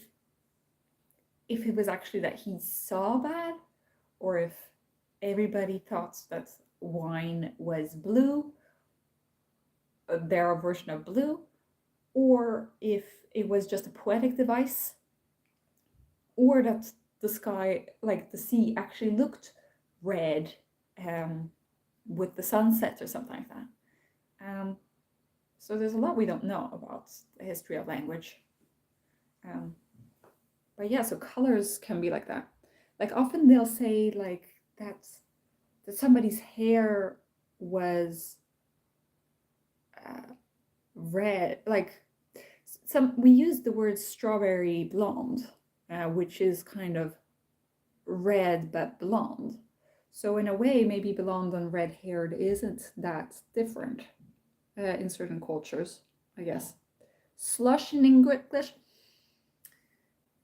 it was actually that he saw that, or if everybody thought that wine was blue, their version of blue, or if it was just a poetic device, or that the sky, like the sea, actually looked red with the sunset or something like that. So there's a lot we don't know about the history of language. But yeah, so colors can be like that. Like often they'll say like that somebody's hair was red. Like we use the word strawberry blonde, which is kind of red but blonde. So in a way, maybe blonde and red-haired isn't that different in certain cultures, I guess. Slush in English?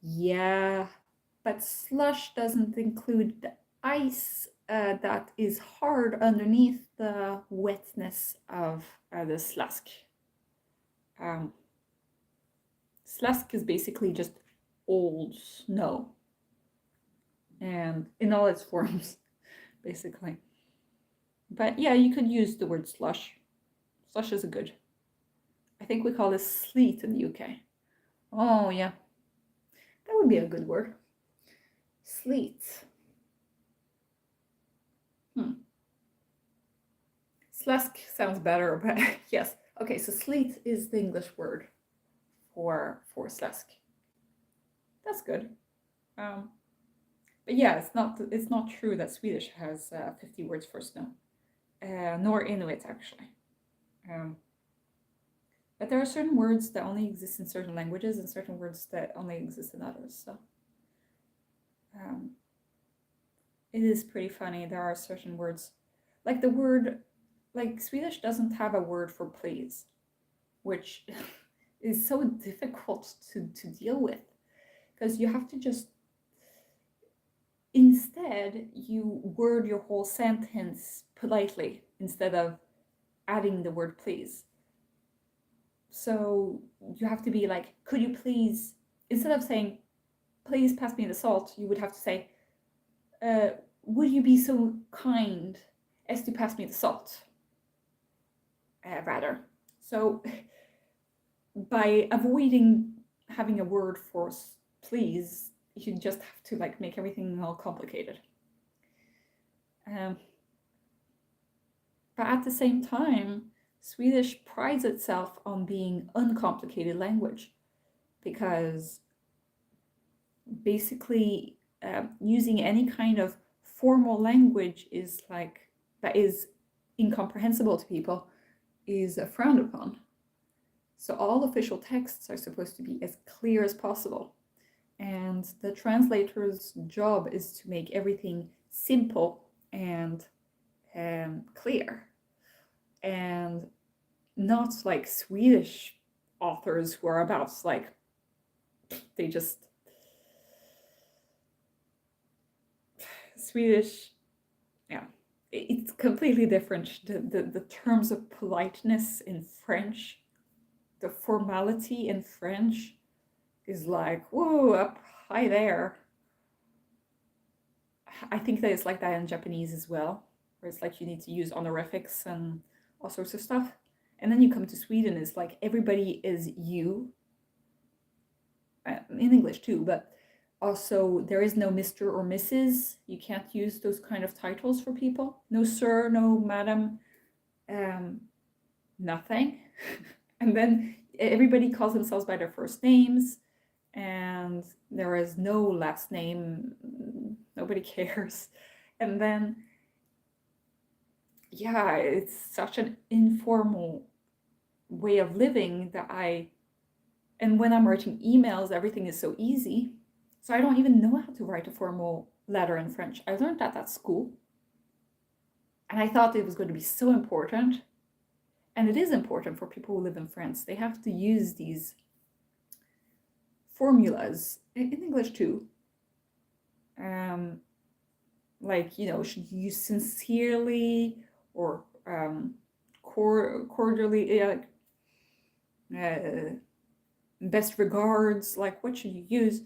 Yeah, but slush doesn't include the ice that is hard underneath the wetness of the slusk. Slusk is basically just old snow, and in all its forms, basically. But yeah, you could use the word slush. Slush is a good. I think we call this sleet in the UK. Oh yeah, that would be a good word. Sleet. Slusk sounds better, but yes. Okay, so sleet is the English word for slusk. That's good. But yeah, it's not true that Swedish has 50 words for snow, nor Inuit actually. But there are certain words that only exist in certain languages and certain words that only exist in others. So it is pretty funny. There are certain words, like the word, like Swedish doesn't have a word for please, which is so difficult to deal with, because you have to just, instead you word your whole sentence politely instead of adding the word please. So you have to be like, could you please, instead of saying please pass me the salt, you would have to say would you be so kind as to pass me the salt? Rather. So by avoiding having a word for please, you just have to like make everything all complicated. But at the same time, Swedish prides itself on being uncomplicated language, because basically using any kind of formal language is like that is incomprehensible to people is frowned upon. So all official texts are supposed to be as clear as possible. And the translator's job is to make everything simple and clear. And not like Swedish authors who are about like, they just, Swedish, yeah, it's completely different. The terms of politeness in French, the formality in French is like, whoa, up high there. I think that it's like that in Japanese as well, where it's like you need to use honorifics and all sorts of stuff. And then you come to Sweden, it's like everybody is you. In English too, but also there is no Mr. or Mrs. You can't use those kind of titles for people. No sir, no madam, nothing. And then everybody calls themselves by their first names, and there is no last name. Nobody cares. And then, yeah, it's such an informal way of living that and when I'm writing emails, everything is so easy. So I don't even know how to write a formal letter in French. I learned that at school. And I thought it was going to be so important. And it is important for people who live in France. They have to use these formulas in English too. Like, you know, should you use sincerely or cordially, best regards, like what should you use?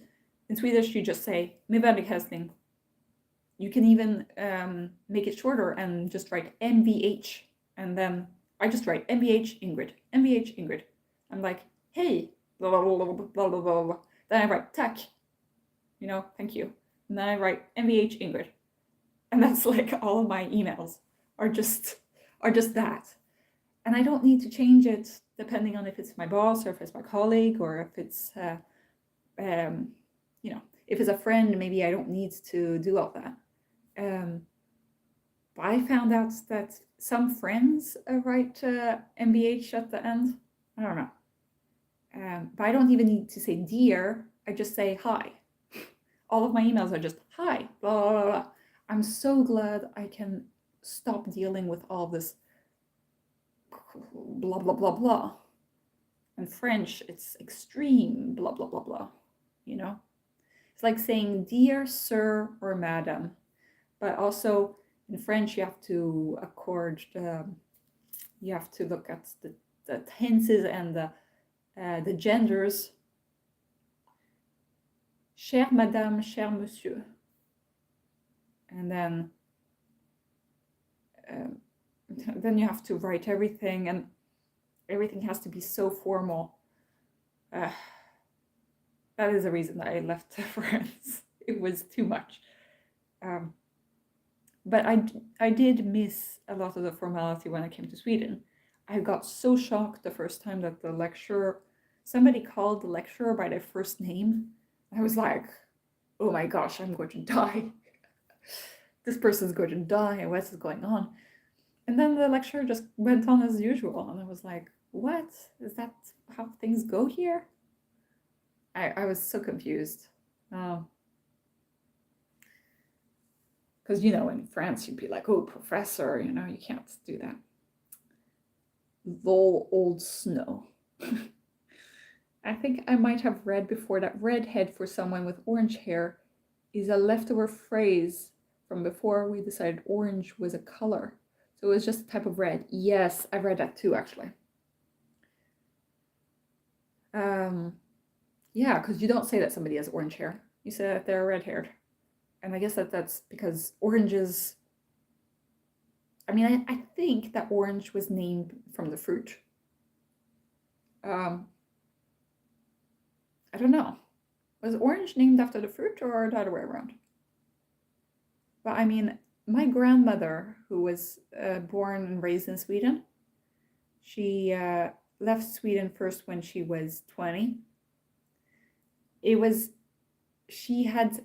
In Swedish, you just say med vänlig hälsning. You can even make it shorter and just write MVH, and then I just write MVH Ingrid, MVH Ingrid. I'm like, hey, blah, blah, blah, blah, blah, blah, blah. Then I write tack, you know, thank you. And then I write MVH Ingrid. And that's like all of my emails are just that. And I don't need to change it depending on if it's my boss or if it's my colleague or if it's, you know, if it's a friend, maybe I don't need to do all that. But I found out that some friends write MBH at the end. I don't know. But I don't even need to say dear. I just say hi. All of my emails are just hi, blah, blah, blah, blah. I'm so glad I can stop dealing with all this blah, blah, blah, blah. In French, it's extreme blah, blah, blah, blah, you know? It's like saying dear sir or madam, but also in French you have to accord, you have to look at the tenses and the genders. Chère madame, cher monsieur. And then you have to write everything, and everything has to be so formal. That is the reason that I left France. It was too much. But I did miss a lot of the formality when I came to Sweden. I got so shocked the first time that the lecturer, somebody called the lecturer by their first name. I was like, oh my gosh, I'm going to die. This person's going to die, what is going on? And then the lecturer just went on as usual, and I was like, what? Is that how things go here? I was so confused. Because, you know, in France, you'd be like, oh, professor, you know, you can't do that. Lol, old snow. I think I might have read before that redhead for someone with orange hair is a leftover phrase from before we decided orange was a color. So it was just a type of red. Yes, I've read that too, actually. Yeah, because you don't say that somebody has orange hair. You say that they're red-haired. And I guess that's because oranges, I mean, I think that orange was named from the fruit. I don't know. Was orange named after the fruit or the other way around? But I mean, my grandmother, who was born and raised in Sweden, she left Sweden first when she was 20. She had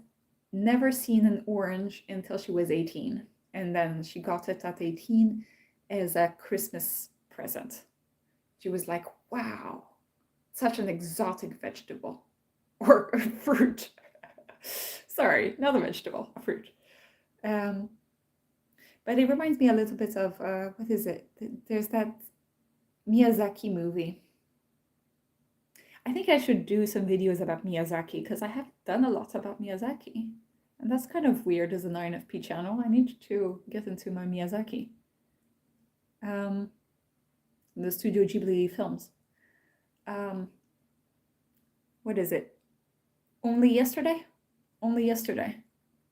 never seen an orange until she was 18. And then she got it at 18 as a Christmas present. She was like, wow, such an exotic vegetable or fruit. Sorry, not a vegetable, a fruit. But it reminds me a little bit of, what is it? There's that Miyazaki movie. I think I should do some videos about Miyazaki because I haven't done a lot about Miyazaki. And that's kind of weird as an INFP channel. I need to get into my Miyazaki. The Studio Ghibli films. What is it? Only Yesterday,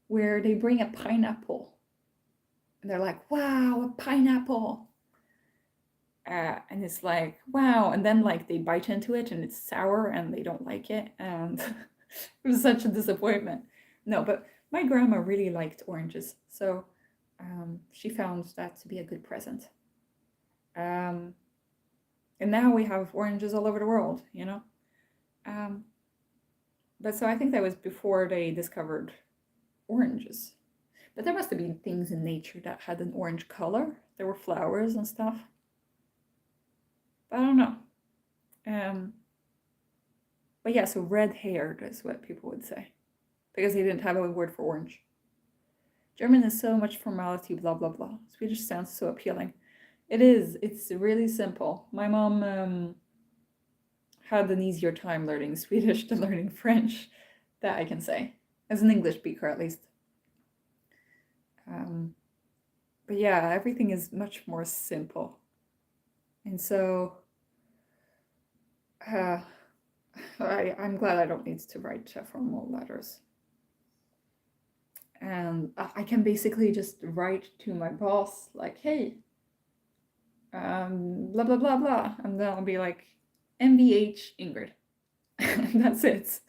where they bring a pineapple. And they're like, wow, a pineapple. And it's like, wow. And then like they bite into it and it's sour and they don't like it. And it was such a disappointment. No, but my grandma really liked oranges. So she found that to be a good present. And now we have oranges all over the world, you know? But so I think that was before they discovered oranges. But there must have been things in nature that had an orange color. There were flowers and stuff. But I don't know. But yeah, so red-haired is what people would say. Because they didn't have a word for orange. German is so much formality, blah, blah, blah. Swedish sounds so appealing. It is. It's really simple. My mom had an easier time learning Swedish than learning French. That I can say. As an English speaker, at least. But yeah, everything is much more simple. And so I'm glad I don't need to write formal letters. And I can basically just write to my boss like, hey, blah, blah, blah, blah. And then I'll be like, MBH Ingrid. And that's it.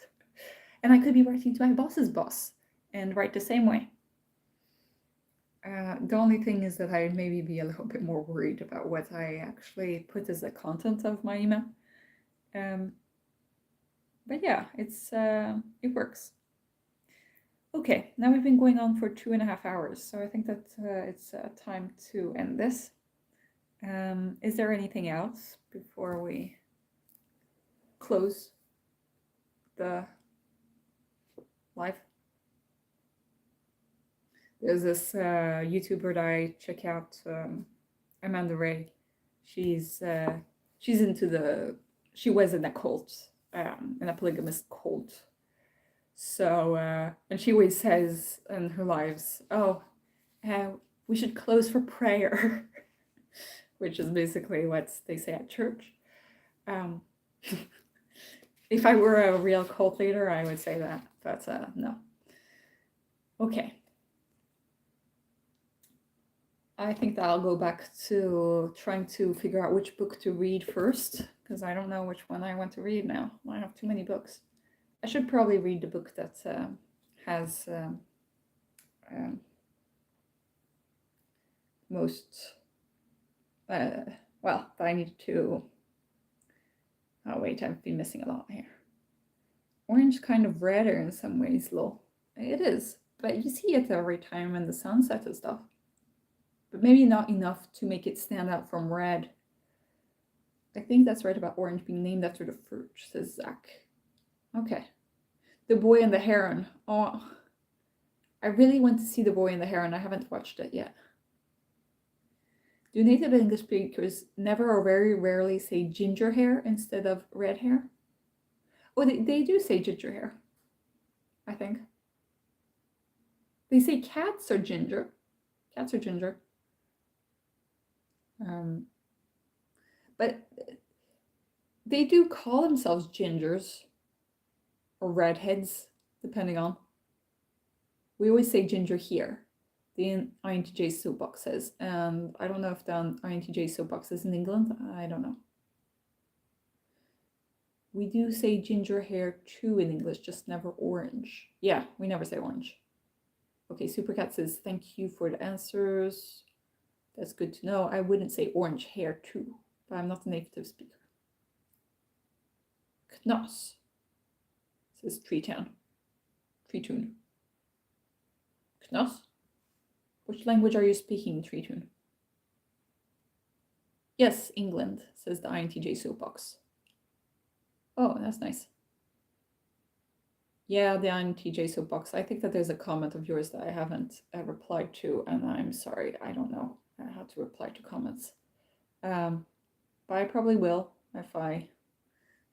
And I could be writing to my boss's boss and write the same way. The only thing is that I maybe be a little bit more worried about what I actually put as the content of my email. But yeah, it works. Okay, now we've been going on for 2.5 hours, so I think that it's time to end this. Is there anything else before we close the live? There's this YouTuber that I check out, Amanda Ray. She was in a cult, in a polygamous cult. So, and she always says in her lives, oh, we should close for prayer, which is basically what they say at church. If I were a real cult leader, I would say that, but no. Okay. I think that I'll go back to trying to figure out which book to read first, because I don't know which one I want to read now. I have too many books. I should probably read the book that has most, well, that I need to, oh wait, I've been missing a lot here. Orange kind of redder in some ways, Lo. It is, but you see it every time in the sunset and stuff. But maybe not enough to make it stand out from red. I think that's right about orange being named after the fruit, says Zach. Okay. The Boy and the Heron. Oh, I really want to see The Boy and the Heron. I haven't watched it yet. Do native English speakers never or very rarely say ginger hair instead of red hair? Oh, they do say ginger hair, I think. They say cats are ginger. Cats are ginger. But they do call themselves gingers or redheads, depending on We always say ginger here, the INTJ soapboxes, and I don't know if the INTJ soapboxes in England, I don't know. We do say ginger hair too in English, just never orange. Yeah, we never say orange. Okay, Supercat says, thank you for the answers. That's good to know. I wouldn't say orange hair too, but I'm not a native speaker. Knas says Treetown. Treetoon. Knas? Which language are you speaking, Treetoon? Yes, England, says the INTJ soapbox. Oh, that's nice. Yeah, the INTJ soapbox. I think that there's a comment of yours that I haven't replied to, and I'm sorry, I don't know how to reply to comments. But I probably will if I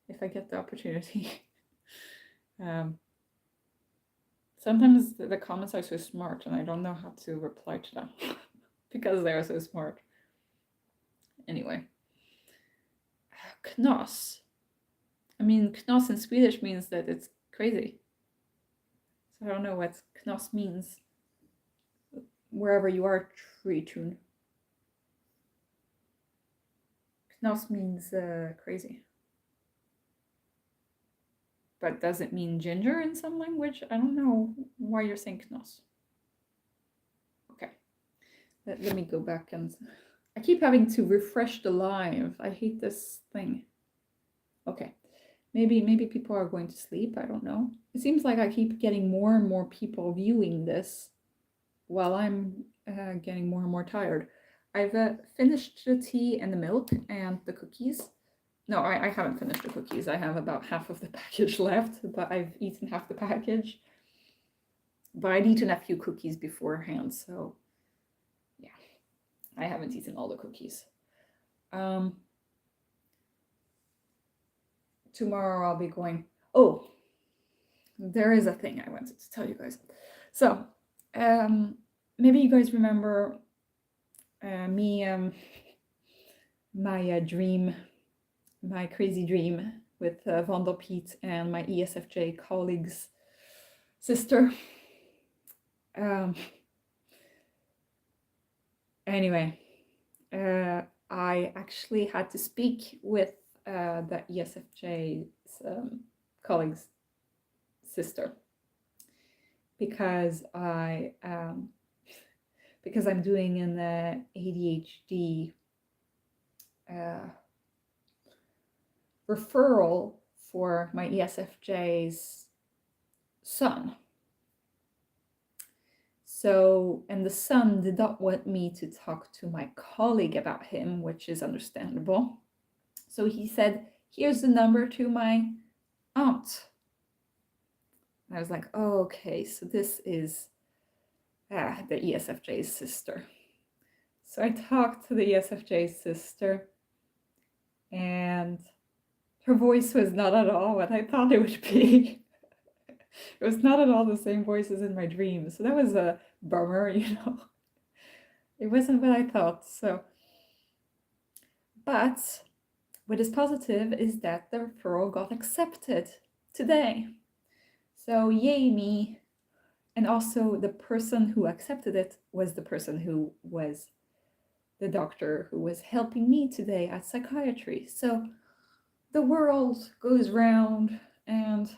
get the opportunity. Sometimes the comments are so smart, and I don't know how to reply to them because they are so smart. Anyway, knas. I mean, knas in Swedish means that it's crazy. So I don't know what knas means wherever you are, Treetoon. Knas means crazy. But does it mean ginger in some language? I don't know why you're saying knas. Okay, let me go back and... I keep having to refresh the live. I hate this thing. Okay, maybe people are going to sleep. I don't know. It seems like I keep getting more and more people viewing this while I'm getting more and more tired. I've finished the tea and the milk and the cookies. No, I haven't finished the cookies. I have about half of the package left, but I've eaten half the package. But I'd eaten a few cookies beforehand, so yeah, I haven't eaten all the cookies. Tomorrow I'll be going... Oh, there is a thing I wanted to tell you guys. So, maybe you guys remember my dream, my crazy dream with Vanderpiet and my ESFJ colleague's sister. Anyway, I actually had to speak with the ESFJ's colleague's sister because because I'm doing an ADHD referral for my ESFJ's son. So, and the son did not want me to talk to my colleague about him, which is understandable. So he said, here's the number to my aunt. And I was like, oh, okay, so this is the ESFJ's sister. So I talked to the ESFJ's sister, and her voice was not at all what I thought it would be. It was not at all the same voice as in my dreams. So that was a bummer, you know. It wasn't what I thought. So, but what is positive is that the referral got accepted today. So yay me. And also the person who accepted it was the person who was the doctor who was helping me today at psychiatry. So the world goes round and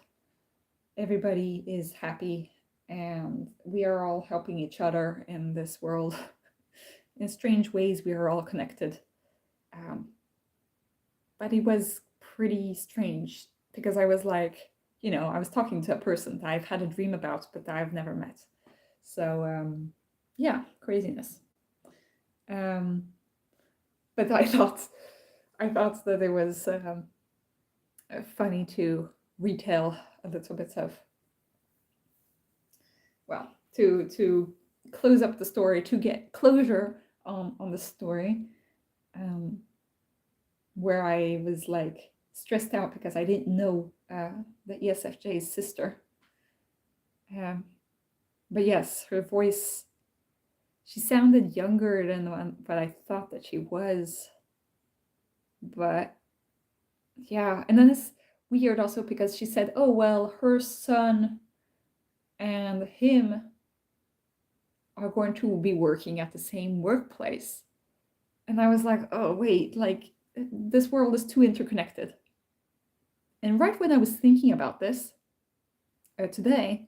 everybody is happy, and we are all helping each other in this world. In strange ways, we are all connected. But it was pretty strange because I was like, you know, I was talking to a person that I've had a dream about, but that I've never met. So yeah, craziness. But I thought that it was funny to retell a little bit of, well, to close up the story, to get closure on the story, where I was like stressed out because I didn't know the ESFJ's sister. But yes, her voice, she sounded younger than what I thought that she was. But yeah, and then it's weird also because she said, oh, well, her son and him are going to be working at the same workplace. And I was like, oh, wait, like this world is too interconnected. And right when I was thinking about this, today,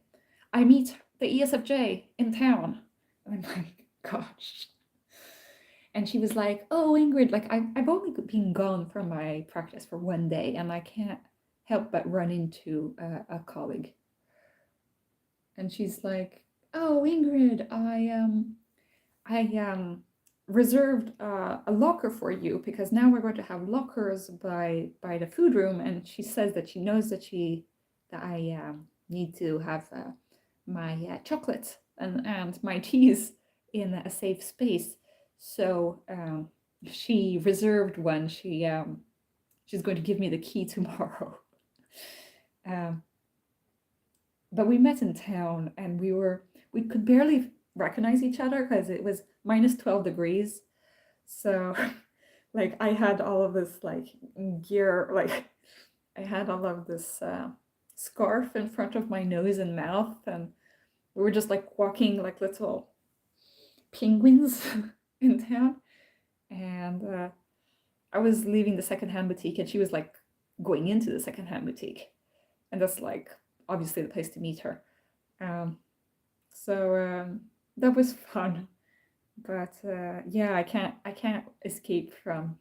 I meet the ESFJ in town. And I'm like, gosh. And she was like, oh, Ingrid, like I've only been gone from my practice for 1 day and I can't help but run into a colleague. And she's like, oh, Ingrid, I reserved a locker for you because now we're going to have lockers by the food room. And she says that she knows that I need to have my chocolate and my teas in a safe space. So she reserved one. She's going to give me the key tomorrow. But we met in town and we could barely recognize each other because it was minus 12 degrees. So like I had all of this like gear, like I had all of this scarf in front of my nose and mouth, and we were just like walking like little penguins in town. And I was leaving the secondhand boutique and she was like going into the secondhand boutique, and that's like obviously the place to meet her. So that was fun. But yeah, I can't escape from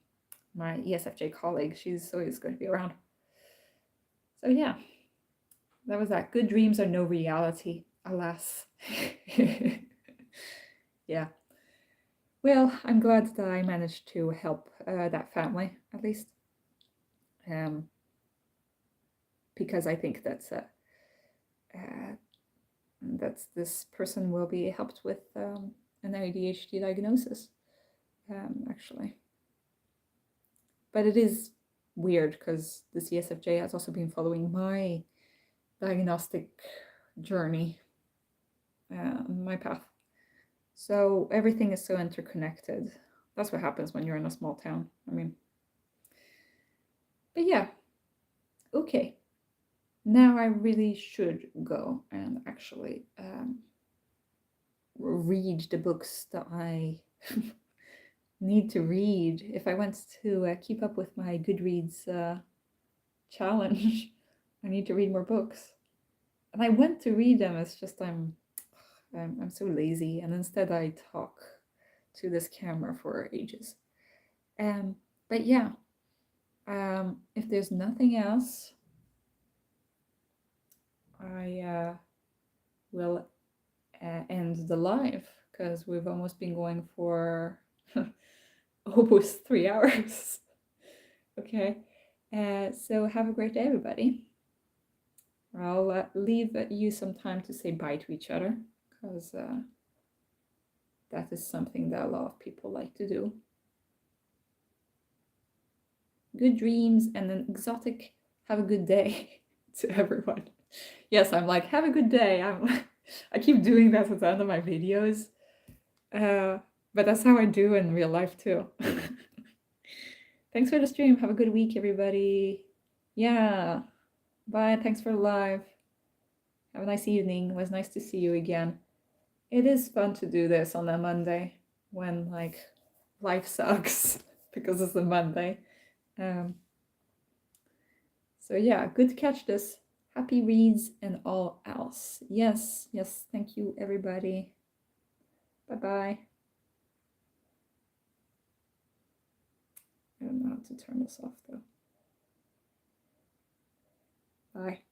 my ESFJ colleague. She's always going to be around. So yeah, that was that. Good dreams are no reality, alas. Yeah. Well, I'm glad that I managed to help that family, at least. Because I think that this person will be helped with an ADHD diagnosis, actually. But it is weird because the CSFJ has also been following my diagnostic journey, my path. So everything is so interconnected. That's what happens when you're in a small town. I mean, but yeah, okay. Now I really should go and actually read the books that I need to read if I want to keep up with my Goodreads challenge. I need to read more books, and I want to read them. It's just I'm so lazy, and instead I talk to this camera for ages. But yeah, if there's nothing else, I will end the live because we've almost been going for almost 3 hours. Okay, so have a great day, everybody. I'll leave you some time to say bye to each other because that is something that a lot of people like to do. Good dreams and an exotic have a good day to everyone. Yes, I'm like, have a good day. I keep doing that at the end of my videos. But that's how I do in real life too. Thanks for the stream. Have a good week, everybody. Yeah. Bye. Thanks for the live. Have a nice evening. It was nice to see you again. It is fun to do this on a Monday when like life sucks because it's a Monday. So yeah, good to catch this. Happy reads and all else. Yes, thank you everybody. Bye-bye. I don't know how to turn this off though. Bye.